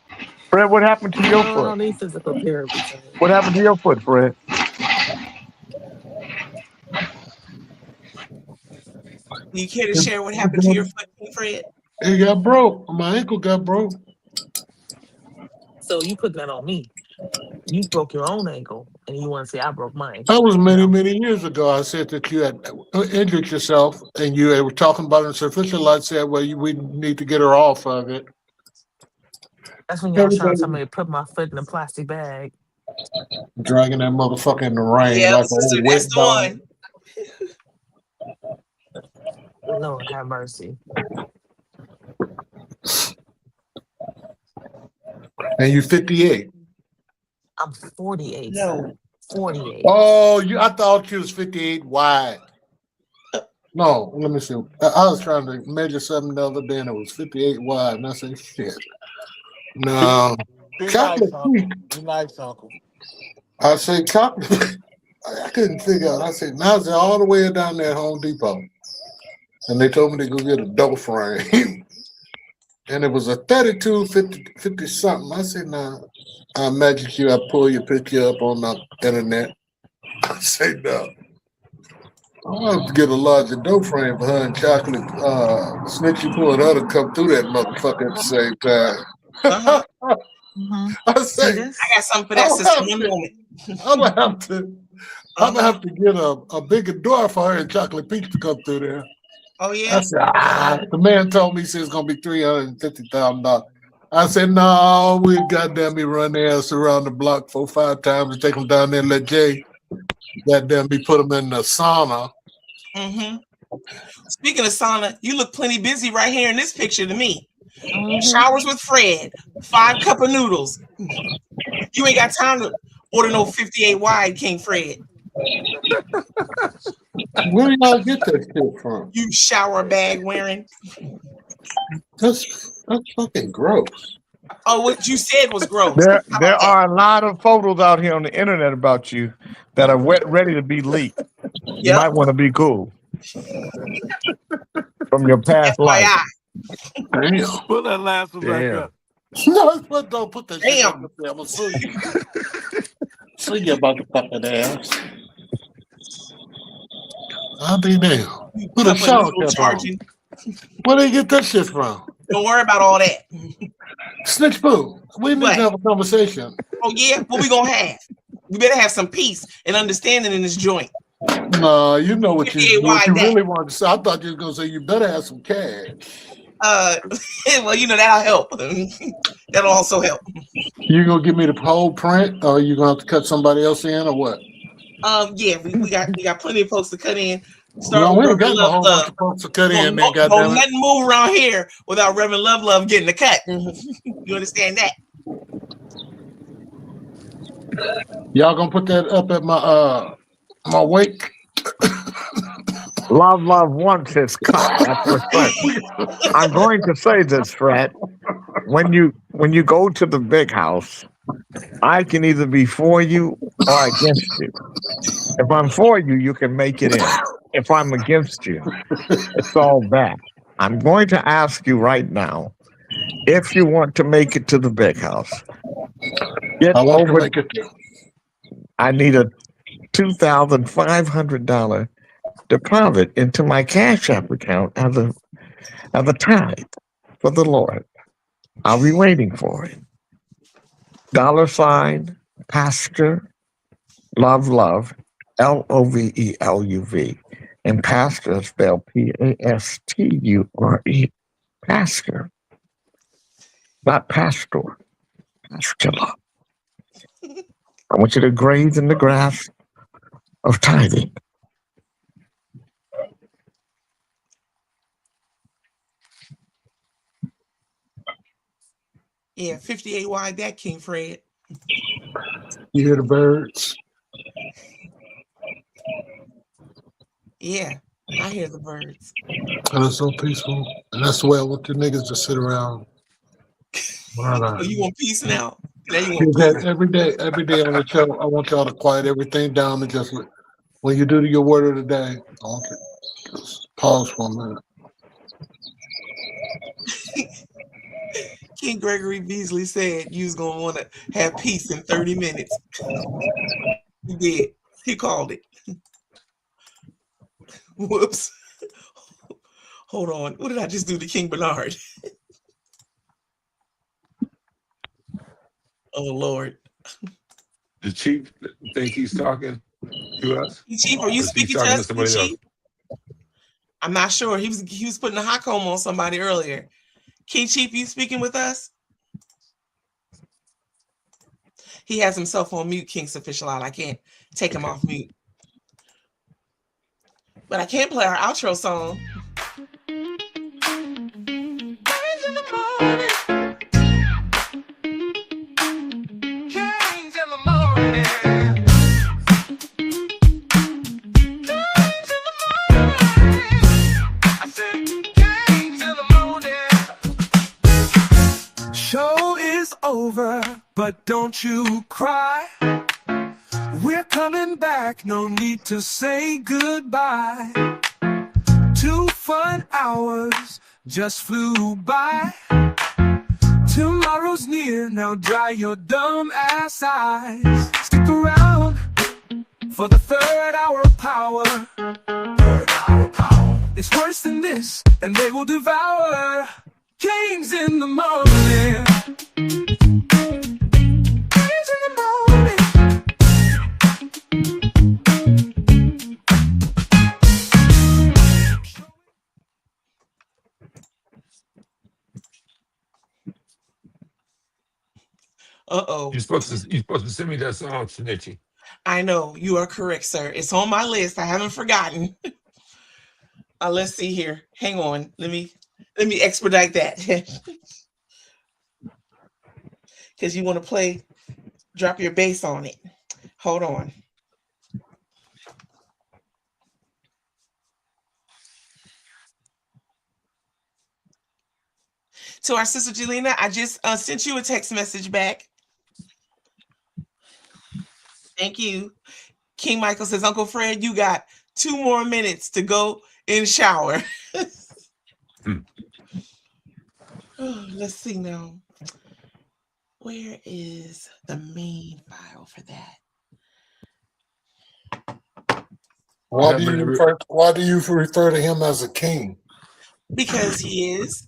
Fred, what happened to your I foot? don't need physical therapy. What happened to your foot, Fred? You care to share what happened to your foot, Fred? It got broke. My ankle got broke. So you putting that on me. You broke your own ankle, and you want to say I broke mine. That was many, many years ago. I said that you had injured yourself, and you were talking about it. And Sufficient Light said, well, we need to get her off of it. That's when y'all trying to tell me to put my foot in a plastic bag. Dragging that motherfucker in the rain Yeah, like a sister, old that's wet the dog. one. Lord have mercy. And you 58. I'm 48. No. 48. Oh, I thought you was 58 wide. No, let me see. I was trying to measure something the other day, and it was 58 wide, and I said, shit. No. Be Chocolate nice, Uncle. peak. Be nice, Uncle. I said, chocolate. I couldn't figure out. I said, now they're all the way down there at Home Depot. And they told me to go get a double frame. And it was a 32, 50 something. I said, nah, I imagine you, I pull your picture up on the internet. I say, no. I'll have to get a larger dough frame for her and chocolate. Snitchy pulling her to come through that motherfucker at the same time. I say, I got something for that, sister. One moment. I'm gonna have to get a bigger door for her and Chocolate Peach to come through there. Oh yeah. I said, the man told me he said it's gonna be $350,000. I said, no, we goddamn me run their ass around the block 4 or 5 times and take them down there and let Jay goddamn me put them in the sauna. Mm-hmm. Speaking of sauna, you look plenty busy right here in this picture to me. Showers with Fred, 5 cup of noodles. You ain't got time to order no 58 wide, King Fred. Where do y'all get that shit from? You shower bag wearing. That's fucking gross. Oh, what you said was gross. There are a lot of photos out here on the internet about you that are ready to be leaked. You might want to be cool from your past life. Damn. Pull that last one back up. No, don't put that shit up there. I'm gonna sue you. Sue you about the fucking ass. I'll be damned. Put a shower cap on. Where they get that shit from? Don't worry about all that. Snitch Boo, we need to have a conversation. Oh yeah, what we gonna have? We better have some peace and understanding in this joint. No, you know what you really wanted to say. I thought you were gonna say you better have some cash. Well, you know that'll help. That'll also help. You gonna give me the whole print, or you gonna have to cut somebody else in, or what? Yeah, we got plenty of folks to cut in. No, we ain't got no whole bunch of folks to cut in. Nothing move around here without Reverend Love getting the cut. You understand that? Y'all gonna put that up at my wake? Love wants his cut. That's what's right. I'm going to say this, Fred. When you go to the big house, I can either be for you or against you. If I'm for you, you can make it in. if I'm against you. It's all that. I'm going to ask you right now if you want to make it to the big house. Get I want to over. make it there. I need a $2,500 deposit into my Cash App account as a tithe for the Lord. I'll be waiting for it. $ Pastor Love LOVELUV, and Pastor is spelled PASTURE. Pastor, not pastor. Pastor Love. I want you to graze in the grass of tithing. Yeah, 58 wide that King Fred. You hear the birds? Yeah, I hear the birds. And it's so peaceful. And that's the way I want you niggas to sit around. Oh, you want peace now? Now you want peace. Every day on the show, I want y'all to quiet everything down and just when you do your word of the day, I want you to just pause for a minute. King Gregory Beasley said you was gonna want to have peace in 30 minutes. He did. He called it. Whoops. Hold on. What did I just do to King Bernard? Oh Lord. The chief think he's talking to us? Chief, are you speaking to talking to us, somebody Chief? else? I'm not sure. He was putting a hot comb on somebody earlier. King Chief, you speaking with us? He has himself on mute, King's official out. I can't take him off mute. But I can play our outro song. Show is over, but don't you cry. We're coming back, no need to say goodbye. 2 fun hours just flew by. Tomorrow's near, now dry your dumb ass eyes. Stick around for the 3rd hour of power. 3rd hour of power. It's worse than this, and they will devour. Kings in the morning. Kings in the morning. Uh-oh. You're supposed to send me that song, Snitchy. I know, you are correct, sir. It's on my list. I haven't forgotten. Let's see here. Hang on. Let me expedite that. Because you want to drop your bass on it. Hold on. To our sister Jelena, I just sent you a text message back. Thank you. King Michael says, Uncle Fred, you got 2 more minutes to go in the shower. Let's see now. Where is the main file for that? Why do you refer to him as a king? Because he is.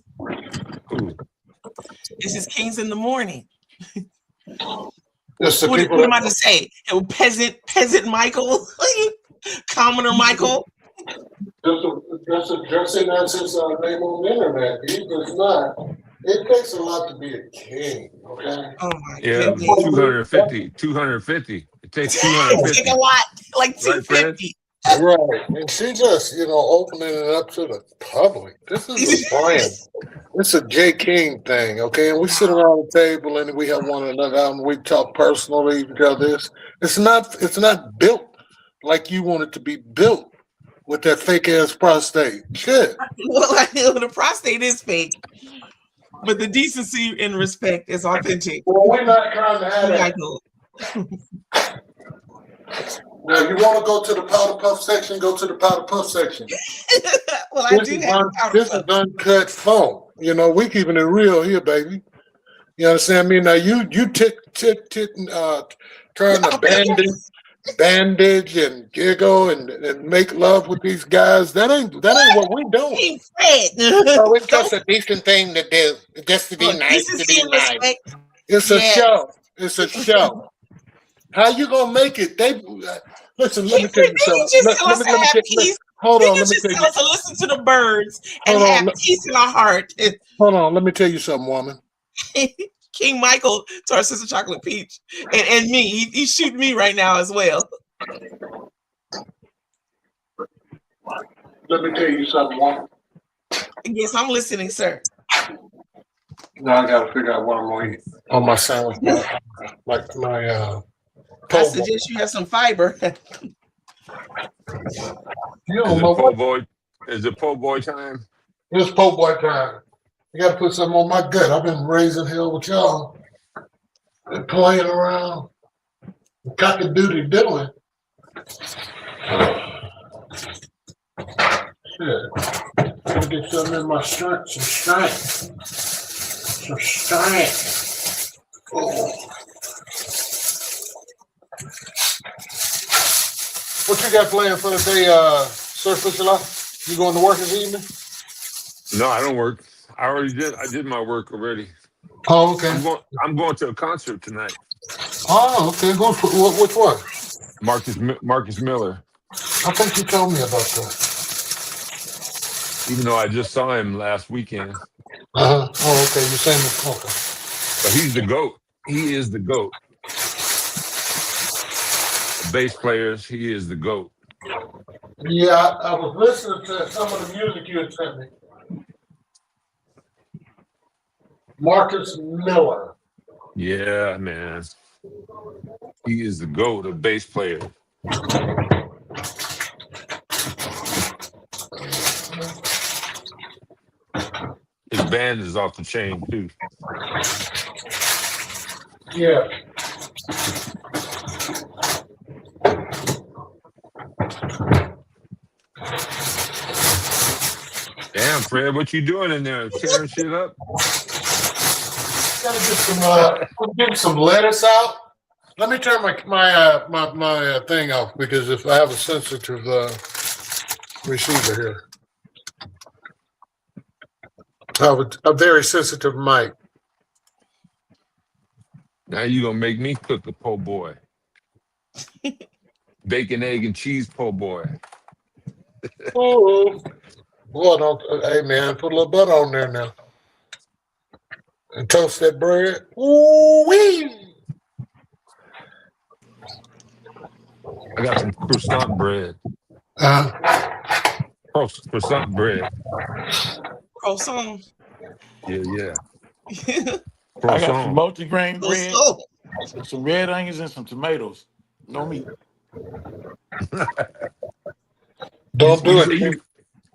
This is Kings in the Morning. What am I to say? Peasant Michael? Commoner Michael? Just addressing as his name on the internet. He does not. It takes a lot to be a king, okay? Oh my goodness. 250. It takes 250. It take a lot, like 250. Right. And she just, opening it up to the public. This is a brand. It's a J. King thing, okay? And we sit around the table and we have one another out and we talk personally to each other. It's not built like you want it to be built with that fake ass prostate. Shit. Well, the prostate is fake. But the decency and respect is authentic. Well, we're not trying to have that. Now, you want to go to the powder puff section? Go to the powder puff section. Well, I do have powder This is uncut foam. You know, we keeping it real here, baby. You understand me? Now, you trying to bandage and giggle and make love with these guys. That ain't what we doing. Oh, it's just a decent thing to do. Just to be nice, to be nice. Respect. It's a show. It's a show. How you gonna make it? Listen. Let me tell you something. Hold on. Let me tell you. To listen to the birds and have peace in our heart. Hold on. Let me tell you something, woman. King Michael to our sister Chocolate Peach and me. He's shooting me right now as well. Let me tell you something, woman. Yes, I'm listening, sir. Now I gotta figure out what I'm gonna eat on my sandwich. Like my I suggest you have some fiber. You don't know po' boy. Is it po' boy time? It's po' boy time. You gotta put something on my gut. I've been raising hell with y'all. And playing around. Cock-a-doodle doing. Shit. Let me get something in my shirt. Some strength. Oh. What you got planned for the day, Sir Fisher? You going to work this evening? No, I don't work. I already did. I did my work already. Oh, okay. I'm going to a concert tonight. Oh, okay. Which one? Marcus Miller. I think you told me about that. Even though I just saw him last weekend. Oh, okay. You're saying okay. But he's the GOAT. He is the GOAT. Bass players, he is the GOAT. Yeah, I was listening to some of the music you had sent me. Marcus Miller. Yeah, man. He is the GOAT of bass players. His band is off the chain, too. Yeah. Damn, Fred, what you doing in there? Tearing shit up? Gotta get some lettuce out. Let me turn my thing off because if I have a sensitive receiver here. I have a very sensitive mic. Now you gonna make me cook a po' boy. Bacon, egg, and cheese po' boy. Oh, boy, hey man, put a little butter on there now. And toast that bread. Ooh-wee! I got some croissant bread. Croissant bread. Croissant. Yeah. I got some multi-grain bread, some red onions, and some tomatoes. No meat. Don't do it.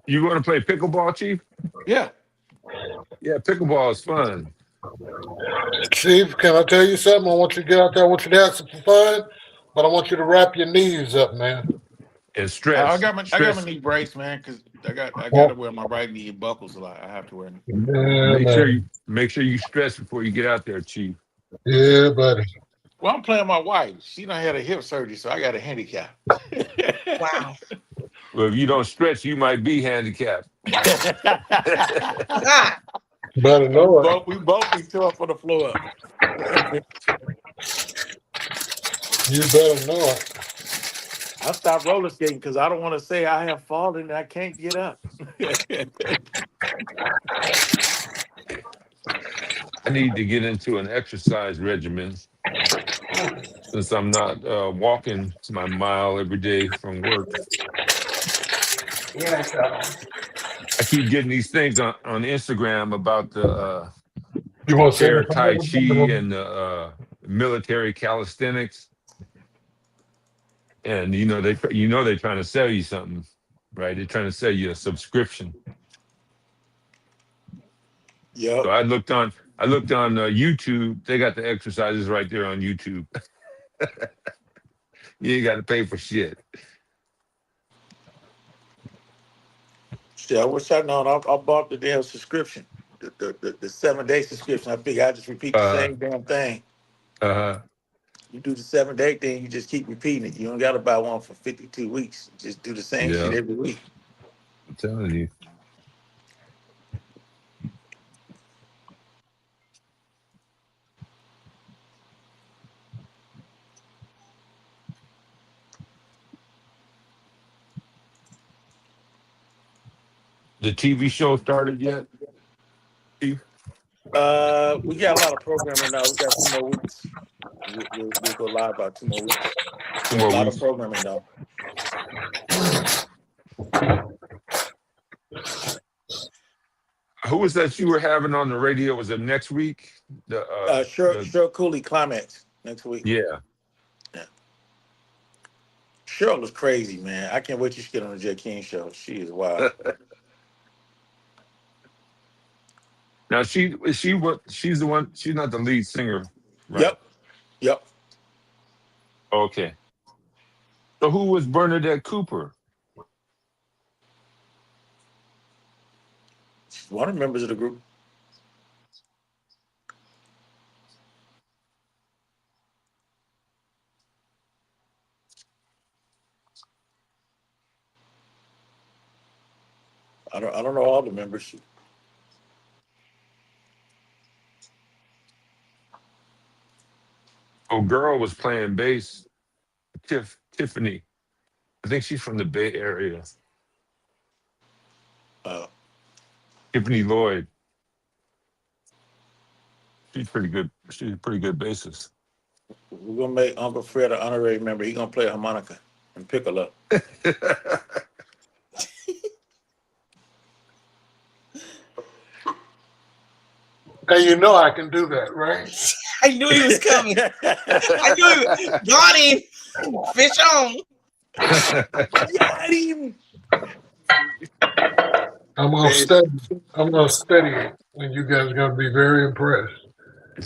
You want to play pickleball, Chief? Yeah. Yeah, pickleball is fun. Chief, can I tell you something? I want you to get out there. I want you to have some fun, but I want you to wrap your knees up, man. And stretch. I got my knee brace, man, because I got to wear my right knee buckles a lot. I have to wear. Make sure you stretch before you get out there, Chief. Yeah, buddy. Well, I'm playing my wife. She done had a hip surgery, so I got a handicap. Wow. Well, if you don't stretch, you might be handicapped. Better know it. We both be tore up on the floor. You better know it. I stopped roller skating because I don't want to say I have fallen and I can't get up. I need to get into an exercise regimen since I'm not walking my mile every day from work. I keep getting these things on Instagram about the air Tai Chi and the military calisthenics. And they're trying to sell you something, right? They're trying to sell you a subscription. Yeah. So I looked on YouTube. They got the exercises right there on YouTube. You ain't got to pay for shit. Shit, I wish I'd known. I bought the damn subscription, the 7-day subscription. I figured I just repeat the same damn thing. You do the 7-day thing, you just keep repeating it. You don't got to buy one for 52 weeks. Just do the same Yeah. shit every week. I'm telling you. The TV show started yet? Steve? We got a lot of programming now. We got 2 more weeks. We'll go live about 2 more weeks. 2 more a lot weeks. of programming though. Who was that you were having on the radio? Was it next week? Cheryl Cooley Climax next week. Yeah. Cheryl was crazy, man. I can't wait till she get on the Jay King show. She is wild. Now she's the one. She's not the lead singer, right? Yep. Okay. So who was Bernadette Cooper? She's one of the members of the group. I don't know all the members. Oh, girl was playing bass. Tiffany. I think she's from the Bay Area. Tiffany Lloyd. She's pretty good. She's a pretty good bassist. We're gonna make Uncle Fred an honorary member. He's gonna play harmonica and piccolo. Hey, you know I can do that, right? I knew he was coming. I knew he was. Got him. Fish on. Got him. I'm gonna study it, and you guys are gonna be very impressed.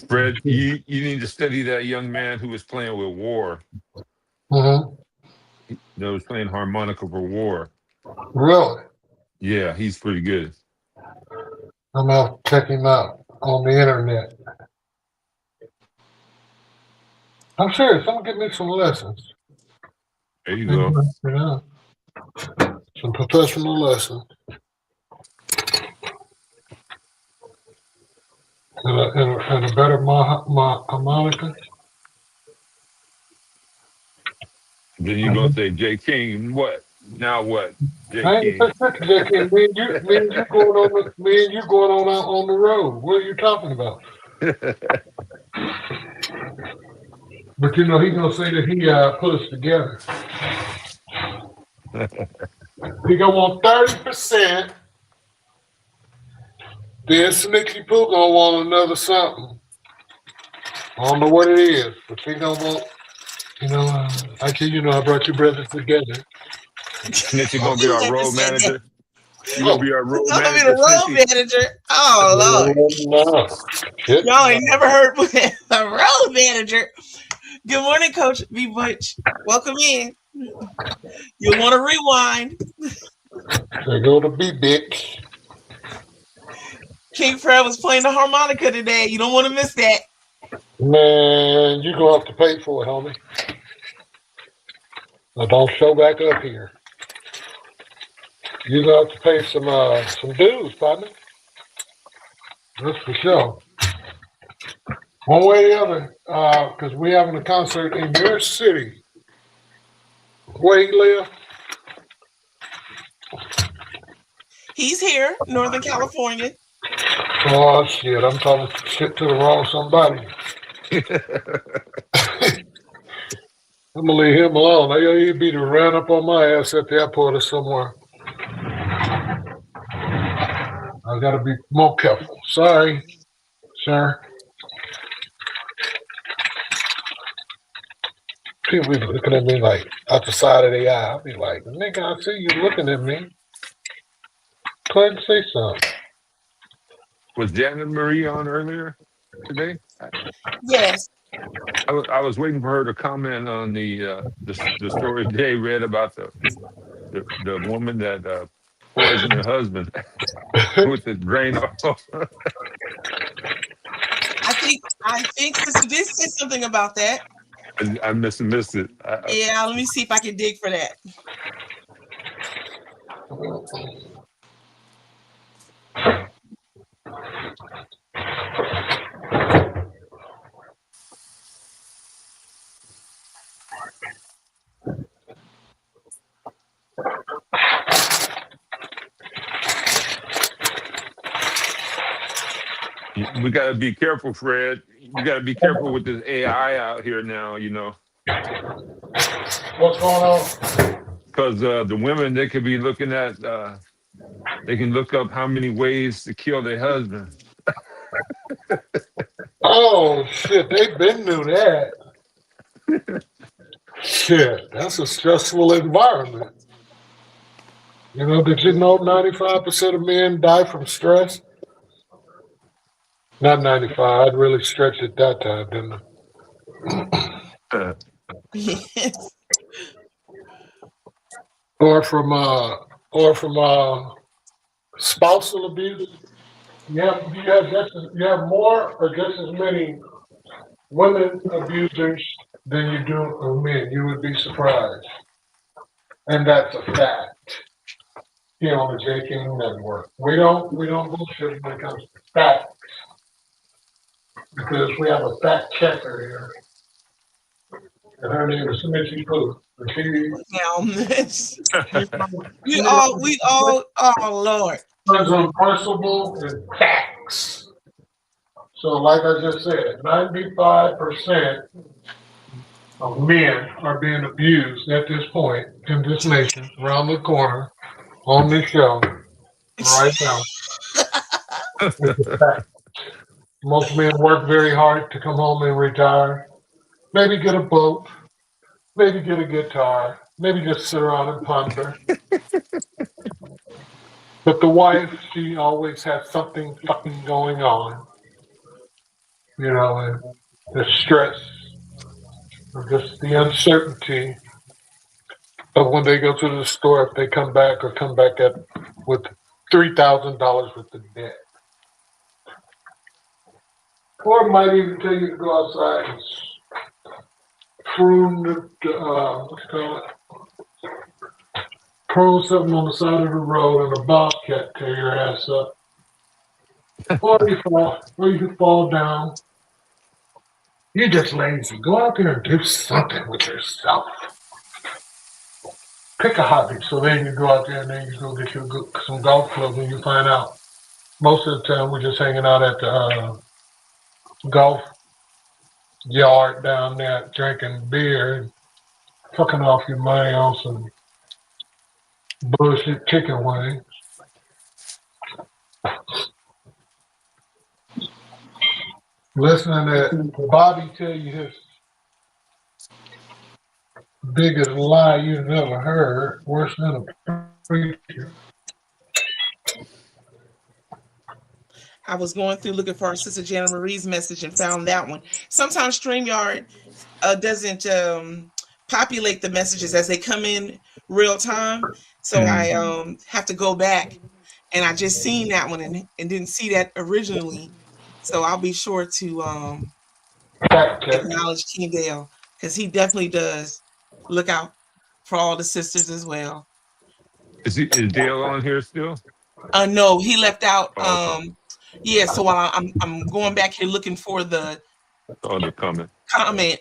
Fred, you need to study that young man who was playing with War. Mm-hmm. That was playing harmonica for War. Really? Yeah, he's pretty good. I'm gonna check him out on the internet. I'm serious. I'm gonna get me some lessons. There you go. Yeah. Some professional lessons. And a better harmonica. Then you're gonna say, Jay King, what? Now what? Jay I ain't King. Jay King. Me and you going on out on the road. What are you talking about? But you know, he's gonna say that he put us together. He gonna want 30%. Then Sneaky Pooh gonna want another something. I don't know what it is, but he gonna want. You know, I brought you brothers together. Snitchy gonna be our road manager. You gonna be our road I'm gonna be manager. the road manager. Oh Lord. Y'all ain't never heard a road manager. Good morning, Coach B Butch. Welcome in. You'll want to rewind. There go to B bitch. King Fred was playing the harmonica today. You don't want to miss that. Man, you're gonna have to pay for it, homie. Now don't show back up here. You're gonna have to pay some dues, partner. That's for sure. One way or the other, because we're having a concert in your city. Where you live? He's here, Northern California. Oh shit! I'm talking shit to the wrong somebody. I'm gonna leave him alone. He'd be to run up on my ass at the airport or somewhere. I gotta be more careful. Sorry, sir. People be looking at me like out the side of their eye. I'll be like, nigga, I see you looking at me. Go ahead and say something. Was Janet Marie on earlier today? Yes. I was waiting for her to comment on the story Jay read about the woman that poisoned her husband with the drain off. I think Sister did say something about that. I missed it. Yeah, let me see if I can dig for that. We got to be careful, Fred. You got to be careful with this AI out here now, What's going on? because the women, they could be looking at, they can look up how many ways to kill their husband. Oh, shit. They been knew that. Shit. That's a stressful environment. Did you know 95% of men die from stress? Not 95. I'd really stretched it that time, didn't I? Yes. Or from spousal abuse. You have more or just as many women abusers than you do of men. You would be surprised. And that's a fact. Here on the J. King Network. We don't bullshit when it comes to facts. Because we have a fact checker here. And her name is Mitzi Pooh. We all, oh Lord. Runs on principle and facts. So like I just said, 95% of men are being abused at this point in this nation, around the corner, on this show, right now. It's a fact. Most men work very hard to come home and retire. Maybe get a boat, maybe get a guitar, maybe just sit around and ponder. But the wife, she always has something fucking going on. And the stress, or just the uncertainty of when they go to the store, if they come back with $3,000 worth of debt. Or might even tell you to go outside and prune prune something on the side of the road and a bobcat tear your ass up. Or you can fall down. You're just lazy. Go out there and do something with yourself. Pick a hobby. So then you go out there and then you go get some golf clubs and you find out most of the time we're just hanging out at the golf yard down there drinking beer and fucking off your money on some bullshit chicken wings. Listening to Bobby tell you his biggest lie you've never heard, worse than a preacher. I was going through looking for our Sister Jana Marie's message and found that one. Sometimes StreamYard doesn't populate the messages as they come in real time. So I have to go back, and I just seen that one and didn't see that originally. So I'll be sure to acknowledge King Dale, because he definitely does look out for all the sisters as well. Is Dale on here still? No, he left out. Yeah, so while I'm going back here looking for the comment,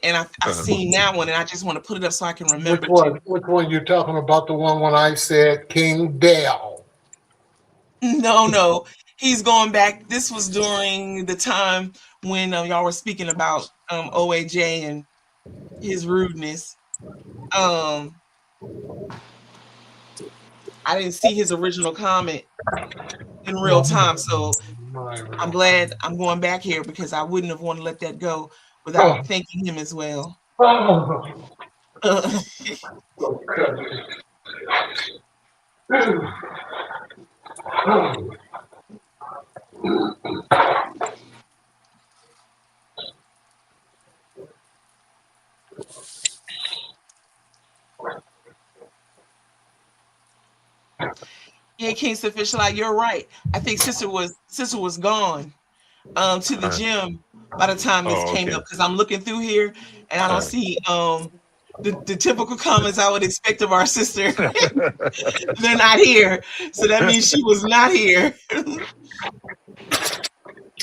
and I seen that one, and I just want to put it up so I can remember. Which one you talking about? The one when I said King Dale? No, he's going back. This was during the time when y'all were speaking about OAJ and his rudeness. I didn't see his original comment in real time, so I'm glad I'm going back here because I wouldn't have wanted to let that go without thanking him as well. Yeah, King Sufficient. You're right. I think sister was gone to the gym by the time this Oh, came okay. up, because I'm looking through here and I don't see the typical comments I would expect of our sister. They're not here. So that means she was not here.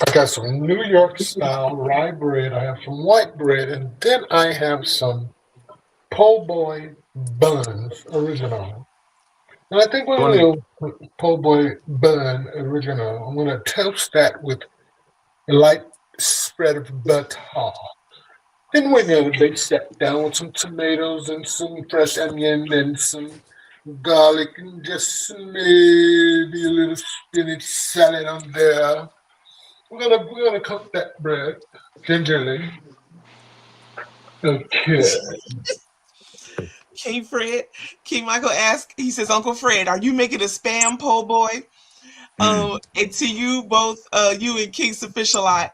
I got some New York style rye bread. I have some white bread, and then I have some po' boy buns original. And I think we're going to go po' boy bun original. I'm going to toast that with a light spread of butter. Then we're going to bake that down with some tomatoes and some fresh onion and some garlic and just maybe a little spinach salad on there. We're gonna cook that bread gingerly. Okay. King Michael asks, he says, Uncle Fred, are you making a spam po' boy? And to you both, you and King Sufficient,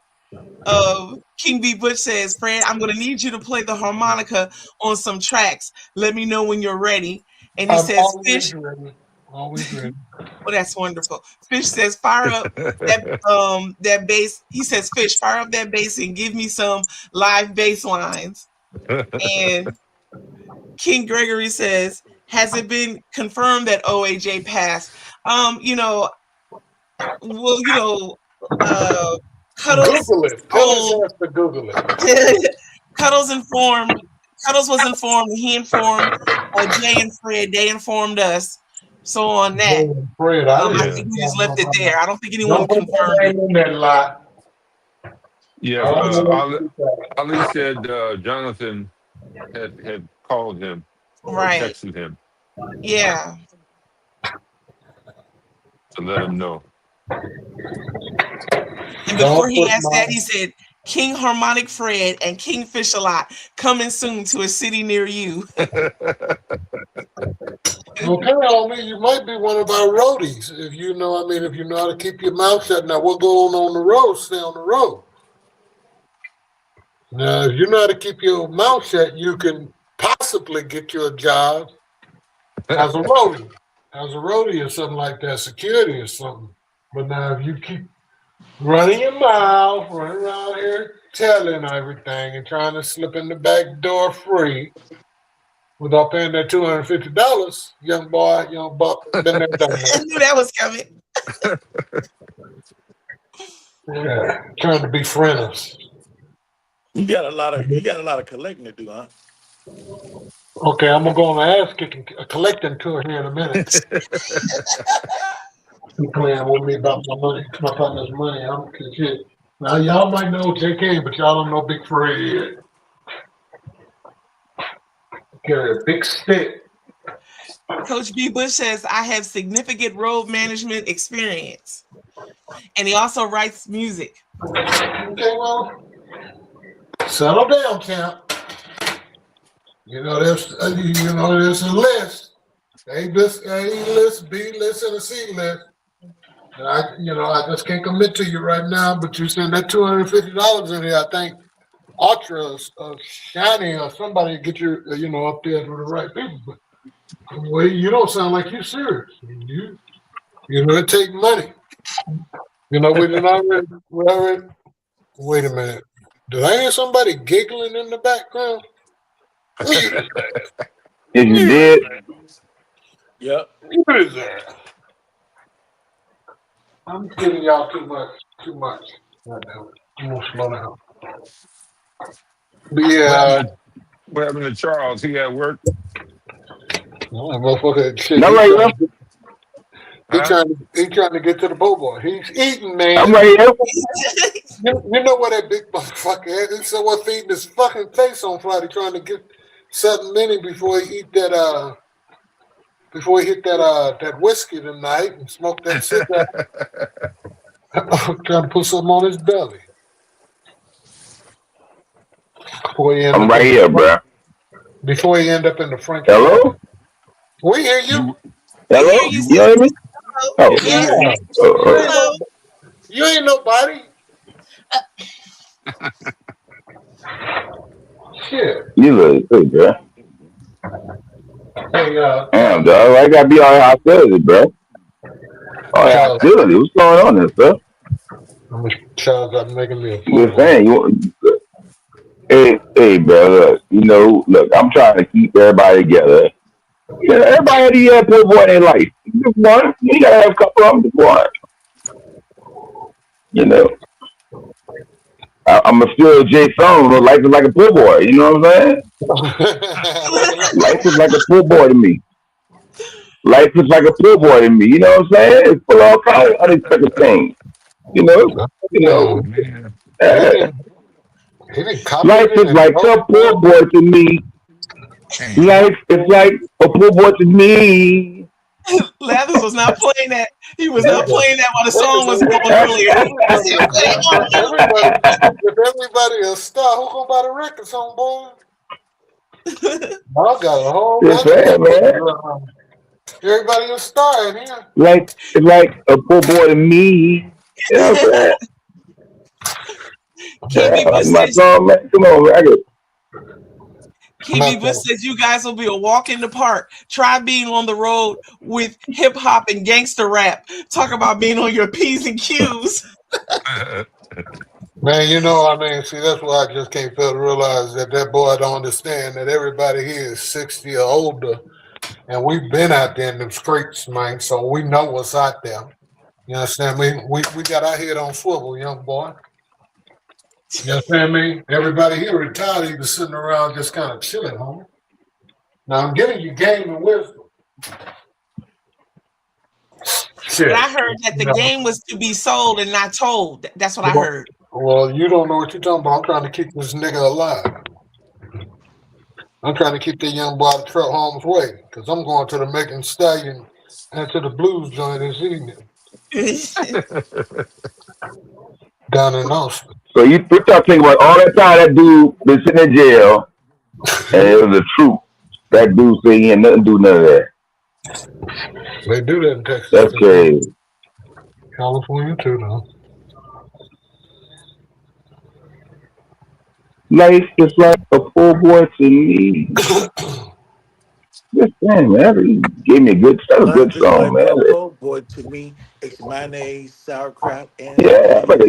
King B. Butch says, Fred, I'm going to need you to play the harmonica on some tracks. Let me know when you're ready. And he says, Fish. Always ready. Well, that's wonderful. Fish says, fire up that bass. He says, Fish, fire up that bass and give me some live bass lines. And King Gregory says, has it been confirmed that OAJ passed? Cuddles. Google it. Tell us to Google it. Cuddles was informed. He informed Jay and Fred. They informed us. So on that, Fred, I think we just left it there. I don't think anyone confirmed it. Yeah, Ali said Jonathan had called him, right? Texted him, yeah, to let him know. And before he asked that, he said, King Harmonic Fred and King Fish-A-Lot coming soon to a city near you. Okay, homie, you might be one of our roadies if you know. If you know how to keep your mouth shut. Now we're going on the road. Stay on the road. Now, if you know how to keep your mouth shut, you can possibly get you a job as a roadie, or something like that, security or something. But now, if you keep running your mouth, running around here telling everything and trying to slip in the back door free without paying that $250, young buck, been there, done that. I knew that was coming. Yeah, trying to befriend us. You got a lot of collecting to do, huh? Okay, I'm gonna go on an ass kicking collecting tour here in a minute. You playing with me about my money, my partner's money. I'm shit. Now y'all might know JK, but y'all don't know Big Fred yet. Carry a big stick. Coach B. Bush says, I have significant road management experience. And he also writes music. Okay, well, settle down, champ. There's a list. A list, B list, and a C list. And I just can't commit to you right now, but you send that $250 in here, I think Ultra or Shiny or somebody get you, up there with the right people. But well, you don't sound like you're serious. It take money. We already, wait a minute. Did I hear somebody giggling in the background? Yes, you did. Yep. What is that? I'm giving y'all too much. Right now. I'm gonna slow down. But yeah. What happened to Charles? He at work? Motherfucker, shit. Not right now. He trying to get to the boy. He's eating, man. I'm right here. You know what that big motherfucker is? He's someone feeding his fucking face on Friday, trying to get something in him before he eat that. Before he hit that whiskey tonight and smoke that cigarette. Trying to put something on his belly. I'm right here, bro. Before he end up in the Frank. Hello? We hear you. Hello? You hear me? Oh. Yeah. You ain't nobody. Shit. You look good, bro. Hey, damn, dog. I gotta be on hostility, bro. Oh, yeah, absolutely. What's going on there, sir? I'm a child got making me a Just saying. Hey, bro. Look, I'm trying to keep everybody together. Everybody had poor boy in their life. Just one. You gotta have a couple of them. Just one. I'm a still Jay song. Life is like a poor boy. You know what I'm saying? Life is like a poor boy to me. Life is like a poor boy to me. You know what I'm saying? It's full of all kinds of unexpected things. Life is like a poor boy to me. Life is like a poor boy to me. Lathers was not playing that. He was not playing that while the song was going earlier. If everybody a star, who gonna buy the records, homeboy? I got a whole bunch of Man. Everybody a star in here. It's like a poor boy to me. You know what I'm saying? My song, man. Come on, man. KB Bush says you guys will be a walk in the park. Try being on the road with hip hop and gangster rap. Talk about being on your P's and Q's. Man, see, that's why I just can't fail to realize that boy don't understand that everybody here is 60 or older, and we've been out there in them streets, man, so we know what's out there. You understand me? We got our head on swivel, young boy. You understand me? Everybody here retired, he was sitting around just kind of chilling, homie. Now I'm giving you game and wisdom. But I heard that the game was to be sold and not told. That's what I heard. Well, you don't know what you're talking about. I'm trying to keep this nigga alive. I'm trying to keep that young boy out of Trent Holmes' way, because I'm going to the Megan Stallion and to the blues joint this evening. Down in Austin. So you start thinking about all that time that dude been sitting in jail, and it was the truth. That dude said he ain't nothing to do none of that. They do that in Texas. That's crazy. California too, though. Life is like a poor boy to me. Just saying, man. He gave me a good song, man. Poor boy to me. It's mayonnaise, sauerkraut, and yeah, but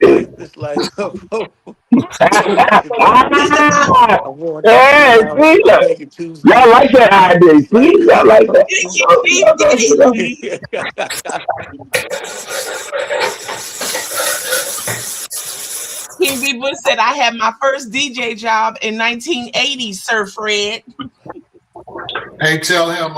it's like hey, see, y'all like that idea, see? Y'all like that. KB Bush said, I had my first DJ job in 1980, Sir Fred. Hey, tell him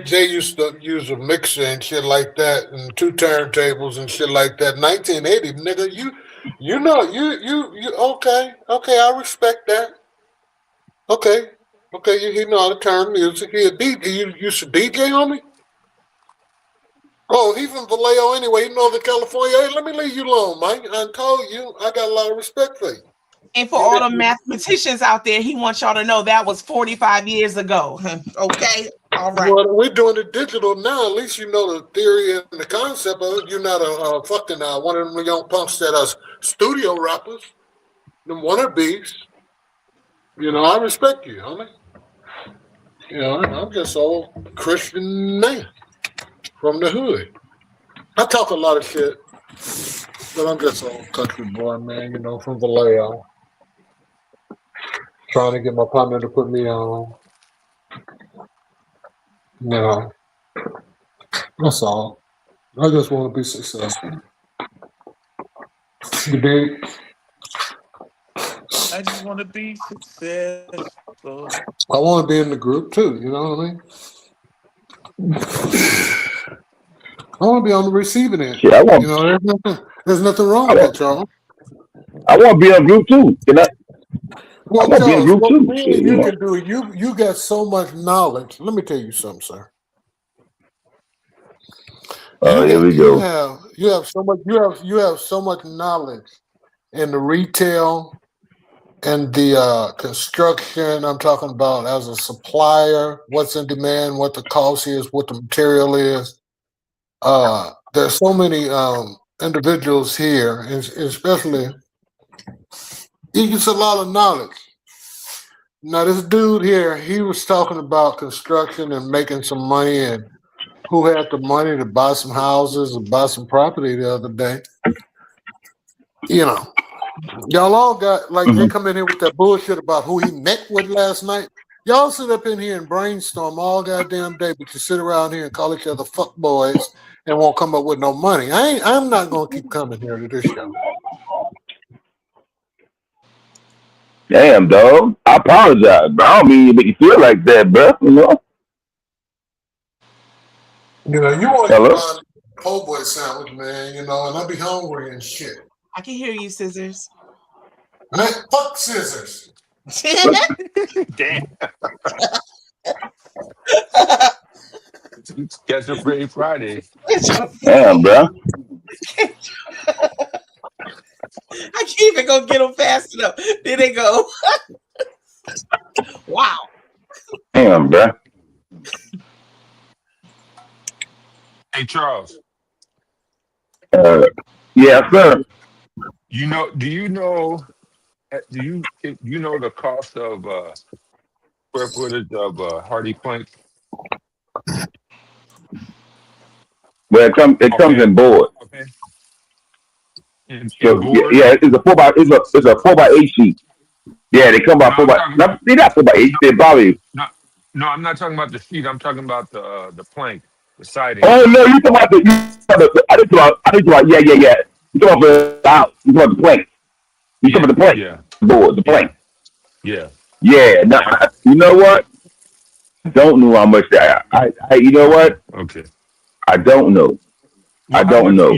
Jay used to use a mixer and shit like that, and 2 turntables and shit like that. 1980, nigga, you okay, I respect that. Okay, you know how to turn music. He a DJ. You used to DJ, homie? Oh, he from Vallejo anyway. He Northern California. Hey, let me leave you alone, Mike. I told you I got a lot of respect for you. And for all the mathematicians out there, he wants y'all to know that was 45 years ago. Okay? All right. Well, we're doing it digital now. At least you know the theory and the concept of it. You're not a fucking one of them young punks that are studio rappers. Them wannabes. I respect you, homie. I'm just old Christian man from the hood. I talk a lot of shit, but I'm just old country boy, man, from Vallejo. Trying to get my partner to put me on. That's all. I just want to be successful. You dig? I just want to be successful. I want to be in the group too, you know what I mean? I want to be on the receiving end. Yeah, there's nothing wrong with that, Charles. I want to be on group too. Well, Charles, what you can do, you got so much knowledge. Let me tell you something, sir. Here we go. You have so much knowledge in the retail and the construction. I'm talking about as a supplier, what's in demand, what the cost is, what the material is. There's so many individuals here, especially he gets a lot of knowledge. Now, this dude here, he was talking about construction and making some money and who had the money to buy some houses and buy some property the other day. You know, y'all all got like they come in here with that bullshit about who he met with last night. Y'all sit up in here and brainstorm all goddamn day, but you sit around here and call each other fuck boys and won't come up with no money. I'm not gonna keep coming here to this show. Damn, dog. I apologize, bro. I don't mean to make you feel like that, bro. You know? You know, you want Hello? to buy a po' boy sandwich, man, you know, and I be hungry and shit. I can hear you, Scissors. Man, fuck Scissors. Damn. Catch a Brave Friday. Damn, bro. I can't even go get them fast enough. There they go. Wow. Damn, bro. Hey, Charles. Yeah, sir. You know? Do you know the cost of square footage of Hardy Plank? Well, it comes in board. Okay. So yeah, it's a 4x8 sheet. Yeah, they come by 4x. They're not 4x8. They're probably. No, I'm not talking about the sheet. I'm talking about the plank, the siding. Oh no, you talking about the? I think about yeah. You talking about the house? You talking about the plank? You talking about the plank? Yeah. Board, the plank. Yeah. Yeah. No, you know what? Don't know how much that. I you know what? Okay. I don't know. I don't know. Do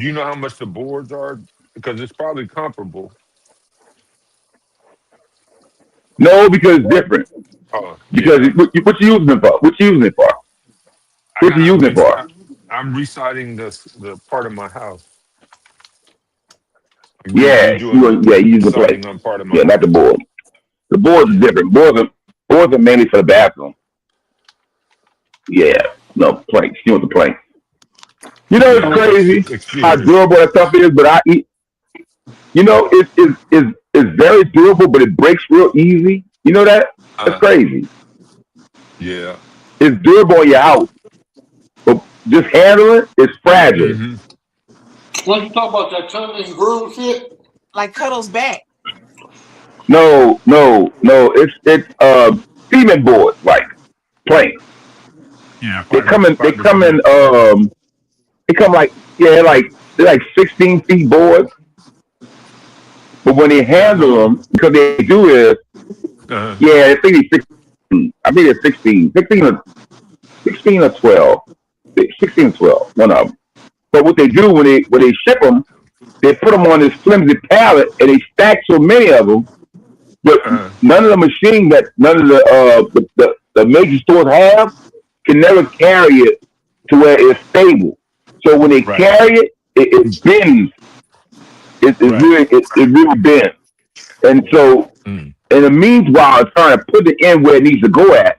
you know how much the boards are? Because it's probably comparable. No, because it's different. Oh, because what you using it for? What you using it for? What you using it for? I'm residing the part of my house. Yeah, you use the plank. Yeah, not the board. The boards are different. Boards are mainly for the bathroom. Yeah, no planks. You want the plank. You know, it's crazy how durable that stuff is, but I eat. You know, it's very durable, but it breaks real easy. You know that? That's crazy. Yeah. It's durable in your house, but just handling it's fragile. Mm-hmm. What you talking about, that tongue and groove shit? Like Cuddle's back. No. It's cement board, like plank. Yeah. They come like they're like 16 feet boards. But when they handle them, because they do is, I think it's 16. I think it's 16. 16 or 12. 16 or 12, one of them. But what they do when they ship them, they put them on this flimsy pallet and they stack so many of them. But none of the machines that none of the major stores have can never carry it to where it's stable. So when they carry it, it bends. It really bends. And so, in the meanwhile, trying to put it in where it needs to go at,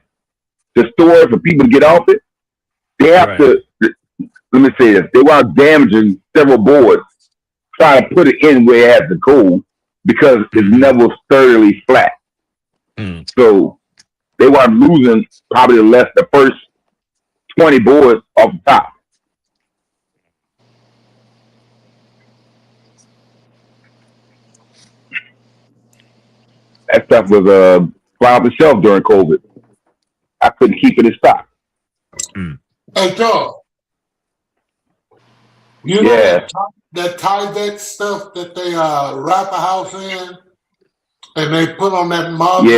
to store it for people to get off it, they have to, let me say this, they wind up damaging several boards trying to put it in where it has to go because it's never sturdily flat. So, they wind up losing probably the first 20 boards off the top. That stuff was fly off the shelf during COVID. I couldn't keep it in stock. Hey, Joe. You know that Tyvek stuff that they wrap a house in and they put on that model?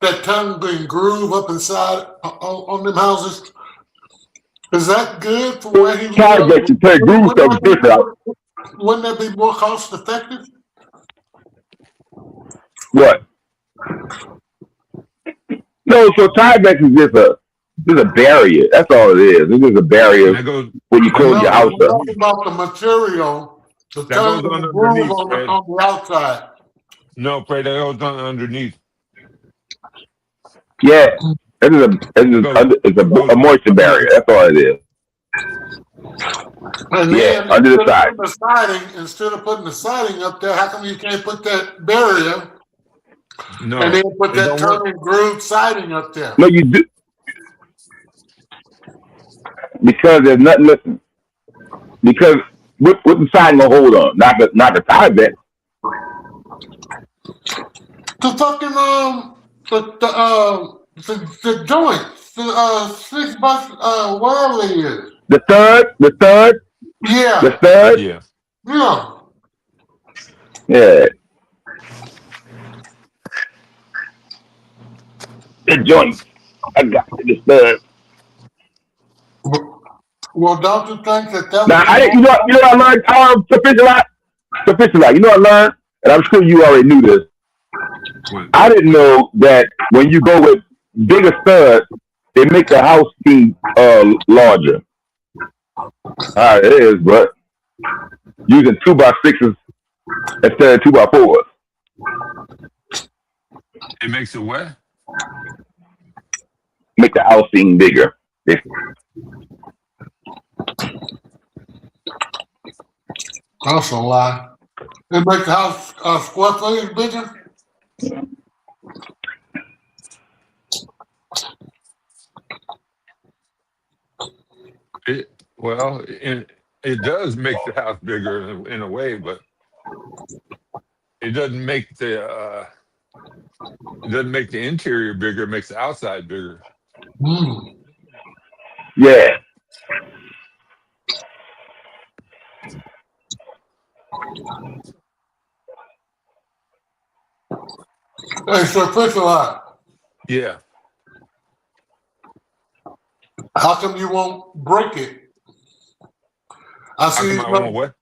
That tongue and groove up inside on them houses. Is that good for where he lives? Wouldn't that be more cost effective? What? No, so Tyvek is just a barrier. That's all it is. It's just a barrier when you close your house up. Talking about the material, the tongue and the groove on the outside. No, Pray, that goes on underneath. Yeah, it's a moisture barrier. That's all it is. And then under the side. Instead of putting the siding up there, how come you can't put that barrier? No, and then put that tongue and groove siding up there? No, you do. because there's nothing missing. Because with the siding gonna hold on, not the tie bet. The fucking the joints, the $6, whatever it is. The third. Yeah. The third. Yeah. Yeah. Yeah. The joint. I got the third. Well, don't you think that Now, you know what I learned? Sufficient. You know what I learned? And I'm sure you already knew this. I didn't know that when you go with bigger studs, they make the house seem larger. It is, but using 2x6s instead of 2x4s. It makes it what? Make the house seem bigger. That's a lie. It makes the house square footage bigger. It does make the house bigger in a way, but it doesn't make the interior bigger. It makes the outside bigger. Mm. Yeah. Hey, Sufficient. Yeah. How come you won't break it? I see you what?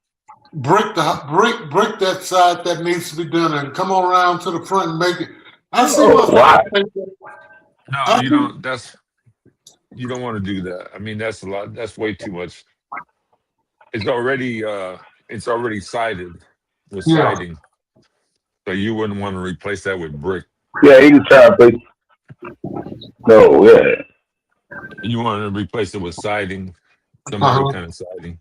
break that side that needs to be done and come on around to the front and make it. I see why? No, you don't. You don't want to do that. I mean, that's a lot. That's way too much. It's already sided with siding, so you wouldn't want to replace that with brick. Yeah, you can try to replace. No, yeah. You want to replace it with siding, some other kind of siding.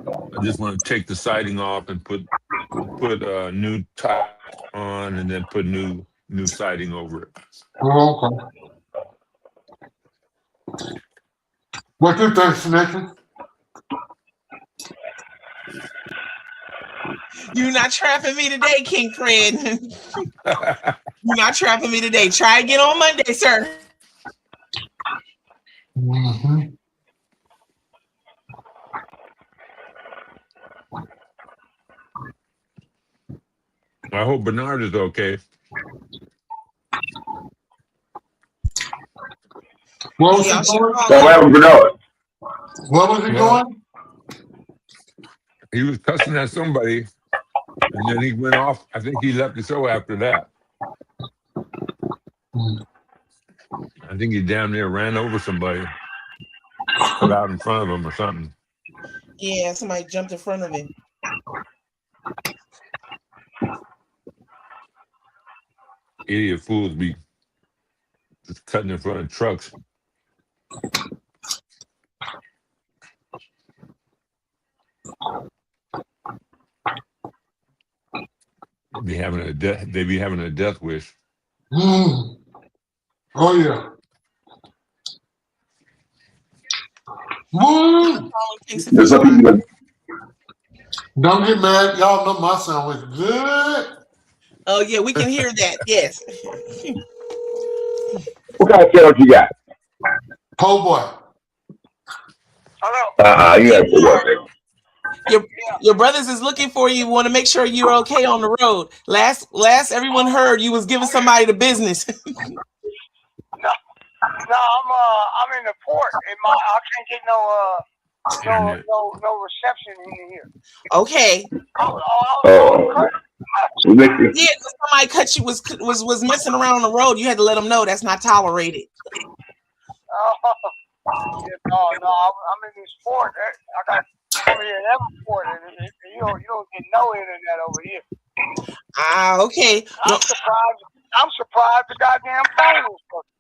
I just want to take the siding off and put new top on, and then put new siding over it. Oh, okay. What you think, Snitcher? You're not trapping me today, King Fred. You're not trapping me today. Try again on Monday, sir. Mm-hmm. I hope Bernard is okay. What was he doing? What happened to Bernard? What was he doing? He was cussing at somebody, and then he went off. I think he left the show after that. I think he damn near ran over somebody, put out in front of him or something. Yeah, somebody jumped in front of him. Idiot fools be just cutting in front of trucks. They be having a death wish. Mm. Oh yeah. Woo! Don't get mad. Y'all know my sound was good. Oh yeah, we can hear that. Yes. What kind of channel you got? Po boy. Hello. You got po boy. Your brothers is looking for you. Want to make sure you're okay on the road. Last everyone heard you was giving somebody the business. No, I'm in the port, and I can't get no reception in here. Okay. Yeah, somebody cut you was messing around on the road. You had to let them know that's not tolerated. I'm in this port. I'm in that port, and you don't get no internet over here. Okay. I'm surprised the goddamn phone was working.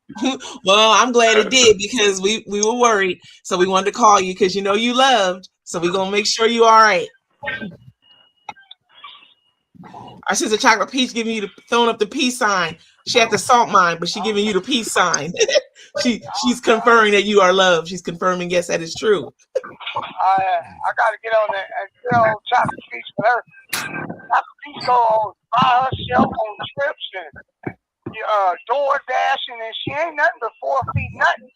Well, I'm glad it did because we were worried. So we wanted to call you because you know you loved. So we're gonna make sure you all right. Our sister Chocolate Peach giving you throwing up the peace sign. She at the salt mine, but she giving you the peace sign. She's confirming that you are loved. She's confirming, yes, that is true. I gotta get on that and tell Chocolate Peach for her. Chocolate Peach go on by herself on trips and door dashing, and she ain't nothing but 4 feet nothing.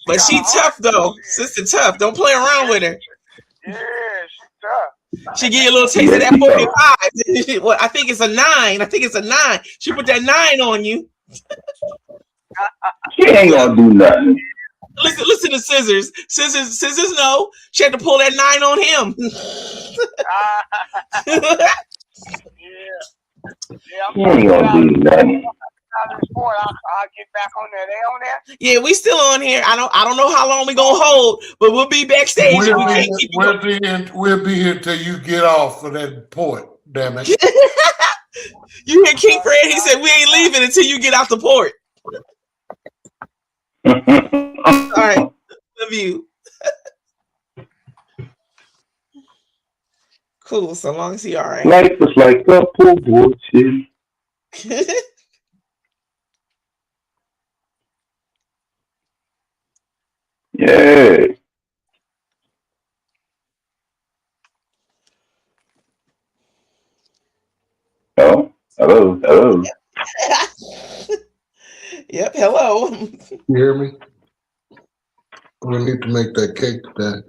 But she tough though, sister tough. Don't play around with her. Yeah, she's tough. She give you a little taste of that 45. Well, I think it's a 9. I think it's a 9. She put that 9 on you. She ain't gonna do nothing. Listen to Scissors. Scissors, no. She had to pull that 9 on him. She ain't gonna do nothing. I'll get back on there. They on there? Yeah, we still on here. I don't know how long we gonna hold, but we'll be backstage. We'll be here till you get off of that port. Damn it! You hear King Fred? He said we ain't leaving until you get out the port. All right, love you. Cool. So long as he all right. Life is like a pool bullshit. Yeah. Oh, hello. Yep. Hello. You hear me? We need to make that cake today.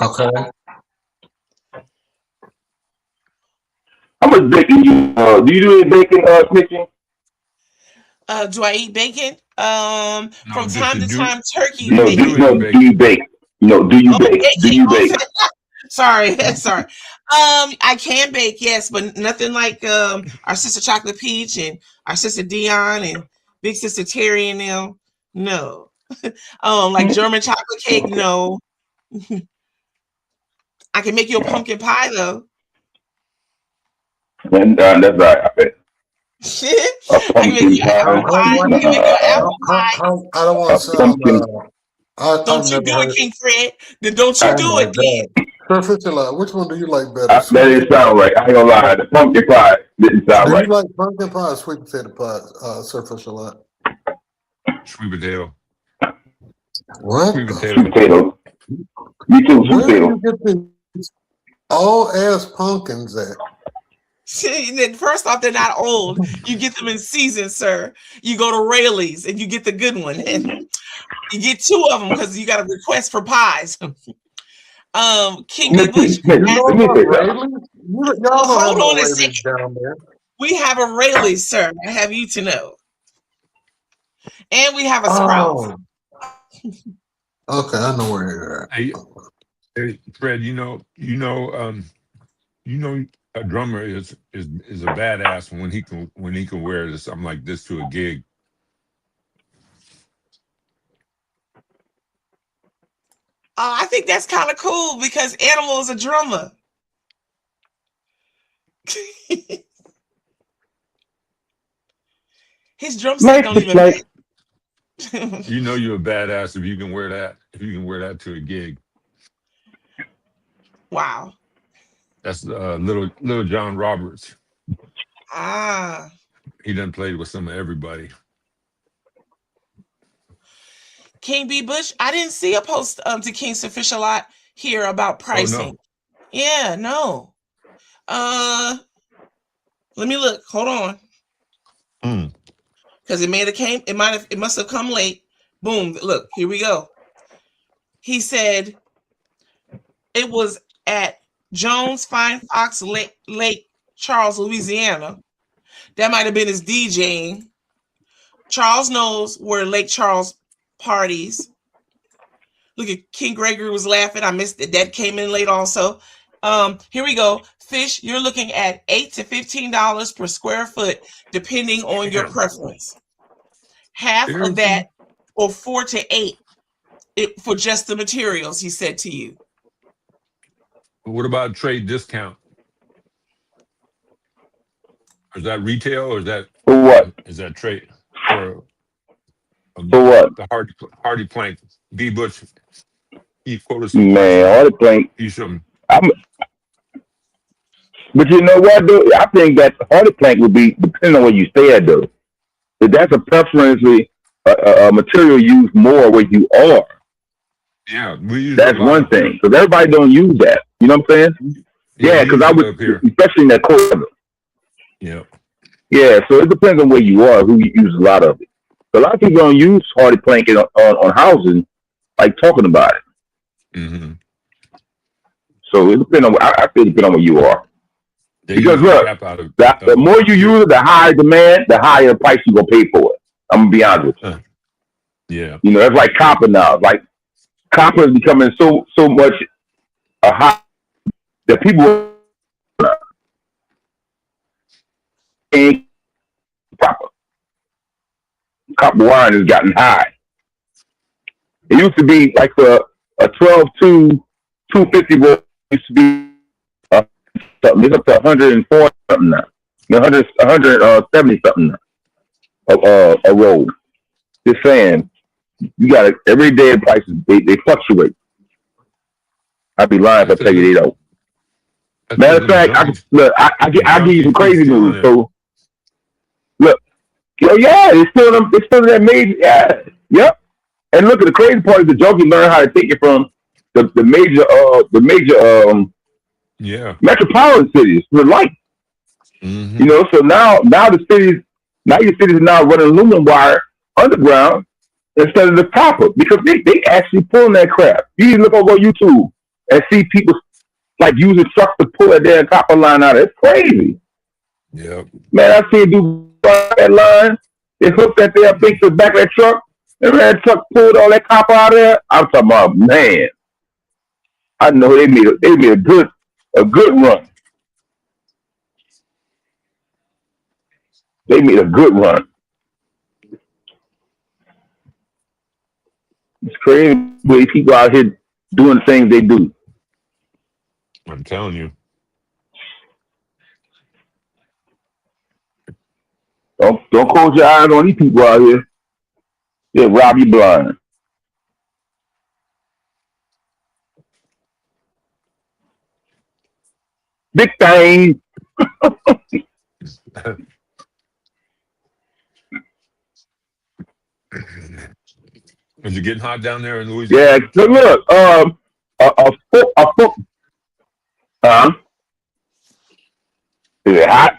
Okay. How much bacon you do you do any bacon, Snitchy? Do I eat bacon? From time to time, turkey. No, do you bake? No, do you bake? Do you bake? Sorry. I can bake, yes, but nothing like our sister Chocolate Peach and our sister Dion and big sister Terry and them. No. Like German chocolate cake, no. I can make you a pumpkin pie though. And that's right, I bet. I can make you an apple pie. I can make you an apple pie. I don't want to sound. Don't you do it, King Fred? Then don't you do it, then. Which one do you like better? That didn't sound right. I ain't gonna lie. The pumpkin pie didn't sound Do right. you like pumpkin pie or sweet potato pie, Sir Fisher? Sweet potato. What? Sweet potato. Potato. Me too. Where do Potato. you get these all ass pumpkins at? First off, they're not old. You get them in season, sir. You go to Rayleigh's and you get the good one. And you get 2 of them because you got a request for pies. King B. Bush. Hold on a second. We have a Rayleigh's, sir. I have you to know. And we have a Sprouts. Okay, I know where you're at. Hey, Fred, you know, a drummer is a badass when he can wear something like this to a gig. I think that's kind of cool because Animal is a drummer. His drum set don't even match. You know you're a badass if you can wear that. If you can wear that to a gig. Wow. That's little John Roberts. Ah. He done played with some of everybody. King B. Bush, I didn't see a post to King Sufficient a lot here about pricing. Oh, no. Yeah, no. Let me look. Hold on. Because it must have come late. Boom. Look, here we go. He said it was at Jones Fine Fox Lake Charles, Louisiana. That might have been his DJing. Charles knows where Lake Charles parties. Look at King Gregory was laughing. I missed it. That came in late also. Here we go. Fish, you're looking at $8 to $15 per square foot, depending on your preference. Half of that, or 4 to 8, for just the materials, he said to you. What about trade discount? Is that retail or is that for what? Is that trade for what? The Hardy Plank B. Bush. He quoted Man, Hardy Plank. You should. But you know what, though? I think that hardy plank would be depending on where you stay at, though. If that's a preferentially a material used more where you are. Yeah, we use That's one thing, because everybody don't use that. You know what I'm saying? Yeah, because I would, especially in that cold weather. Yeah. Yeah, so it depends on where you are, who use a lot of it. A lot of people don't use hardy plank on housing, like talking about it. Mm-hmm. So it depends on. I feel it depends on where you are. Because look, the more you use it, the higher demand, the higher the price you gonna pay for it. I'm gonna be honest with you. Yeah. You know, it's like copper now. Like copper is becoming so much a high that people copper wire has gotten high. It used to be like a 12-2 250 volt used to be something. It's up to 104 something now. 170 something now. A roll. Just saying, you got it. Every day the prices they fluctuate. I'd be lying if I tell you they don't. Matter of fact, I give you some crazy news. So look, it's still that major. Yeah, yep. And look at the crazy part is the junkie learn how to take it from the major metropolitan cities for life. Mm-hmm. You know, so now your cities are now running aluminum wire underground instead of the copper because they actually pulling that crap. You look over YouTube and see people like using trucks to pull that damn copper line out. It's crazy. Yeah. Man, I seen do that line. They hooked that there thing to the back of that truck. And that truck pulled all that copper out of there. I'm talking about, man. I know they made a good run. They made a good run. It's crazy the way people out here doing the things they do. I'm telling you. Don't close your eyes on these people out here. They'll rob you blind. Big thing. Is it getting hot down there in Louisiana? Yeah, so look, a foot. Is it hot?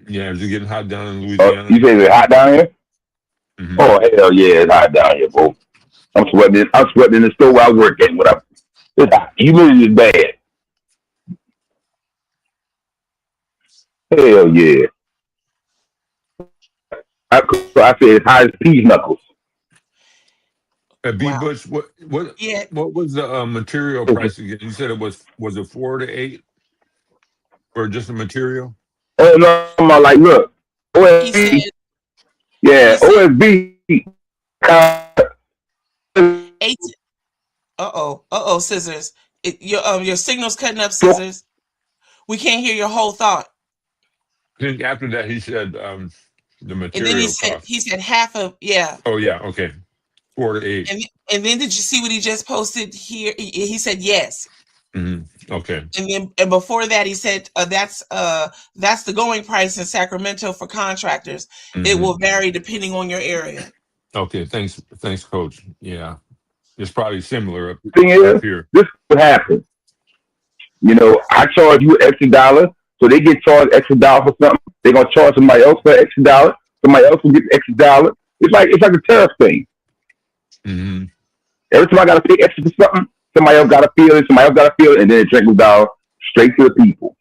Yeah, is it getting hot down in Louisiana? You say it's hot down here? Mm-hmm. Oh hell yeah, it's hot down here, bro. I'm sweating in the store where I work at. It's hot. Humidity is bad. Hell yeah. I said it's hot as peas knuckles. B. Bush, what was the material price again? You said was it 4 to 8 for just the material? Oh no, I'm like, look, OSB, OSB. 8. Scissors. Your signal's cutting up, Scissors. We can't hear your whole thought. I think after that he said the material. And then he said half of Oh yeah, okay. 4 to 8. And then did you see what he just posted here? He said yes. Mm-hmm. Okay. And before that he said that's the going price in Sacramento for contractors. Mm-hmm. It will vary depending on your area. Okay, thanks, Coach. Yeah, it's probably similar up here. This is what happens. You know, I charge you extra $1, so they get charged extra $1 for something. They're gonna charge somebody else for extra $1. Somebody else will get extra $1. It's like a tariff thing. Mm-hmm. Every time I gotta pay extra for something, somebody else gotta feel it. Somebody else gotta feel it, and then it trickles down straight to the people.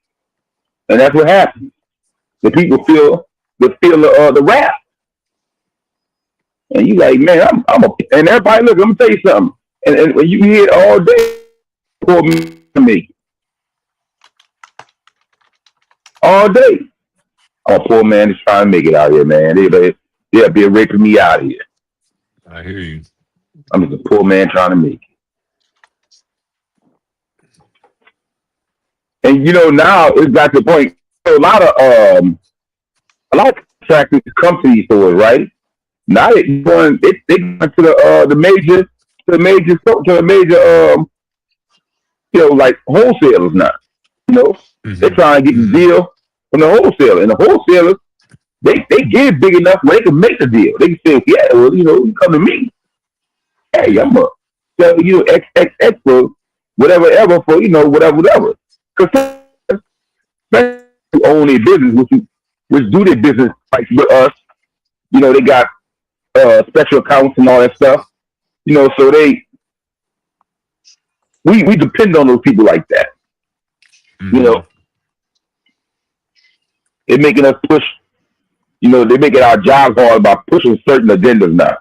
And that's what happens. The people feel the wrath. And you like, man, and everybody look, let me tell you something. And when you hear it all day, poor man make it. All day. I'm a poor man that's trying to make it out here, man. They'll be raping me out of here. I hear you. I'm just a poor man trying to make it. And you know, now it's got to the point. A lot of contractors come to these stores, right? Now they going to the major like wholesalers now. You know, they're trying to get the deal from the wholesaler, and the wholesalers they get it big enough where they can make the deal. They can say, yeah, well, you come to me. Hey, I'm gonna sell you X for whatever ever for whatever. Because especially who own their business, which do their business like with us, they got special accounts and all that stuff. So we depend on those people like that. They're making us push. They're making our jobs hard by pushing certain agendas now.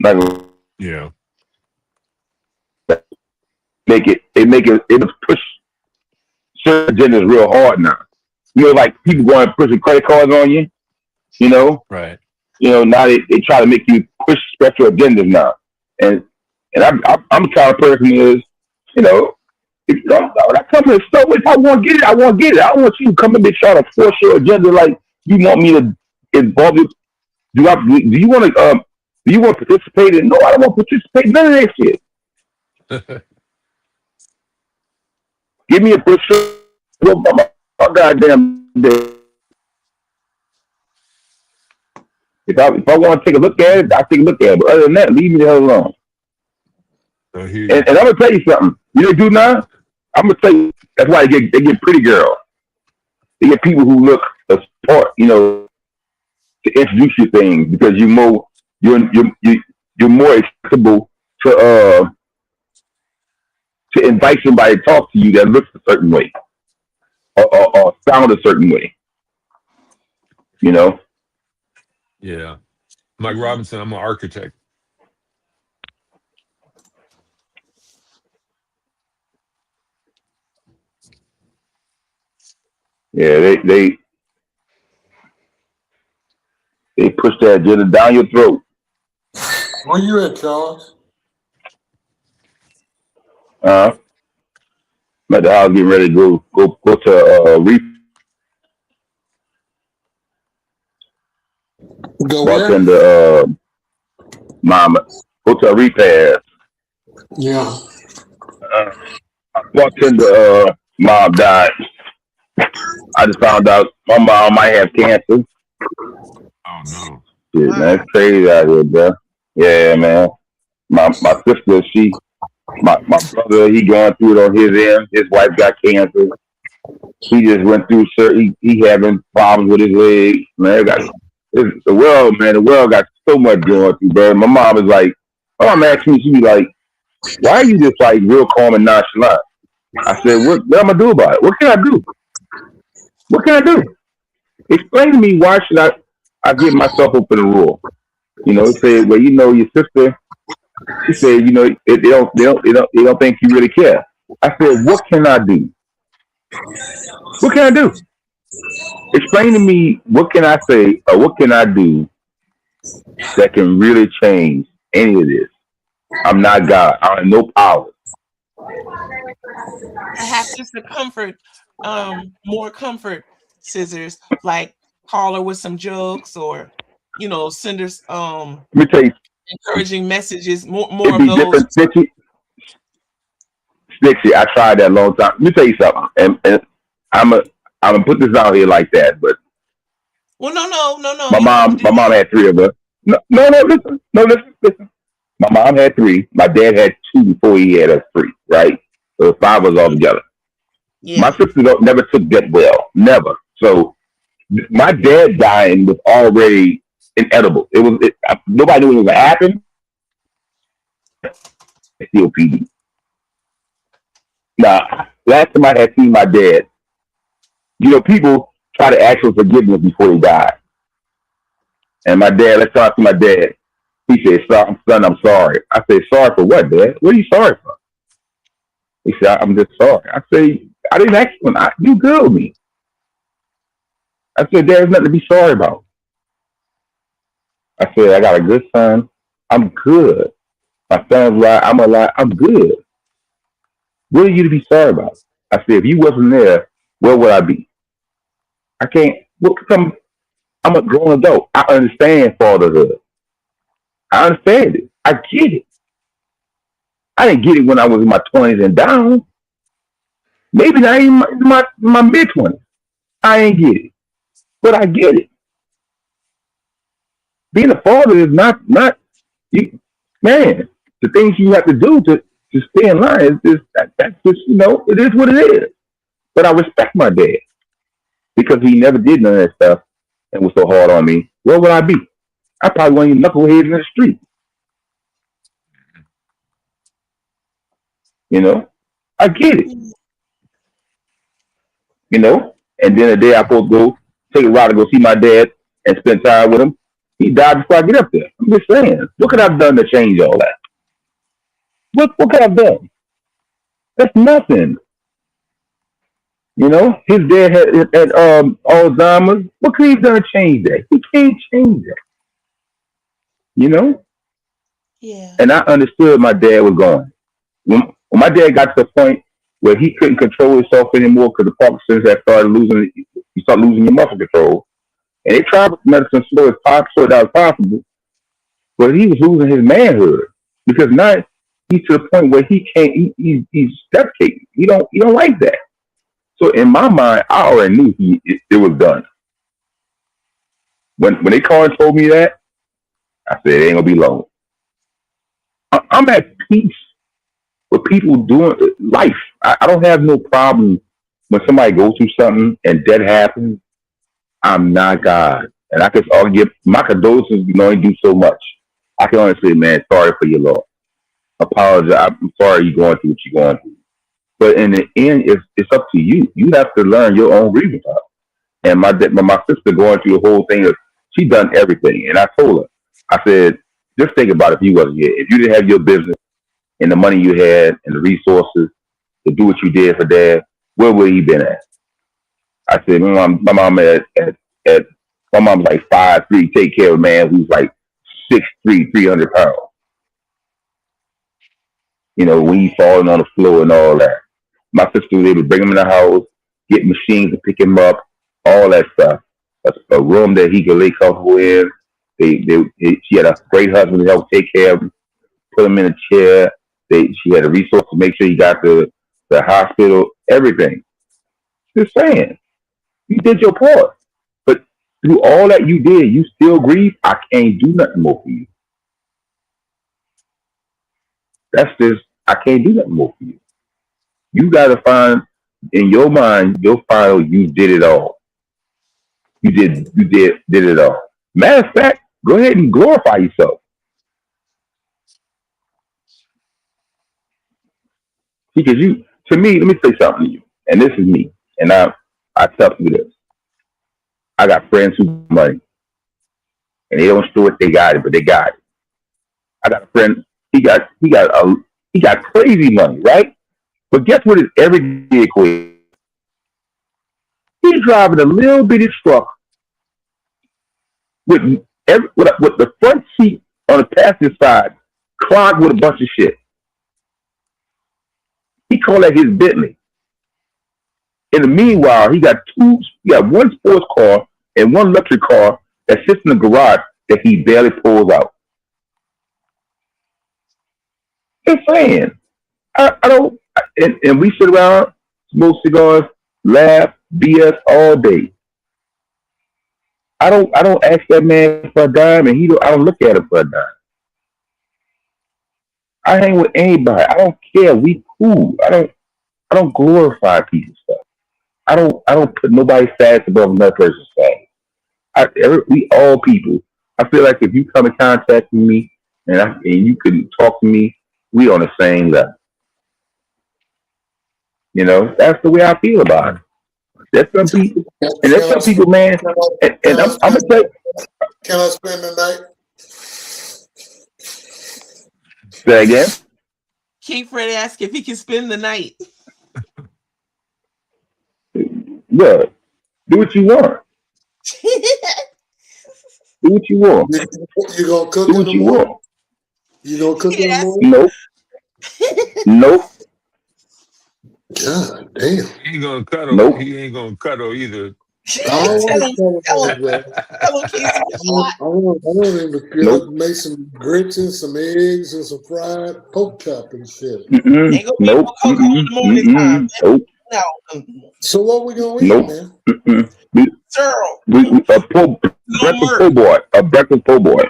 Like Yeah. It push certain agendas real hard now. Like people going and pushing credit cards on you. Right. Now they try to make you push special agendas now. And I'm the kind of person who is, when I come to the store, if I want to get it, I want to get it. I don't want you to come in and try to force your agenda like you want me to involve you. Do you want to participate in? No, I don't want to participate in none of that shit. Give me a push. My goddamn day. If I want to take a look at it, I'll take a look at it. But other than that, leave me the hell alone. And I'm gonna tell you something. You do now? I'm gonna tell you. That's why they get pretty girls. They get people who look a sport, to introduce you things because you're more acceptable to invite somebody to talk to you that looks a certain way or sound a certain way. Yeah. Mike Robinson, I'm an architect. Yeah, they push that agenda down your throat. Where you at, Charles? I'm at the house getting ready to go to Go into Mama. Go to a repair. Yeah. Walked into mom died. I just found out my mom might have cancer. Oh no. Shit, man, it's crazy out here, bro. Yeah, man. My sister, my brother, he going through it on his end. His wife got cancer. He just went through he having problems with his legs. Man, the world, man, the world got so much going through, bro. My mom is like, I'm asking me, she be like, why are you just like real calm and nonchalant? I said, what am I gonna do about it? What can I do? What can I do? Explain to me why should I give myself up in the rule? Say, well, your sister. She said, they don't think you really care. I said, what can I do? What can I do? Explain to me what can I say or what can I do that can really change any of this? I'm not God. I have no power. Perhaps just the comfort, more comfort scissors, like call her with some jokes or, send her Let me tell you, encouraging messages, more of those. Stixie, I tried that a long time. Let me tell you something, and I'm gonna put this out here like that, but well, no. My mom had three of us. No, listen. My mom had three. My dad had two before he had us three, right? So 5 of us all together. Yeah. My sister never took that well, never. So my dad dying was already inedible. Nobody knew it was gonna happen. COPD. Now, last time I had seen my dad, people try to ask for forgiveness before they die. And my dad, let's talk to my dad. He said, son, I'm sorry. I said, sorry for what, Dad? What are you sorry for? He said, I'm just sorry. I said, I didn't ask you. You good with me. I said, there's nothing to be sorry about. I said, I got a good son. I'm good. My son's right. I'm alive. I'm good. What are you to be sorry about? I said, if you wasn't there, where would I be? I can't. I'm a grown adult. I understand fatherhood. I understand it. I get it. I didn't get it when I was in my 20s and down. Maybe not even my mid-20s. I ain't get it. But I get it. Being a father is not you, man. The things you have to do to stay in line is just that's just it is what it is. But I respect my dad because he never did none of that stuff and was so hard on me. Where would I be? I probably one of you knuckleheads in the street. I get it. And then the day I supposed to go take a ride to go see my dad and spend time with him, he died before I get up there. I'm just saying, what could I have done to change all that? What could I have done? That's nothing. His dad had Alzheimer's. What could he have done to change that? He can't change that. Yeah. And I understood my dad was going. When my dad got to the point where he couldn't control himself anymore because the Parkinson's had started losing, you start losing your muscle control. And they tried medicine slow as possible, but he was losing his manhood because now he's to the point where he can't. He's suffocating. He don't like that. So in my mind, I already knew it was done. When they called and told me that, I said it ain't gonna be long. I'm at peace with people doing life. I don't have no problem when somebody goes through something and that happens. I'm not God. And I can only give my condolences, only do so much. I can only say, man, sorry for your loss. Apologize. I'm sorry you're going through what you're going through. But in the end, it's up to you. You have to learn your own grievance out. And my sister going through the whole thing, she done everything. And I told her, I said, just think about if you wasn't here. If you didn't have your business and the money you had and the resources to do what you did for Dad, where would he been at? I said, my mom my mom's like 5'3", take care of a man who's like 6'3", 300 pounds. When he's falling on the floor and all that. My sister was able to bring him in the house, get machines to pick him up, all that stuff. A room that he could lay comfortable in. She had a great husband to help take care of him, put him in a chair. She had a resource to make sure he got to the hospital, everything. Just saying. You did your part. But through all that you did, you still grieve. I can't do nothing more for you. That's just, I can't do nothing more for you. You got to find, in your mind, you'll find you did it all. You did it all. Matter of fact, go ahead and glorify yourself. Because to me, let me say something to you. And this is me. And I tell you this. I got friends who have money. And they don't show it they got it, but they got it. I got a friend, he got crazy money, right? But guess what his everyday equation? He's driving a little bitty truck with the front seat on the passenger side clogged with a bunch of shit. He called that his Bentley. In the meanwhile, he got one sports car and one luxury car that sits in the garage that he barely pulls out. Just saying. I don't, and we sit around, smoke cigars, laugh, BS all day. I don't ask that man for a dime, and I don't look at him for a dime. I hang with anybody. I don't care. We cool. I don't glorify people's stuff. I don't put nobody's status above another person's status. We all people. I feel like if you come in contact with me and you can talk to me, we on the same level. That's the way I feel about it. There's some people, and there's some people, man. And I'm gonna tell you. Can I spend the night? Say again. King Fred asked if he can spend the night. Look, do what you want. Do what you want. You gonna cook do what you want. You gonna cook in the morning? Nope. God damn. He ain't gonna cuddle. Nope. He ain't gonna cuddle either. I want him to make some grits and some eggs and some fried pork chop and shit. Nope. No. So what we gonna eat, Nope. man? Cyril. Breakfast po' boy. A breakfast po' boy.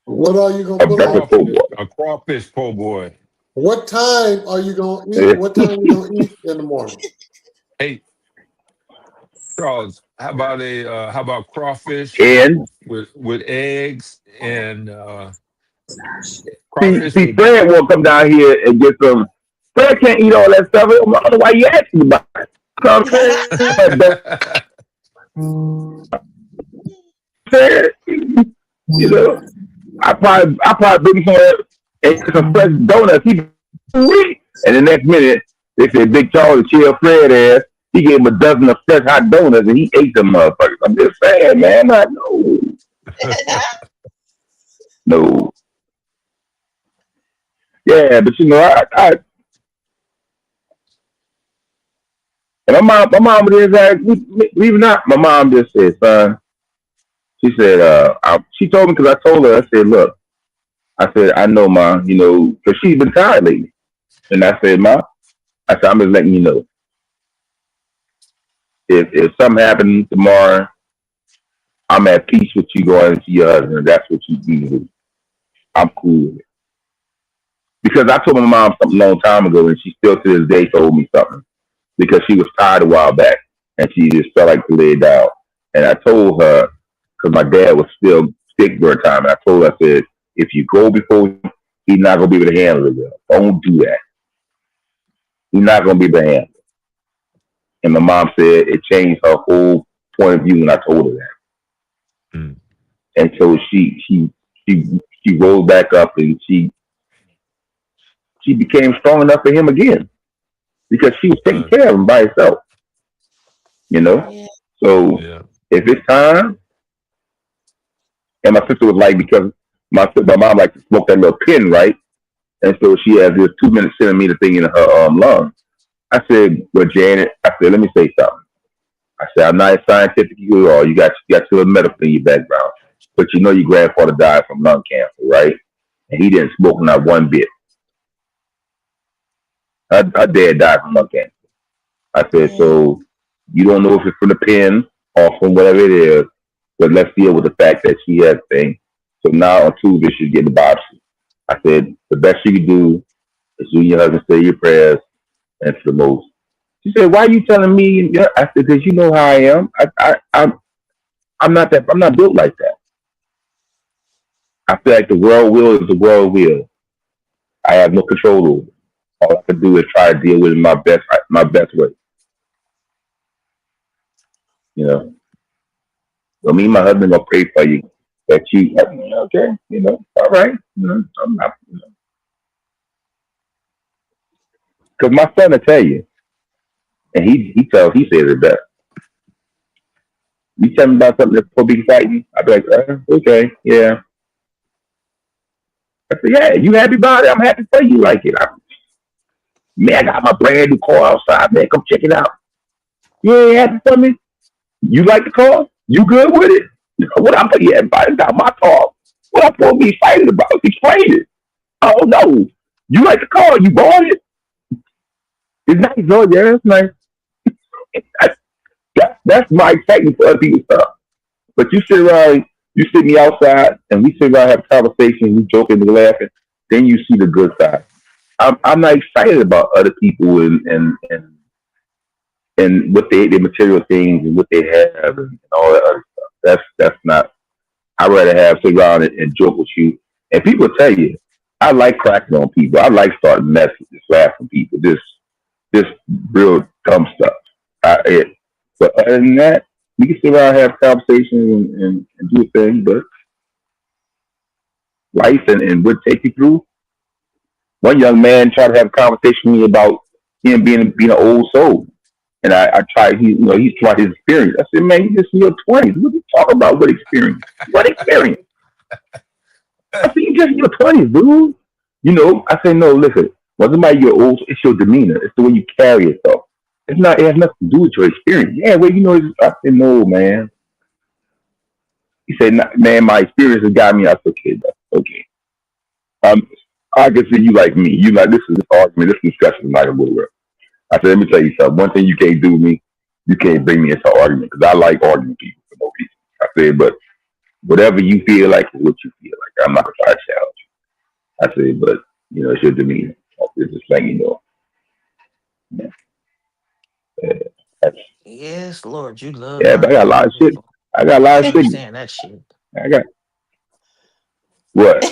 What are you gonna A put breakfast on? po' boy. A crawfish po' boy. What time are you gonna eat? What time you gonna eat in the morning? Hey, Charles, how about crawfish And with eggs and see, Fred won't come down here and get some. Fred can't eat all that stuff. I don't know why you asking about it. You know what I'm saying? You know, I probably bring some fresh donuts. And the next minute, they say Big Charles chill Fred ass. He gave him a dozen of fresh hot donuts and he ate them motherfuckers. I'm just saying, man. No. Yeah, but you know, I and my mom was like, leave it out. My mom just said, son, she said, she told me because I told her, I said, look, I said, I know, Ma, you know, because she's been tired lately. And I said, Ma, I said, I'm just letting you know. If something happens tomorrow, I'm at peace with you going to your husband. That's what you do. I'm cool with it. Because I told my mom something a long time ago, and she still to this day told me something. Because she was tired a while back, and she just felt like to lay it down. And I told her, because my dad was still sick during time, and I told her, I said, if you go before him, he's not going to be able to handle it well. Don't do that. He's not going to be able to handle it. And my mom said it changed her whole point of view when I told her that. Mm. And so she rolled back up, and she became strong enough for him again. Because she was taking care of him by herself. You know? Yeah. So if it's time, and my sister was like, because my mom liked to smoke that little pin, right? And so she has this 2 centimeter thing in her lung. I said, well, Janet, I said, let me say something. I said, I'm not as scientific as you are. You got your medical in your background. But you know your grandfather died from lung cancer, right? And he didn't smoke not one bit. Her dad died from lung cancer. I said, so you don't know if it's from the pen or from whatever it is, but let's deal with the fact that she has a thing. So now on Tuesday, she's getting the biopsy. I said, the best you can do is you and your husband say your prayers and for the most. She said, why are you telling me? I said, because you know how I am. I'm not built like that. I feel like the world will is the world will. I have no control over it. All I can do is try to deal with it my best way. You know. So me and my husband gonna pray for you that you okay, you know, all right. You know, I'm not, you know. Cause my son will tell you, and he says it best. You tell me about something that's so big exciting, I'll be like, okay, yeah. I said, yeah, you happy about it? I'm happy for you like it. Man, I got my brand new car outside, man. Come check it out. You ain't happy for me? You like the car? You good with it? What I'm yeah, everybody got my car. What I'm supposed to be excited about? Explain it. Oh no. You like the car, you bought it. It's nice, oh yeah, it's nice. That's my excitement for other people's stuff. But you sit around, you sit me outside, and we sit around, have a conversation, we joking and laughing, then you see the good side. I'm not excited about other people and what their material things and what they have and all that other stuff. That's not. I'd rather sit around and joke with you. And people tell you, I like cracking on people. I like starting messages, laughing people. This real dumb stuff. But other than that, we can sit around and have conversations and do a thing. But life and what take you through. One young man tried to have a conversation with me about him being an old soul. And I tried, he's trying his experience. I said, man, you just in your 20s. What are you talking about? What experience? What experience? I said, you just in your 20s, dude. You know, I said, no, listen, wasn't about your old, it's your demeanor. It's the way you carry yourself. It has nothing to do with your experience. Yeah, well, you know, I said, no, man. He said, man, my experience has got me. I said, okay, that's okay. I can see you like me. You like this argument, this discussion is not going to work. I said, let me tell you something. One thing you can't do with me, you can't bring me into argument because I like arguing with people for no reason. I said, but whatever you feel like is what you feel like. I'm not gonna try to challenge you. I said, but it's your demeanor. I said, just letting you know. Yeah. That's, Yes, Lord, you love yeah, but I got a arguing lot with of shit. people. I got a lot of Can't shit. stand that shit. I got what?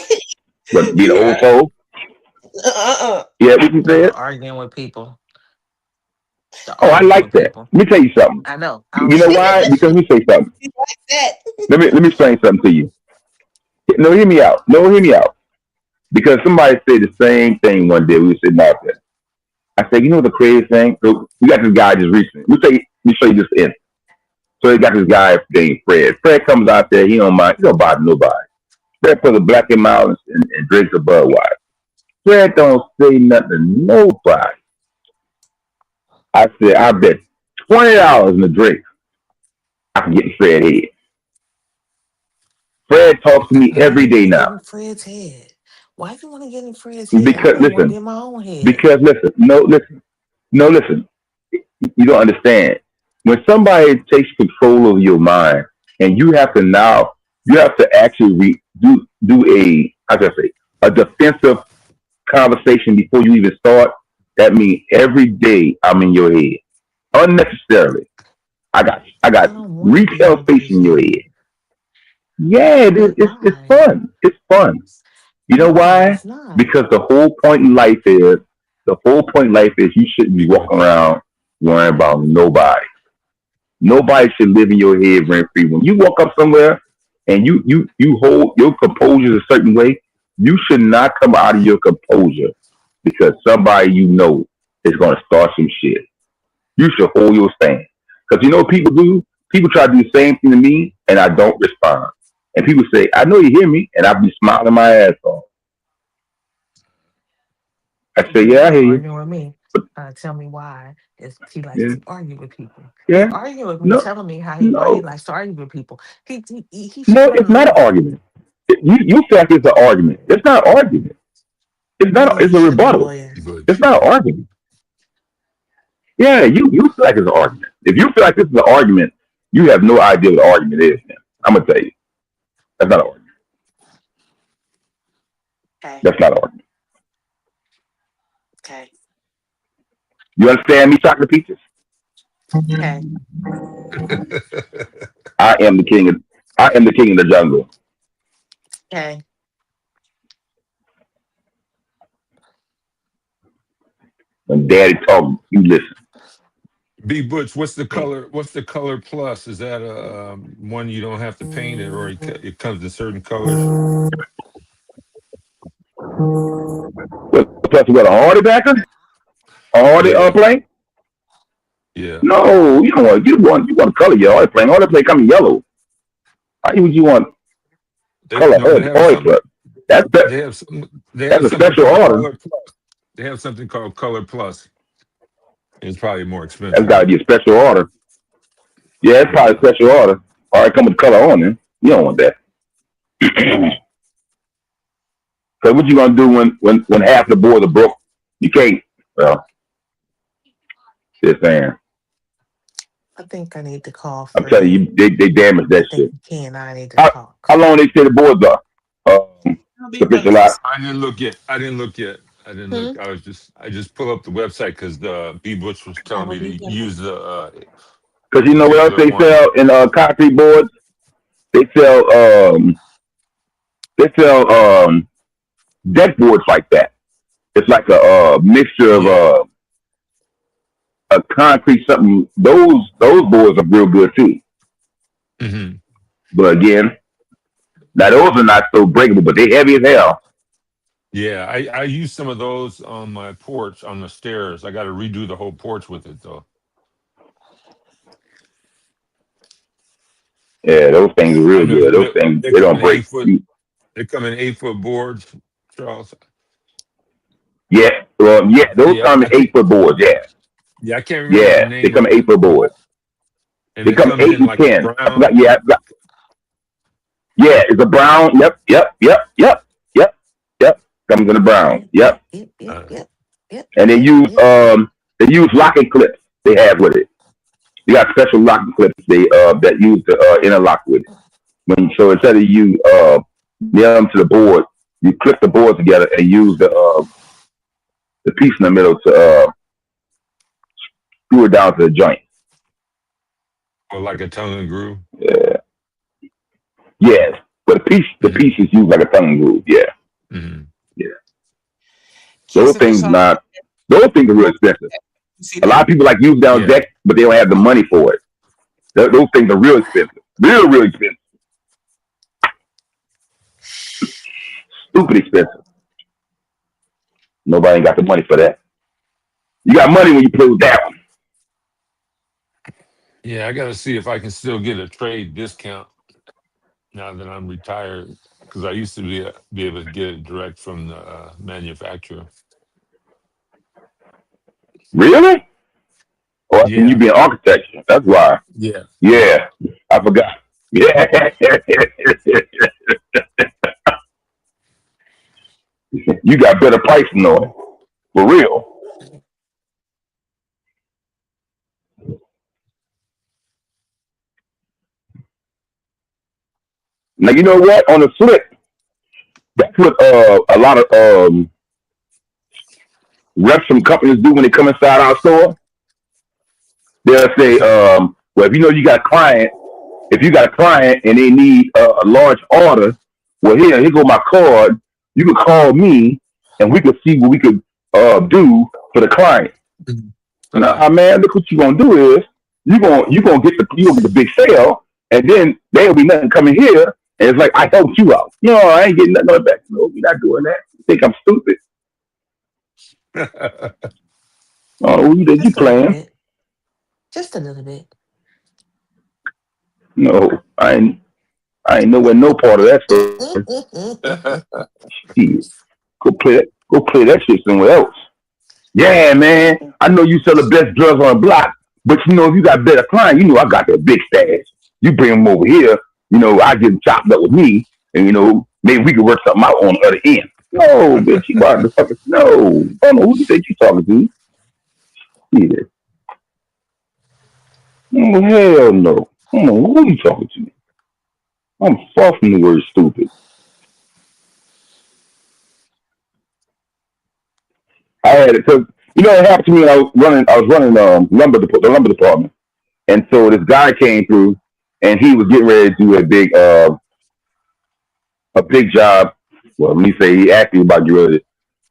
But be the You're old right. soul? Yeah, what you No, said? arguing with people. To Oh, I argue like with that. people. Let me tell you something. I know. I You don't know like why? that Because shit. let me say something. You like that? Let me explain something to you. No, hear me out. No, hear me out. Because somebody said the same thing one day. We were sitting out there. I said, you know what the crazy thing? So we got this guy just recently. Let me show you this in. So they got this guy named Fred. Fred comes out there. He don't mind. He don't bother nobody. Fred puts a black in mouth and drinks a Budweiser. Fred don't say nothing to nobody. I said, I bet $20 in the drink I can get Fred head. Fred talks to me Why every you day want to get now. in Fred's head? Why you want to get in Fred's head? I Because don't want to listen, get in my own head. because listen, no, listen. You don't understand. When somebody takes control of your mind, and you have to actually do a how can I say a defensive conversation before you even start. That means every day I'm in your head unnecessarily. I got I don't want to be in retail space nobody's in your head. head. Yeah, But it's why? fun. It's fun. You know No, why? it's not. Because the whole point in life is you shouldn't be walking around worrying about nobody. Nobody should live in your head rent free. When you walk up somewhere and you hold your composure a certain way, you should not come out of your composure because somebody is going to start some shit. You should hold your stand. Because you know what people do? People try to do the same thing to me and I don't respond. And people say, I know you hear me, and I'll be smiling my ass off. I say, You're yeah, I not hear you. arguing with me. Tell me why he likes Yeah, to argue with people. He yeah. arguing with me, No, telling me why he no, likes to argue with people. He should no, go to it's not an Lord. argument. You feel like it's an argument. It's not an argument. It's not. Yeah, It's he a should go to rebuttal. lawyer. It's not an argument. Yeah, you feel like it's an argument. If you feel like this is an argument, you have no idea what an argument is. Man. I'm gonna tell you, that's not an argument. Okay. That's not an argument. Okay. You understand me, chocolate peaches? Okay. I am the king of. I am the king of the jungle. Okay. When Daddy talks, you listen. B Butch, what's the color? What's the color plus? Is that a one you don't have to paint it, or it comes in certain colors? Plus, what a hardy backer? A hardy Yeah, plane? yeah. No, you don't want. You want to color your hardy plane. Hardy plane come in yellow. Why would you want color They have hardy something. plus? That's that, They have some. They that's have a something special called order. color plus. They have something called color plus. It's probably more That's expensive got to though. be a special order. Yeah, it's Yeah. probably a special order. All right, come with color on it. You don't want that. Because what you gonna do when half the boards are broke? You can't. Well, just saying. I think I need to call I'm telling Fred. you, they damaged I that think shit. he and I need to How, talk. how long they say the boards are? Sufficient lot. I didn't look yet. I didn't look yet. I didn't Hmm? look. I just pull up the website because the B Butch was telling me to use Because you know what else they one. sell in concrete boards? They sell deck boards like that. It's like a mixture of a concrete something. Those boards are real good too. Mm-hmm. But again, now those are not so breakable, but they heavy as hell. Yeah, I used some of those on my porch on the stairs. I got to redo the whole porch with it though. Yeah, those things are I real know good. Those things they they come don't in break. 8 foot. They come in 8 foot boards, Charles. Yeah, those Yeah, come in I think. 8 foot boards. Yeah, I can't remember the Yeah, they name come of in it. 8 foot boards. And They they come come 8 in and like a 10. I brown. forgot. Yeah, it's a brown. Yep. Comes in a brown. Yep. Yep. And they use They use locking clips they have with it. You got special locking clips that use to interlock with it. So instead of you nail them to the board, you clip the board together and use the piece in the middle to screw it down to the joint. Or like a tongue and groove. Yeah. Yes, but the piece is used like a tongue and groove. Yeah. Mm-hmm. Yeah. Those things are real expensive. A lot of people like use down deck, but they don't have the money for it. Those things are real expensive. Real expensive. Stupid expensive. Nobody ain't got the money for that. You got money when you play with that one. Yeah, I got to see if I can still get a trade discount now that I'm retired, because I used to be able to get it direct from the manufacturer. Really? Oh, I think you be in architecture. That's why. Yeah. Yeah. I forgot. Yeah. You got better pricing on it. For real. Now, you know what? On the flip, that's what a lot of reps from companies do when they come inside our store. They'll say, well, if you know you got a client, if you got a client and they need a large order, well, here go my card. You can call me and we could see what we could do for the client. Now, man, look what you're gonna do is you're gonna get the big sale, and then there'll be nothing coming here. And it's like, I helped you out. No, I ain't getting nothing back. No, you're not doing that. You think I'm stupid? Oh, you playing? Just a little bit. No, I ain't nowhere no part of that story. Go play that shit somewhere else. Yeah, man. I know you sell the best drugs on the block, but you know if you got better clients, you know I got the big stash. You bring them over here, you know I get them chopped up with me, and you know maybe we can work something out on the other end. No, bitch, you about to fucking no. I don't know who you think you talking to. Yeah. Oh, hell no. I don't know who you talking to. I'm far from the word stupid. I had it because you know it happened to me when I was running the lumber department, and so this guy came through, and he was getting ready to do a big job. Well, let me say he asked me about getting ready to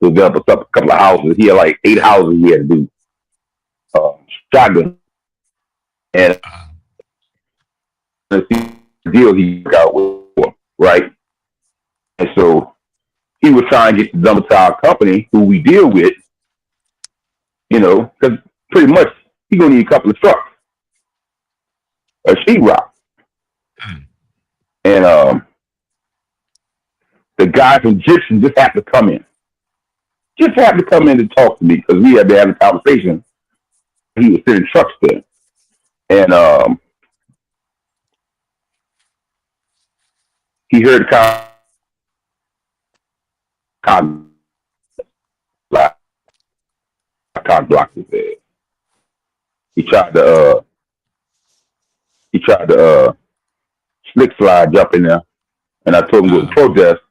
develop a couple of houses. He had like 8 houses he had to do. Shotgun, and the deal he got with, right? And so he was trying to get the Dumbertile company, who we deal with, you know, because pretty much he's gonna need a couple of trucks, a sheetrock, and the guy from Gypsum just had to come in, to talk to me because we had been having a conversation. He was sending trucks there, and he heard the cock blocked his head. He tried to slick slide jump in there, and I told him to go to protest,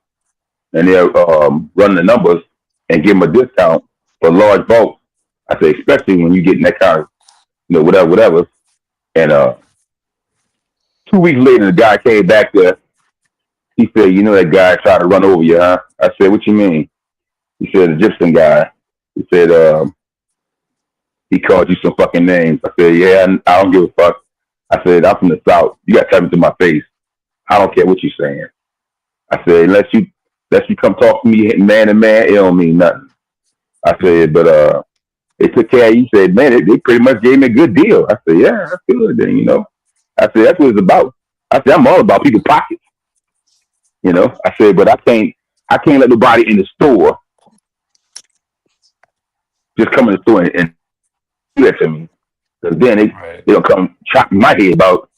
and they're running the numbers and give him a discount for large bulk. I say, especially when you get in that kind of, you know, whatever. And 2 weeks later, the guy came back there. He said, you know, that guy tried to run over you, huh? I said, what you mean? He said, the Gypsum guy. He said, he called you some fucking names. I said, yeah, I don't give a fuck. I said, I'm from the South. You got to tell me to my face. I don't care what you're saying. I said, unless you come talk to me man to man, it don't mean nothing. I said, but they took care of you. He said, man, they pretty much gave me a good deal. I said, yeah, that's good then, you know. I said, that's what it's about. I said, I'm all about people's pockets. You know, I said, but I can't let nobody in the store just come in the store and do that to me. Because then they'll come chopping my head about,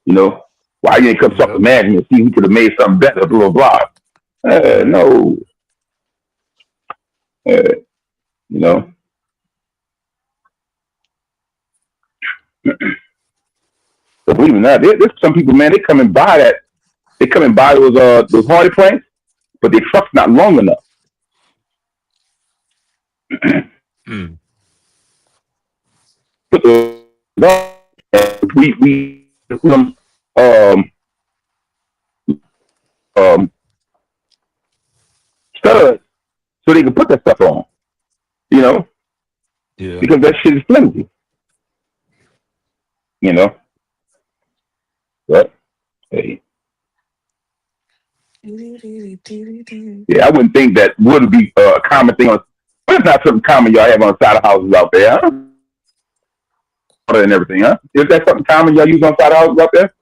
you know, why you ain't come talk to management and see who could have made something better, blah, blah, blah. No. You know. But believe it or not, there's some people, man, they come and buy that. They come and buy those Hardy planks, but their truck's not long enough. Put the we studs so they can put that stuff on. You know, because that shit is flimsy. You know, but hey. Yeah, I wouldn't think that would be a common thing. But it's not something common y'all have on the side of houses out there, huh? And everything, huh? Is that something common y'all use on side of houses out there?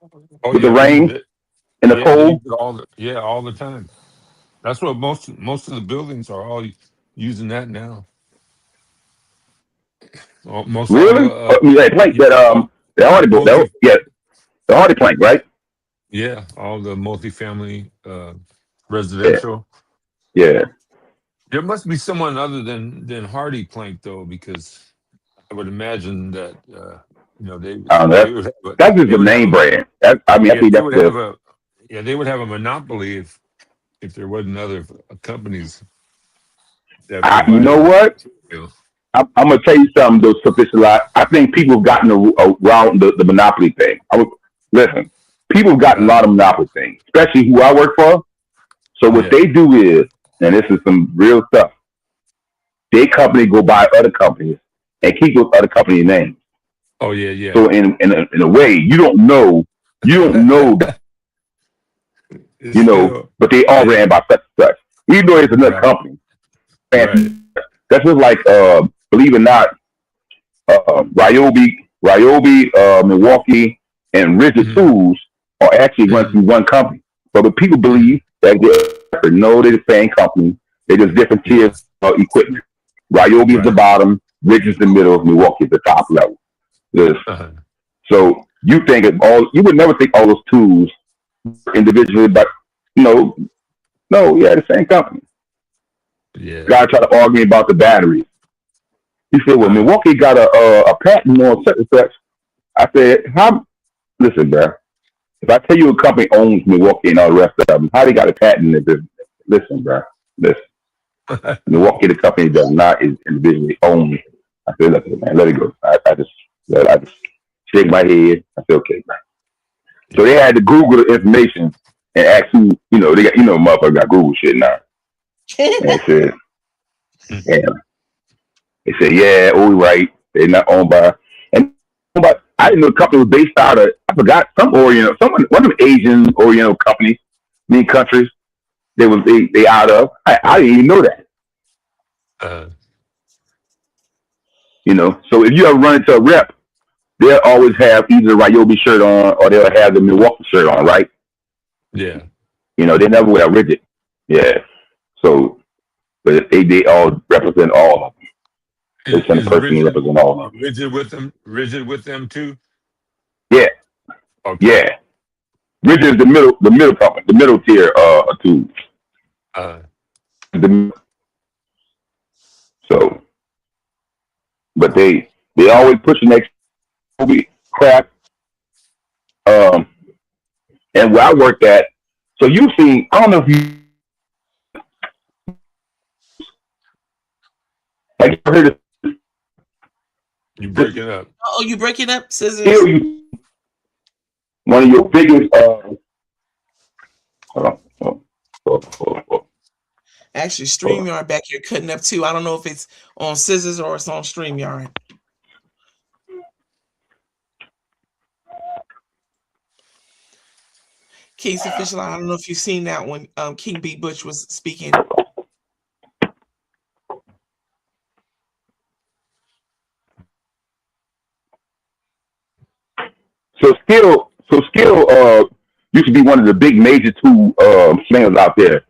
With the rain and the cold? All the time. That's what most of the buildings are all using that now. Most really? Plank that the Hardy the Hardy plank, right? Yeah, all the multifamily residential. Yeah. There must be someone other than Hardy Plank though, because I would imagine that they would have that's just the name brand. I think that's they would have a monopoly if there wasn't other companies. You know what? I'm gonna tell you something. Those sophisticated. I think people have gotten around the monopoly thing. Listen. People have gotten a lot of monopoly things, especially who I work for. So what they do is, and this is some real stuff, their company go buy other companies and keep those other company names. Oh yeah. So in a way, you don't know that, but they all ran by such and such. Even though it's another company. And that's just like believe it or not, Ryobi, Milwaukee, and Rigid Tools are actually run through one company. But the people believe that they're the same company. They're just different tiers of equipment. Ryobi is the bottom, Rigid is the middle, Milwaukee is the top level. So you would never think all those tools individually, but no, the same company. Yeah. Guy tried to argue about the batteries. He said, "Well, Milwaukee got a patent on such and such." I said, listen, bro. If I tell you a company owns Milwaukee and all the rest of them, how they got a patent? Listen, bro. Listen. Milwaukee, the company does not is individually owned. I said, "Listen, man, let it go." I just shake my head. I said, "Okay, man." So they had to Google the information and ask who, they got, motherfucker got Google shit now. And they said, yeah, right. They're not owned by, but I didn't know the company was based out of, I forgot, one of them Asian Oriental companies, countries, they out of. I didn't even know that. So if you ever run into a rep, they'll always have either a Ryobi shirt on or they'll have the Milwaukee shirt on, right? Yeah. They never wear Rigid. Yeah. So, but they all represent all of them. They send a person to represent all of them. Rigid with them too? Yeah. Okay. Yeah. Rigid is the middle company, the middle tier tools. So, but they always push the next crap. And where I worked at, so you've seen, I don't know if you heard of. You breaking up. Oh, you breaking up, Scissors? One of your biggest Actually, StreamYard back here cutting up too. I don't know if it's on Scissors or it's on StreamYard. Case Official, I don't know if you've seen that when King B. Butch was speaking. So Skill used to be one of the big major tool slingers out there,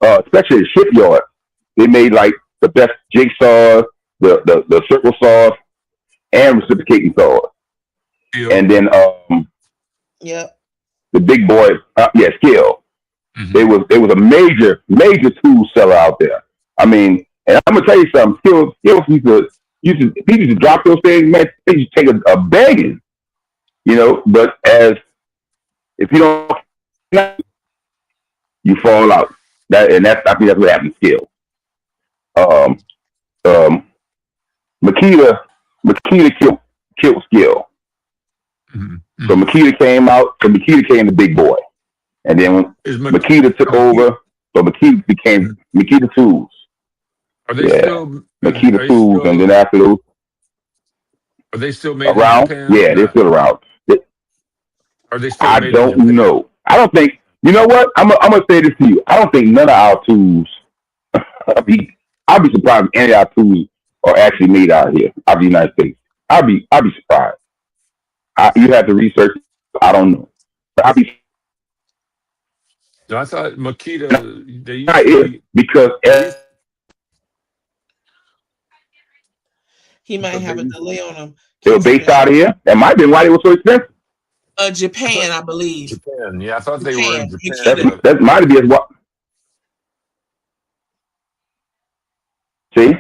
especially at shipyard. They made like the best jigsaws, the circle saws, and reciprocating saws. And then the big boy, Skill. They was a major tool seller out there. I mean, and I'm gonna tell you something. Skill used to drop those things, man. They used to take a banging. you know. But if you don't, you fall out. I think that's what happened to Skill. Um, um, Makita killed Skill. Mm-hmm. So Makita came out. So Makita came the big boy, and then when Makita took over, so Makita became Makita Tools. Are they still Makita Tools, and then after those, are they still made around? in Japan? Yeah, they're still around. Are they still I made don't in Japan? know. I don't think. You know what? I'm gonna say this to you. I don't think none of our tools. I'll be surprised if any of our tools are actually made out here, out of the United States. I'll be surprised. You have to research. I don't know. But I'll be. No, I thought Makita. They used to be, because he might have a delay on him. they were based out of here. That might have been why they were so expensive. Japan, I believe. Japan. Yeah, I thought they were in Japan. That might be as what. See,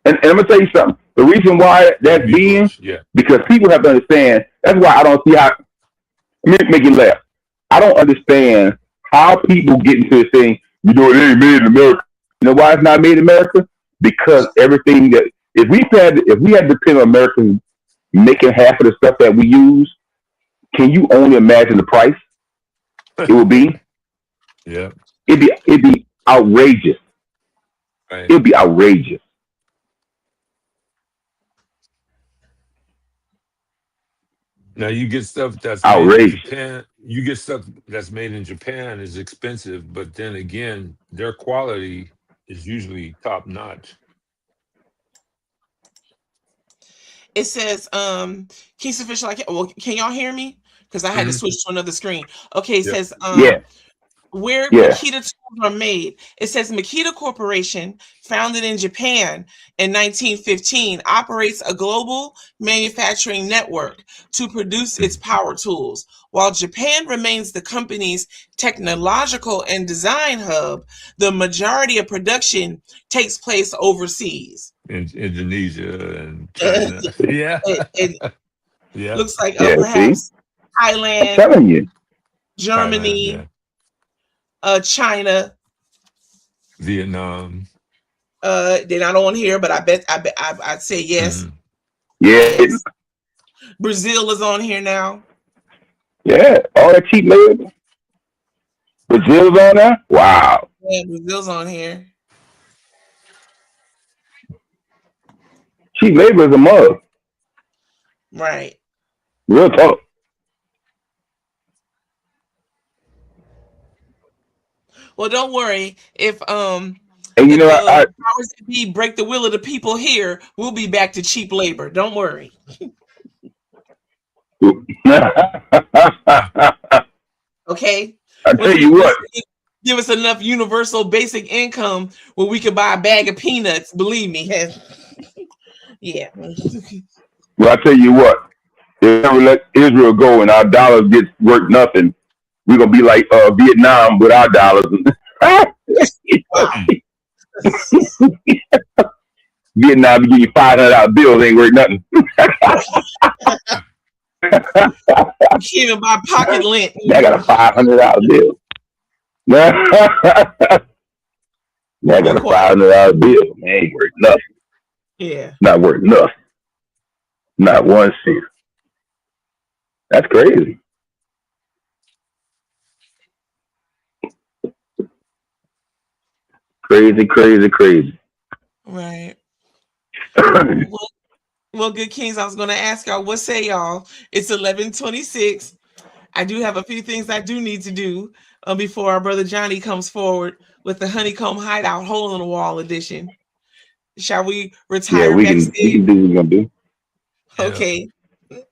and I'm gonna tell you something. The reason why that's being, because people have to understand. That's why I don't see how. Let me make you laugh. I don't understand how people get into this thing. You know, it ain't made in America. You know why it's not made in America? Because everything that if we had to depend on Americans making half of the stuff that we use, can you only imagine the price it would be? Yeah, it'd be outrageous. Right. It'd be outrageous. Now you get stuff that's outrageous. Made in Japan. You get stuff that's made in Japan is expensive, but then again, their quality is usually top notch. It says, Keith's official. Can y'all hear me? Because I had to switch to another screen. Okay, it says, where Makita tools are made. It says Makita Corporation, founded in Japan in 1915, operates a global manufacturing network to produce its power tools. While Japan remains the company's technological and design hub, the majority of production takes place overseas. In Indonesia and China. Yeah. Looks like perhaps Thailand, I'm telling you. Germany, China, Vietnam. They're not on here, but I'd say yes. Yes. Brazil is on here now. Yeah, all that cheap labor. Brazil's on there? Wow. Yeah, Brazil's on here. Cheap labor is a mug. Right. Real talk. Well, don't worry. If and you know, powers that be break the will of the people here, we'll be back to cheap labor. Don't worry. Okay. I tell you what. Give us enough universal basic income where we could buy a bag of peanuts. Believe me. Yeah. Well, I tell you what. If we ever let Israel go and our dollars get worth nothing, we're gonna be like Vietnam with our dollars. Vietnam, give you $500 bills, ain't worth nothing. I can't even buy pocket lint. I got a $500 bill. I got a $500 bill. Man, ain't worth nothing. Yeah. Not worth nothing. Not one cent. That's crazy. Crazy. Right. Well, good kings, I was going to ask y'all, what say y'all? It's 11:26. I do have a few things I do need to do before our brother Johnny comes forward with the Honeycomb Hideout Hole in the Wall edition. Shall we retire? Yeah, we can do what we're going to do. Okay.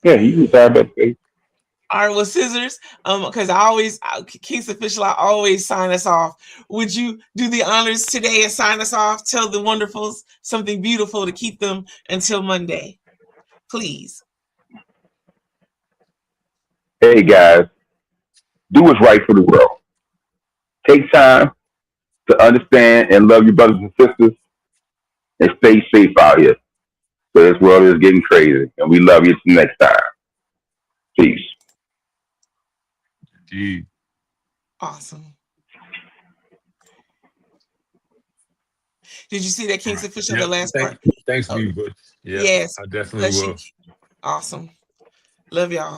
Yeah, you can retire backstage. All right, well, Scissors, because King's Official, I always sign us off. Would you do the honors today and sign us off? Tell the wonderfuls something beautiful to keep them until Monday, please. Hey, guys, do what's right for the world. Take time to understand and love your brothers and sisters and stay safe out here. So this world is getting crazy, and we love you till next time. Peace. Indeed. Awesome. Did you see that King's Official, the last part? Thanks, Oh, me, but yeah, yes. I definitely Bless you. will. Awesome. Love y'all.